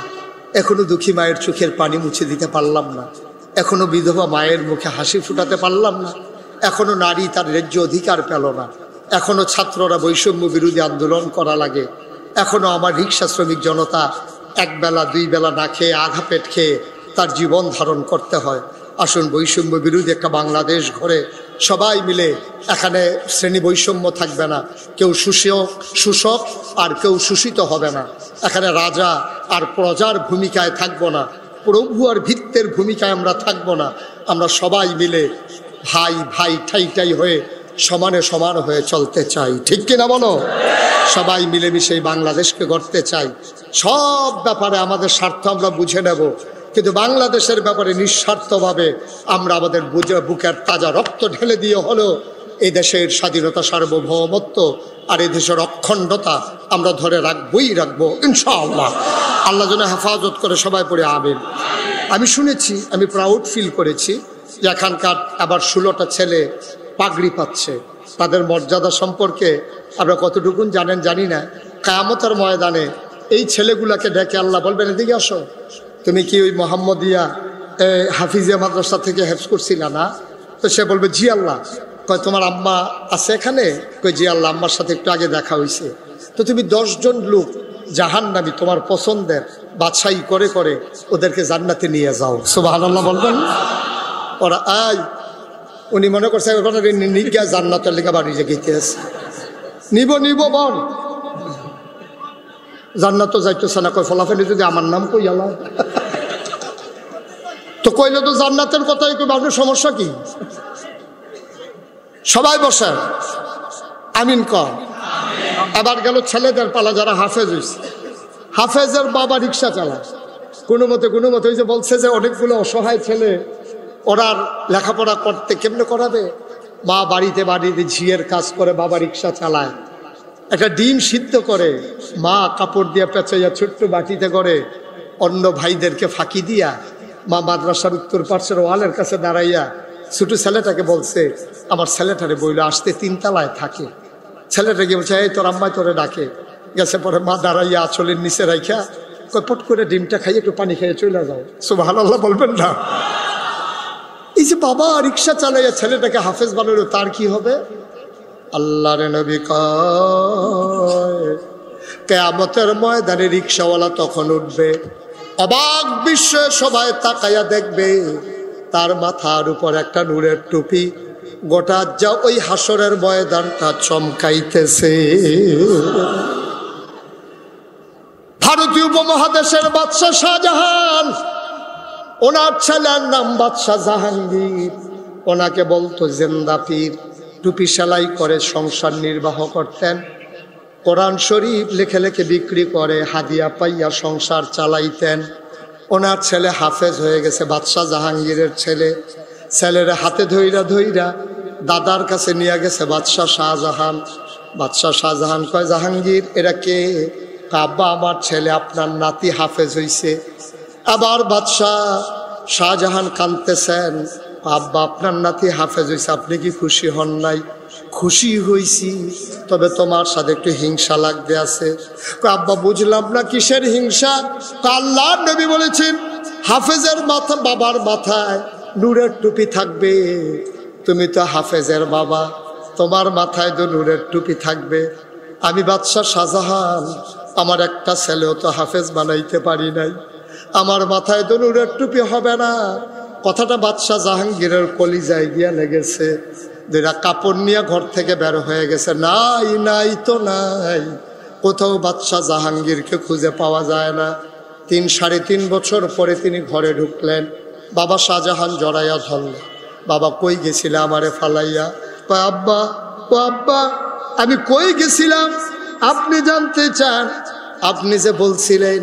এখনো দুঃখী মায়ের চোখের পানি মুছে দিতে পারলাম না, এখনো বিধবা মায়ের মুখে হাসি ফুটাতে পারলাম না, এখনো নারী তার ন্যায্য অধিকার পেল না, এখনো ছাত্ররা বৈষম্য বিরোধী আন্দোলন করা লাগে, এখনো আমার রিক্সা শ্রমিক জনতা একবেলা 2 বেলা না খেয়ে আধা পেট খেয়ে তার জীবন ধারণ করতে হয়। আসুন বৈষম্য বিরোধী একটা বাংলাদেশ গড়ে সবাই মিলে। এখানে শ্রেণী বৈষম্য থাকবে না, কেউ শোষক আর কেউ শোষিত হবে না। এখানে রাজা আর প্রজার ভূমিকায় থাকবো না, প্রভু আর ভিত্তের ভূমিকায় আমরা থাকবো না। আমরা সবাই মিলে ভাই ভাই ঠাই ঠাই হয়ে সমানে সমান হয়ে চলতে চাই। ঠিক কিনা বলো? সবাই মিলেমিশে এই বাংলাদেশকে গড়তে চাই। সব ব্যাপারে আমাদের স্বার্থ আমরা বুঝে নেব, কিন্তু বাংলাদেশের ব্যাপারে নিঃস্বার্থভাবে আমরা আমাদের বুকের তাজা রক্ত ঢেলে দিয়ে হলেও এই দেশের স্বাধীনতা, সার্বভৌমত্ব আর এই দেশের অখণ্ডতা আমরা ধরে রাখবই রাখবো ইনশাআল্লাহ। আল্লাহ যেন হেফাজত করে। সবাই পড়ে আমিন। আমি শুনেছি, আমি প্রাউড ফিল করেছি যে এখানকার আবার 16টা ছেলে পাগড়ি পাচ্ছে। তাদের মর্যাদা সম্পর্কে আমরা কতটুকু জানেন জানি না। কিয়ামতের ময়দানে এই ছেলেগুলাকে ডেকে আল্লাহ বলবেন, এদিকে আসো, তুমি কি ওই মোহাম্মদিয়া হাফিজিয়া মাদ্রাসা থেকে হেফজ করছিলা না? তো সে বলবে জি আল্লাহ। কয় তোমার আম্মা আছে এখানে? কয় জি আল্লাহ, আম্মার সাথে একটু আগে দেখা হয়েছে। তো তুমি 10 জন লোক জাহান্নামী তোমার পছন্দের বাছাই করে করে ওদেরকে জান্নাতে নিয়ে যাও। সুবহানাল্লাহ বলবেন। ওরা উনি মনে করছে নিজ্ঞা জান্নাতের লেখা বাড়ি যেতে আছে, নিব বল জান্নাত তো যাইতেছে না। কই ফলাফেলি যদি আমার নাম কই আল্লাহ, তো কইলে তো জান্নাতের কথাই কই, আপনার সমস্যা কি? সবাই বসে আমিন কর। আবার গেল ছেলেদের পালা যারা হাফেজ হয়েছে, হাফেজের বাবা রিক্সা চালায় কোনো মতে ওই যে বলছে যে অনেকগুলো অসহায় ছেলে ওরা লেখাপড়া করতে কেমনে করাবে, মা বাড়িতে ঝিয়ের কাজ করে, বাবা রিক্সা চালায়, একটা ডিম সিদ্ধ করে মা কাপড় দিয়ে পেঁচাইয়া ছোট্ট বাটিতে করে অন্য ভাইদেরকে ফাঁকি দিয়া মা মাদ্রাসার উত্তর পার্শ্বের ওয়ালের কাছে দাঁড়াইয়া ছোট ছেলেটাকে বলছে, আমার ছেলেটারে বইল আসতে 3 তলায় থাকে, ছেলেটাকে বলছে এই তোর আম্মাই তোরে ডাকে, গেছে পরে মা দাঁড়াইয়া আঁচলের নিচে রাইখা পট করে ডিমটা খাইয়ে একটু পানি খাইয়ে চলে যাও, সুবহানাল্লাহ বলবেন না। এই যে বাবা রিক্সা চালাইয়া ছেলেটাকে হাফেজ বানালো, তার কি হবে? আল্লাহর নবী কয় কিয়ামতের ময়দানে রিক্সাওয়ালা তখন উঠবে, অবাক বিস্ময়ে সবাই তাকাইয়া দেখবে তার মাথার উপর একটা নূরের টুপি, গোটা যা ওই হাসরের ময়দানটা চমকাইতেছে। ভারতীয় উপমহাদেশের বাদশা শাহজাহান, ওনার ছেলের নাম বাদশা জাহাঙ্গীর, ওনাকে বলতো জিন্দা পীর। টুপি সেলাই করে সংসার নির্বাহ করতেন, কোরআন শরীফ লেখে লেখে বিক্রি করে হাদিয়া পাইয়া সংসার চালাইতেন। ওনার ছেলে হাফেজ হয়ে গেছে, বাদশা জাহাঙ্গীরের ছেলে। ছেলের হাতে ধইরা দাদার কাছে নিয়ে গেছে বাদশা শাহজাহান। বাদশা শাহজাহান কয়, জাহাঙ্গীর এরা কে? আব্বা আমার ছেলে, আপনার নাতি হাফেজ হইছে। আবার বাদশাহ শাহজাহান কাঁদতেছেন, আব্বা আপনার নাতি হাফেজ হইছে, আপনি কি খুশি হন নাই? খুশি হইছি, তবে তোমার সাথে একটু হিংসা লাগতে আছে। আব্বা বুঝলাম না কিসের হিংসা? আল্লাহর নবী বলেছেন হাফেজের মাথা, বাবার মাথায় নূরের টুপি থাকবে, তুমি তো হাফেজের বাবা, তোমার মাথায় তো নূরের টুপি থাকবে। আমি বাদশা শাহজাহান, আমার একটা ছেলেও তো হাফেজ বানাইতে পারি নাই, আমার মাথায় তো নূরের টুপি হবে না। কথাটা বাদশা জাহাঙ্গীরের কলিজায় গিয়া লেগেছে। দুইটা কাপড় নিয়ে ঘর থেকে বের হয়ে গেছে, নাই তো নাই, কোথাও বাদশা জাহাঙ্গীরকে খুঁজে পাওয়া যায় না। 3-3.5 বছর পরে তিনি ঘরে ঢুকলেন। বাবা শাহজাহান জড়াইয়া ধরলেন, বাবা কই গেছিলাম আমারে ফালাইয়া? আব্বা, ও আব্বা আমি কই গেছিলাম? আপনি জানতে চান? আপনি যে বলছিলেন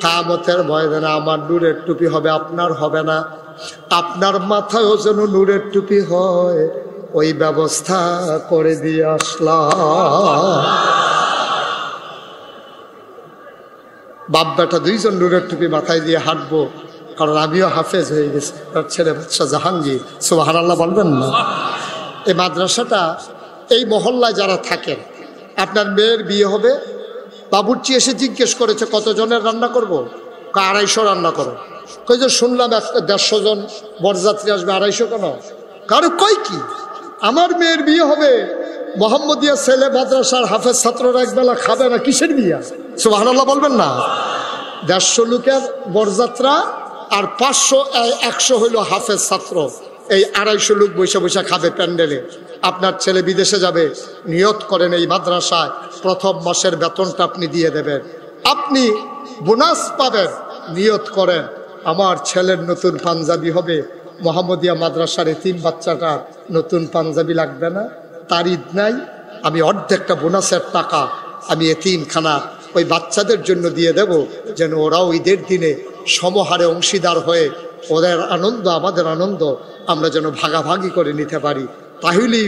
কিয়ামতের ময়দানে আমার নূরের টুপি হবে, আপনার হবে না, আপনার মাথায়ও যেন নূরের টুপি হয়, ওই ব্যবস্থা করে দিয়ে আসলাম। বাপ বেটা দুইজন নূরের টুপি মাথায় দিয়ে হাঁটবো, কারণ আমিও হাফেজ হয়ে গেছি, তার ছেলে বাদশা জাহাঙ্গীর, সুবহানাল্লাহ বলবেন না। এই মাদ্রাসাটা, এই মহল্লায় যারা থাকেন, আপনার মেয়ের বিয়ে হবে, বাবুর্চি এসে জিজ্ঞেস করেছে কতজনের রান্না করব? 250 রান্না করো। কই যে শুনলাম 150 জন বরযাত্রী আসবে, 250 কেন? কারো কই কি আমার মেয়ের বিয়ে হবে, মোহাম্মদিয়া ছেলে মাদ্রাসার হাফেজ ছাত্ররা একবেলা খাবে না, কিসের বিয়ে? সুবহানাল্লাহ বলবেন না। 150 লোকের বরযাত্রা আর 500-100 হইল হাফেজ ছাত্র, এই 250 লোক বৈশা বৈশা খাবে প্যান্ডেলে। আপনার ছেলে বিদেশে যাবে, নিয়ত করেন এই মাদ্রাসায় প্রথম মাসের বেতনটা আপনি দিয়ে দেবেন, আপনি বোনাস পাবেন, নিয়ত করেন আমার ছেলের নতুন পাঞ্জাবি হবে, মোহাম্মদিয়া মাদ্রাসার এতিম বাচ্চাটার নতুন পাঞ্জাবি লাগবে না, তার ঈদ নাই, আমি অর্ধেকটা বোনাসের টাকা আমি এতিমখানা ওই বাচ্চাদের জন্য দিয়ে দেব, যেন ওরাও ঈদের দিনে সমহারে অংশীদার হয়ে ওদের আনন্দ আমাদের আনন্দ আমরা যেন ভাগাভাগি করে নিতে পারি। তাহলেই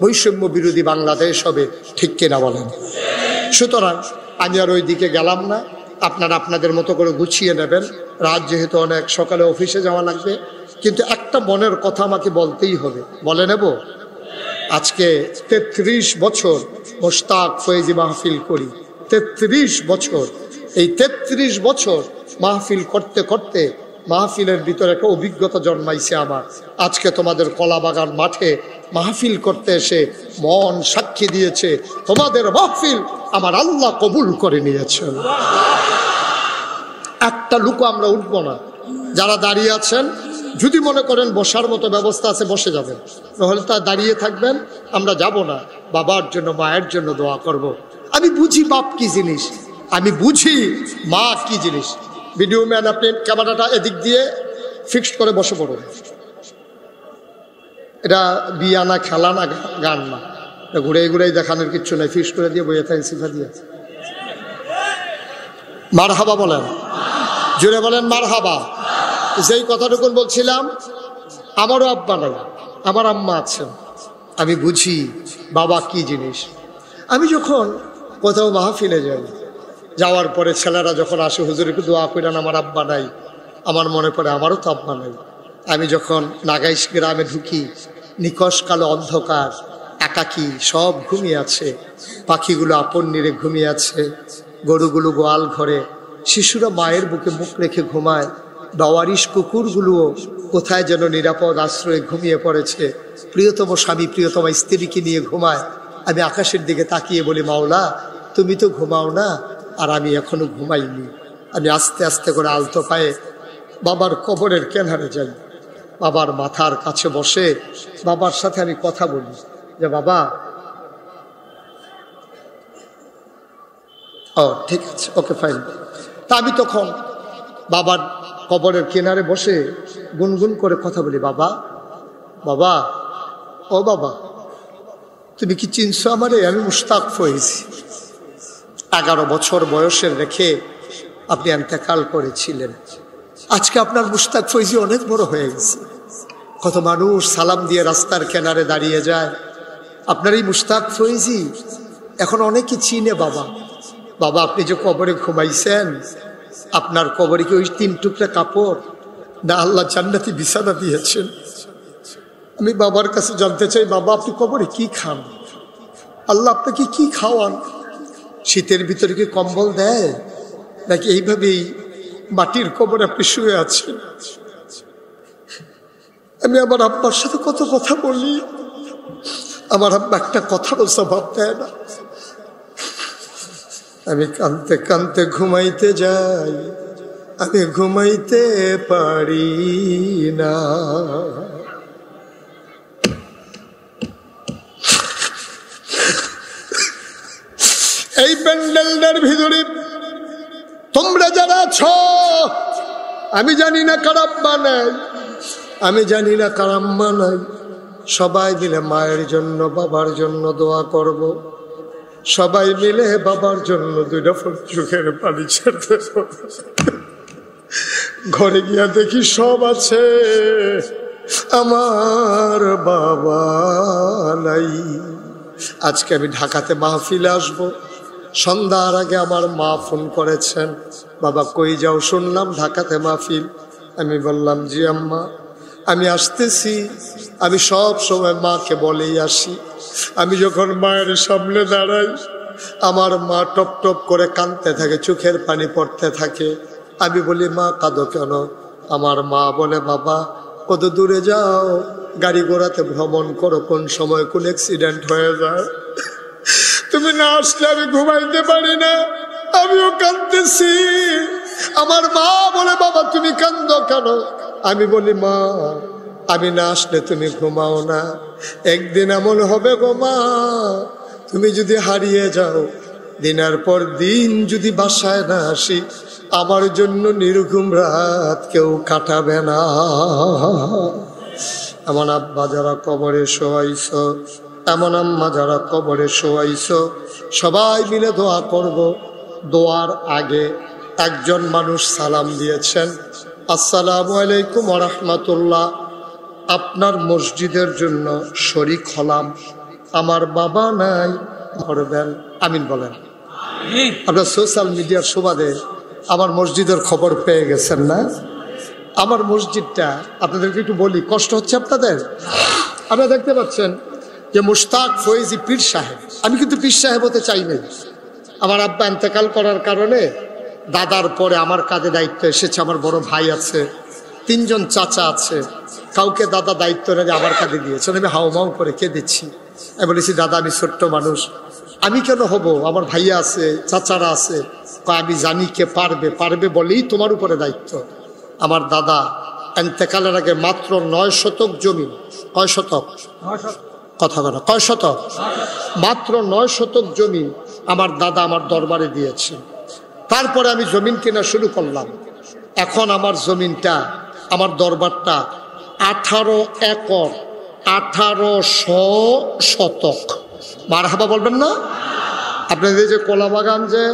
বৈষম্য বিরোধী বাংলাদেশ হবে, ঠিক কিনা বলেন? সুতরাং আমি আর ওই দিকে গেলাম না, আপনারা আপনাদের মতো করে গুছিয়ে নেবেন, রাত যেহেতু অনেক, সকালে অফিসে যাওয়া লাগবে। কিন্তু একটা মনের কথা আমাকে বলতেই হবে, বলে নেব। আজকে 33 বছর মোশতাক ফয়েজি মাহফিল করি, 33 বছর। এই 33 বছর মাহফিল করতে করতে মাহফিলের ভিতরে একটা অভিজ্ঞতা জন্মাইছে আমার। আজকে তোমাদের কলাবাগান মাঠে মাহফিল করতে এসে মন সাক্ষী দিয়েছে তোমাদের মাহফিল আমার আল্লাহ কবুল করে নিয়েছেন। একটা লুকো আমরা উঠবো না। যারা দাঁড়িয়ে আছেন, যদি মনে করেন বসার মতো ব্যবস্থা আছে বসে যাবেন, নাহলে তা দাঁড়িয়ে থাকবেন। আমরা যাব না, বাবার জন্য মায়ের জন্য দোয়া করব। আমি বুঝি বাপ কি জিনিস, আমি বুঝি মা কি জিনিস। ভিডিও ম্যান, আপনি ক্যামেরাটা এদিক দিয়ে ফিক্সড করে বসে পড়ুন। এটা বিয়া না, খেলা না, গান না, ঘুরে ঘুরেই দেখানোর কিচ্ছু নাই, ফিস করে দিয়ে বইয়ে থাকেন সিফা দিয়ে। মারহাবা বলেন, জুড়ে বলেন মারহাবা। যেই কথাটুকু বলছিলাম, আমারও আব্বা নাই, আমার আম্মা আছেন, আমি বুঝি বাবা কি জিনিস। আমি যখন কোথাও মাহফিলে যাই, যাওয়ার পরে ছেলেরা যখন আসে, হুজুর একটু দোয়া করেন, আমার আব্বা নাই, আমার মনে পড়ে আমারও তো আব্বা নাই। আমি যখন নাগাইশ গ্রামে ঢুকি, নিকশ কালো অন্ধকার, একাকী, সব ঘুমিয়ে আছে, পাখিগুলো আপন নিরে ঘুমিয়ে আছে, গরুগুলো গোয়াল ঘরে, শিশুরা মায়ের বুকে মুখ রেখে ঘুমায়, বাওয়ারিশ কুকুরগুলোও কোথায় যেন নিরাপদ আশ্রয়ে ঘুমিয়ে পড়েছে, প্রিয়তম স্বামী প্রিয়তম স্ত্রীকে নিয়ে ঘুমায়। আমি আকাশের দিকে তাকিয়ে বলি, মাওলা তুমি তো ঘুমাও না, আর আমি এখনো ঘুমাইনি। আমি আস্তে আস্তে করে আলতো পায়ে বাবার কবরের কিনারে যাই, বাবার মাথার কাছে বসে বাবার সাথে আমি কথা বলি যে বাবা, ও ঠিক আছে, ওকে ফাইন। তা আমি তখন বাবার কবরের কিনারে বসে গুনগুন করে কথা বলি, বাবা বাবা, ও বাবা তুমি কি চিনছো আমারে? আমি মুশতাক ফয়েজি, 11 বছর বয়সের রেখে আপনি ইন্তেকাল করেছিলেন। আজকে আপনার মুশতাক ফয়েজি অনেক বড় হয়ে গেছে, কত মানুষ সালাম দিয়ে রাস্তার কিনারে দাঁড়িয়ে যায়। আপনার এই মুশতাক ফয়েজি এখন অনেকে চিনে। বাবা বাবা আপনি যে কবরে ঘুমাইছেন, আপনার কবরে কি ওই 3 টুকরা কাপড়, না আল্লাহ জান্নাতি বিছানা দিয়েছেন? আমি বাবার কাছে জানতে চাই, বাবা আপনি কবরে কি খান? আল্লাহ আপনাকে কি খাওয়ান? শীতের ভিতরে কি কম্বল দেয়, নাকি এইভাবেই মাটির কবরে আপনি শুয়ে আছেন? আমি আমার আব্বার সাথে কত কথা বলি, আমার আব্বা একটা কথারও জবাব দেয় না। আমি কাঁদতে কাঁদতে ঘুমাইতে যাই, আমি ঘুমাইতে পারি না। এই প্যান্ডেলটার ভিতরে তোমরা যারা আছো, আমি জানি না কার আব্বা নাই, আমি জানি না কার আম্মা নাই, সবাই মিলে মায়ের জন্য বাবার জন্য দোয়া করব। সবাই মিলে বাবার জন্য 2টা ফোঁটা চোখের পানি ছেড়ে ঘরে গিয়া দেখি সব আছে, আমার বাবা নাই। আজকে আমি ঢাকাতে মাহফিলে আসব, সন্ধ্যার আগে আমার মা ফোন করেছেন, বাবা কই যাও? শুনলাম ঢাকাতে মাহফিল। আমি বললাম জি আম্মা আমি আসতেছি। আমি সব সময় মাকে বলেই আসি, আমি যখন মায়ের সামনে দাঁড়াই আমার মা টপ টপ করে কাঁদতে থাকে, চোখের পানি পড়তে থাকে। আমি বলি মা কাঁদো কেন? আমার মা বলে বাবা কত দূরে যাও, গাড়ি ঘোড়াতে ভ্রমণ করো, কোন সময় কোন অ্যাক্সিডেন্ট হয়ে যায়, তুমি না আসলে আমি ঘুমাইতে পারি না। আমিও কাঁদতেছি। আমার মা বলে বাবা তুমি কাঁদো কেন? আমি বলি মা আমি না আসলে তুমি ঘুমাও না, একদিন এমন হবে গো মা, তুমি যদি হারিয়ে যাও, দিনের পর দিন যদি বাসায় না আসি, আমার জন্য নির্ঘুম রাত কেউ কাটাবে না। এমন আব্বা যারা কবরে শোয়াইছ, এমন আম্মা যারা কবরে শোয়াইছ, সবাই মিলে দোয়া করব। দোয়ার আগে একজন মানুষ সালাম দিয়েছেন, আসসালামু আলাইকুম ওয়া রাহমাতুল্লাহ, আপনার মসজিদের জন্য শরীক হলাম, আমার বাবা নাই, করবেন। আমিন বলেন। আপনার সোশ্যাল মিডিয়ার সুবাদে আমার মসজিদের খবর পেয়ে গেছেন না? আমার মসজিদটা আপনাদেরকে একটু বলি, কষ্ট হচ্ছে আপনাদের? আপনারা দেখতে পাচ্ছেন যে মুশতাক ফয়েজি পীর সাহেব, আমি কিন্তু পীর সাহেব হতে চাই নাই। আমার আব্বা ইন্তেকাল করার কারণে দাদার পরে আমার কাঁধে দায়িত্ব এসেছে। আমার বড় ভাই আছে, 3 জন চাচা আছে, কাউকে দাদা দায়িত্ব নিয়ে আমার কাঁধে দিয়েছেন। আমি হাউমাউ করে কেঁদেছি। আমি বলেছি দাদা আমি ছোট্ট মানুষ, আমি কেন হব? আমার ভাইয়া আছে, চাচারা আছে। আমি জানি কে পারবে, পারবে বলেই তোমার উপরে দায়িত্ব। আমার দাদা ইন্তেকালের আগে মাত্র 9 শতক জমি, কয় শতক? কথা বলো, কয় শতক? মাত্র 9 শতক জমি আমার দাদা আমার দরবারে দিয়েছে। তারপরে আমি জমিন কেনা শুরু করলাম। এখন আমার জমিনটা, আমার দরবারটা 18 একর 1800 শতক। মারহাবা বলবেন না? আপনাদের যে কলাবাগান যে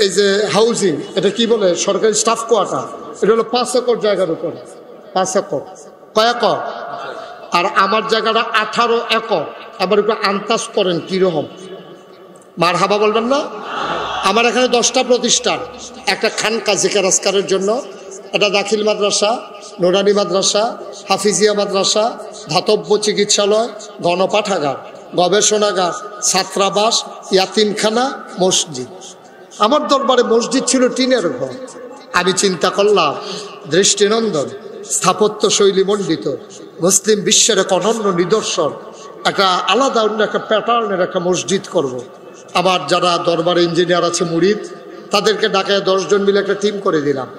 এই যে হাউজিং, এটা কি বলে, সরকারি স্টাফ কোয়ার্টার, এটা হলো 5 একর জায়গার উপরে। 5 একর কয় একর? আর আমার জায়গাটা 18 একর। আবার একটু আন্দাজ করেন কিরকম। মারহাবা বলবেন না? আমার এখানে 10টা প্রতিষ্ঠান, একটা খানকা জিকির আজকারের জন্য, একটা দাখিল মাদ্রাসা, নুরানি মাদ্রাসা, হাফিজিয়া মাদ্রাসা, ধাতব্য চিকিৎসালয়, গণপাঠাগার, গবেষণাগার, ছাত্রাবাস, ইয়াতিমখানা, মসজিদ। আমার দরবারে মসজিদ ছিল টিনের ঘর। আমি চিন্তা করলাম, দৃষ্টিনন্দন, স্থাপত্য শৈলী মণ্ডিত, মুসলিম বিশ্বের এক অনন্য নিদর্শন, একটা আলাদা অন্য একটা প্যাটার্নের একটা মসজিদ করব। আমার যারা দরবারে ইঞ্জিনিয়ার আছে মুরিদ, তাদেরকে ডাকায় 10 জন মিলে একটা টিম করে দিলাম।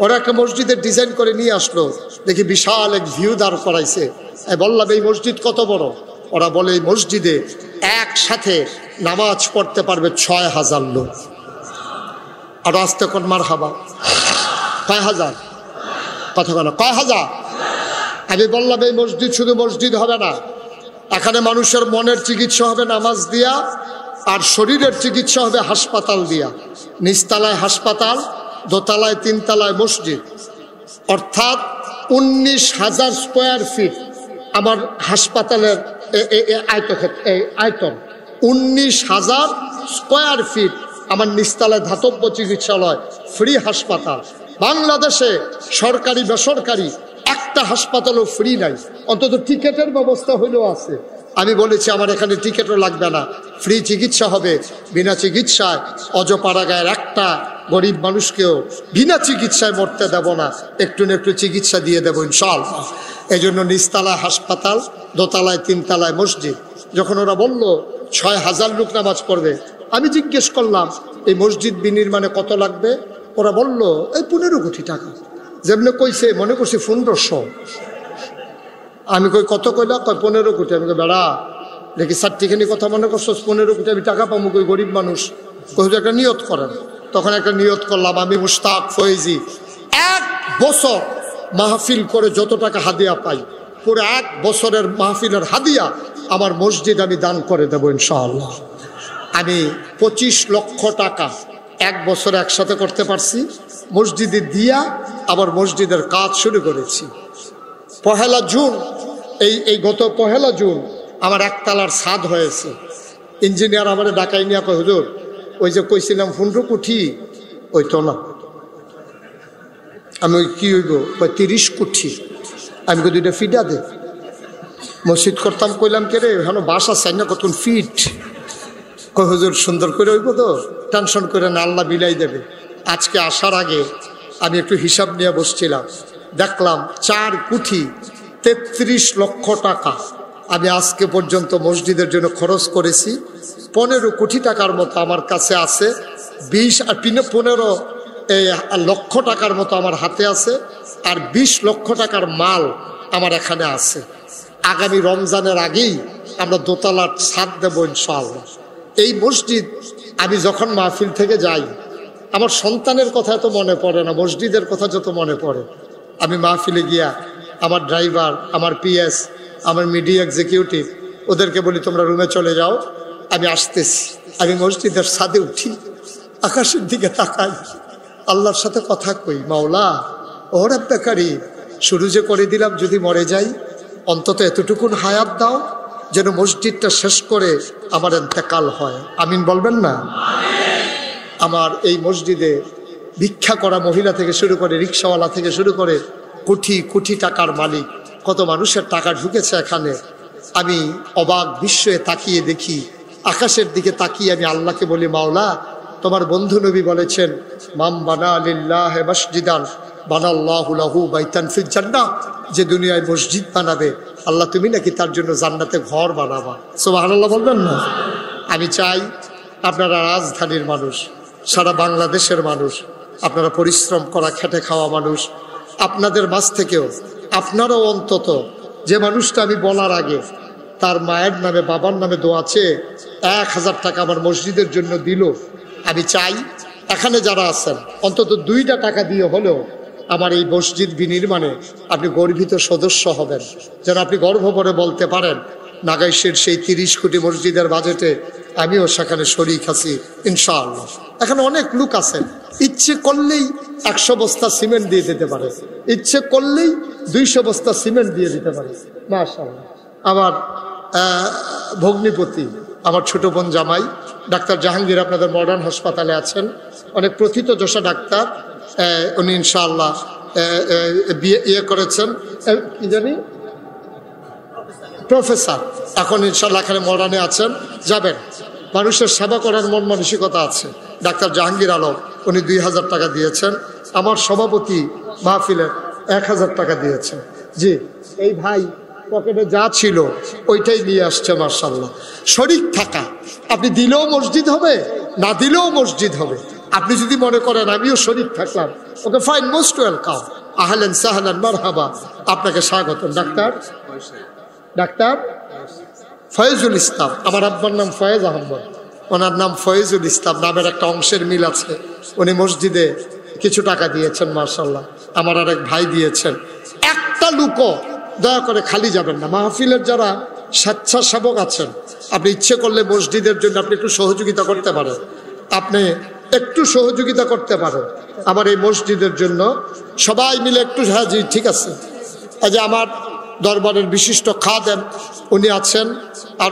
ওরা একটা মসজিদের ডিজাইন করে নিয়ে আসলো। দেখি বিশাল এক ভিউ দাঁড় করাইছে। বললাম, এই মসজিদ কত বড়? ওরা বলে, এই মসজিদে একসাথে নামাজ পড়তে পারবে 6000 লোক। আর আসতে কোন মারহাবা, কয় হাজার? কথা কেন, কয় হাজার? আমি বললাম, এই মসজিদ শুধু মসজিদ হবে না, এখানে মানুষের মনের চিকিৎসা হবে নামাজ দিয়া, আর শরীরের চিকিৎসা হবে হাসপাতাল দিয়া। নিচতলায় হাসপাতাল, দোতলায় 3 তলায় মসজিদ, অর্থাৎ 19,000 স্কোয়ার ফিট আমার হাসপাতালের আয়তন। 19,000 স্কোয়ার ফিট আমার নিচতলায় ধাতব্য চিকিৎসালয়, ফ্রি হাসপাতাল। বাংলাদেশে সরকারি বেসরকারি একটা হাসপাতালও ফ্রি নাই, অন্তত টিকেটের ব্যবস্থা হইলেও আছে। আমি বলেছি, আমার এখানে টিকিটও লাগবে না, ফ্রি চিকিৎসা হবে। বিনা চিকিৎসায় অজপাড়াগায়ের একটা গরিব মানুষকেও বিনা চিকিৎসায় মরতে দেব না, একটু না একটু চিকিৎসা দিয়ে দেবো ইনশাআল্লাহ। এই জন্য নিচতলায় হাসপাতাল, দোতলায় 3 তলায় মসজিদ। যখন ওরা বলল 6000 লোক নামাজ পড়বে, আমি জিজ্ঞেস করলাম, এই মসজিদ বিনির্মাণে কত লাগবে? ওরা বলল, এই 15 কোটি টাকা। যেমনি কইছে মনে করছি 1500। আমি কই, কত কইলা? কয় 15 কোটি। আমি কই, বেড়া দেখি চারটিখানি কথা মনে করছো, 15 কোটি আমি টাকা পাবো কই? গরিব মানুষ। কই, একটা নিয়ত করেন। তখন একটা নিয়ত করলাম, আমি মুশতাক ফয়েজি 1 বছর মাহফিল করে যত টাকা হাদিয়া পাই, পুরো 1 বছরের মাহফিলের হাদিয়া আমার মসজিদ আমি দান করে দেবো ইনশাআল্লাহ। আমি 25 লক্ষ টাকা 1 বছর একসাথে করতে পারছি। মসজিদে দিয়া আবার মসজিদের কাজ শুরু করেছি। 1 জুন, এই গত 1 জুন আমার 1 তলার ছাদ হয়েছে। ইঞ্জিনিয়ার আমার ডাকাই নিয়ে কয়, হুজুর ওই যে কইছিলাম 15 কোটি, ওই তো না। আমি ওই কি হইব? কয় 30 কোটি। আমি কই, 2টা ফিটা দে। মসজিদ করতাম, কইলাম কে রে, এখানে বাসা চাই না, কত ফিট? কয়, হুজুর সুন্দর করে হইব তো, টেনশন করে না, আল্লাহ বিলাই দেবে। আজকে আসার আগে আমি একটু হিসাব নিয়ে বসছিলাম, দেখলাম 4 কোটি 33 লক্ষ টাকা আমি আজকে পর্যন্ত মসজিদের জন্য খরচ করেছি। 15 কোটি টাকার মতো আমার কাছে আছে। 20 আর 15 লক্ষ টাকার মতো আমার হাতে আছে, আর 20 লক্ষ টাকার মাল আমার এখানে আছে। আগামী রমজানের আগেই আমরা দোতলার ছাদ দেব ইনশাআল্লাহ। এই মসজিদ আমি যখন মাহফিল থেকে যাই, আমার সন্তানের কথা এত মনে পড়ে না, মসজিদের কথা যত মনে পড়ে। আমি মাহফিলে গিয়া আমার ড্রাইভার, আমার পিএস, আমার মিডিয়া এক্সিকিউটিভ, ওদেরকে বলি তোমরা রুমে চলে যাও, আমি আসতেছি। আমি মসজিদের ছাদে উঠি, আকাশের দিকে তাকাই, আল্লাহর সাথে কথা কই, মাওলা ও রব্বে কারীম, শুরু যে করে দিলাম, যদি মরে যাই অন্তত এতটুকুন হায়াত দাও যেন মসজিদটা শেষ করে আমার ইন্তেকাল হয়। আমিন বলবেন না? আমার এই মসজিদে ভিক্ষা করা মহিলা থেকে শুরু করে, রিক্সাওয়ালা থেকে শুরু করে, কোটি কোটি টাকার মালিক, কত মানুষের টাকা ঢুকেছে এখানে। আমি অবাক বিস্ময়ে তাকিয়ে দেখি, আকাশের দিকে তাকিয়ে আমি আল্লাহকে বলি, মাওলা তোমার বন্ধু নবী বলেছেন, মাম বানা লিল্লাহি মসজিদান বানাল্লাহু লাহু বাইতান ফিল জান্নাহ, যে দুনিয়ায় মসজিদ বানাবে আল্লাহ তুমি নাকি তার জন্য জান্নাতে ঘর বানাবা। সুবহানাল্লাহ বলবেন না? আমি চাই আপনারা রাজধানীর মানুষ, সারা বাংলাদেশের মানুষ, আপনারা পরিশ্রম করা খেটে খাওয়া মানুষ, আপনাদের মাঝ থেকেও আপনারাও অন্তত যে মানুষটা আমি বলার আগে তার মায়ের নামে বাবার নামে দোয়া চেয়ে 1000 টাকা আমার মসজিদের জন্য দিল, আমি চাই এখানে যারা আছেন অন্তত 2টা টাকা দিয়ে হলেও আমার এই মসজিদ বিনির্মাণে আপনি গর্বিত সদস্য হবেন, যেন আপনি গর্ব করে বলতে পারেন নাগাইশের সেই 30 কোটি মসজিদের বাজেটে আমিও সেখানে শরীক আছি ইনশাআল্লাহ। এখানে অনেক লোক আছেন, ইচ্ছে করলেই 100 বস্তা সিমেন্ট দিয়ে দিতে পারে, ইচ্ছে করলেই 200 বস্তা সিমেন্ট দিয়ে দিতে পারে। মাশাআল্লাহ। আমার ভগ্নিপতি, আমার ছোট বোন জামাই ডাক্তার জাহাঙ্গীর আপনাদের মডার্ন হাসপাতালে আছেন, অনেক প্রথিতযশা ডাক্তার। উনি ইনশাআল্লাহ বিয়ে করেছেন, কি জানি প্রফেসর, এখন ইনশাআল্লাহ এখানে মডার্নে আছেন। যাবেন, মানুষের সেবা করার মন মানসিকতা আছে। ডাক্তার জাহাঙ্গীর আলম উনি 2000 টাকা দিয়েছেন। আমার সভাপতি মাহফিলের 1000 টাকা দিয়েছেন। জি, এই ভাই পকেটে যা ছিল ওইটাই নিয়ে আসছে। মাশাআল্লাহ। শরীক থাকা, আপনি দিলেও মসজিদ হবে, না দিলেও মসজিদ হবে। আপনি যদি মনে করেন আমিও শরীক থাকলাম, ওকে ফাইন, মোস্ট ওয়েলকাম, আহলান সাহলান মারহাবা, আপনাকে স্বাগতম। ডাক্তার ফয়েজুল ইসলাম, আমার আব্বার নাম ফয়েজ আহমদ, ওনার নাম ফয়েজুল ইসলাম, নামের একটা অংশের মিল আছে। উনি মসজিদে কিছু টাকা দিয়েছেন মাশাআল্লাহ। আমার আরেক ভাই দিয়েছেন। একটা লুকও দয়া করে খালি যাবেন না। মাহফিলের যারা স্বেচ্ছাসেবক আছেন, আপনি ইচ্ছে করলে মসজিদের জন্য আপনি একটু সহযোগিতা করতে পারেন, আপনি একটু সহযোগিতা করতে পারেন আমার এই মসজিদের জন্য। সবাই মিলে একটু, হ্যাঁ জি ঠিক আছে। আজ আমার দরবারের বিশিষ্ট খাদেম উনি আছেন, আর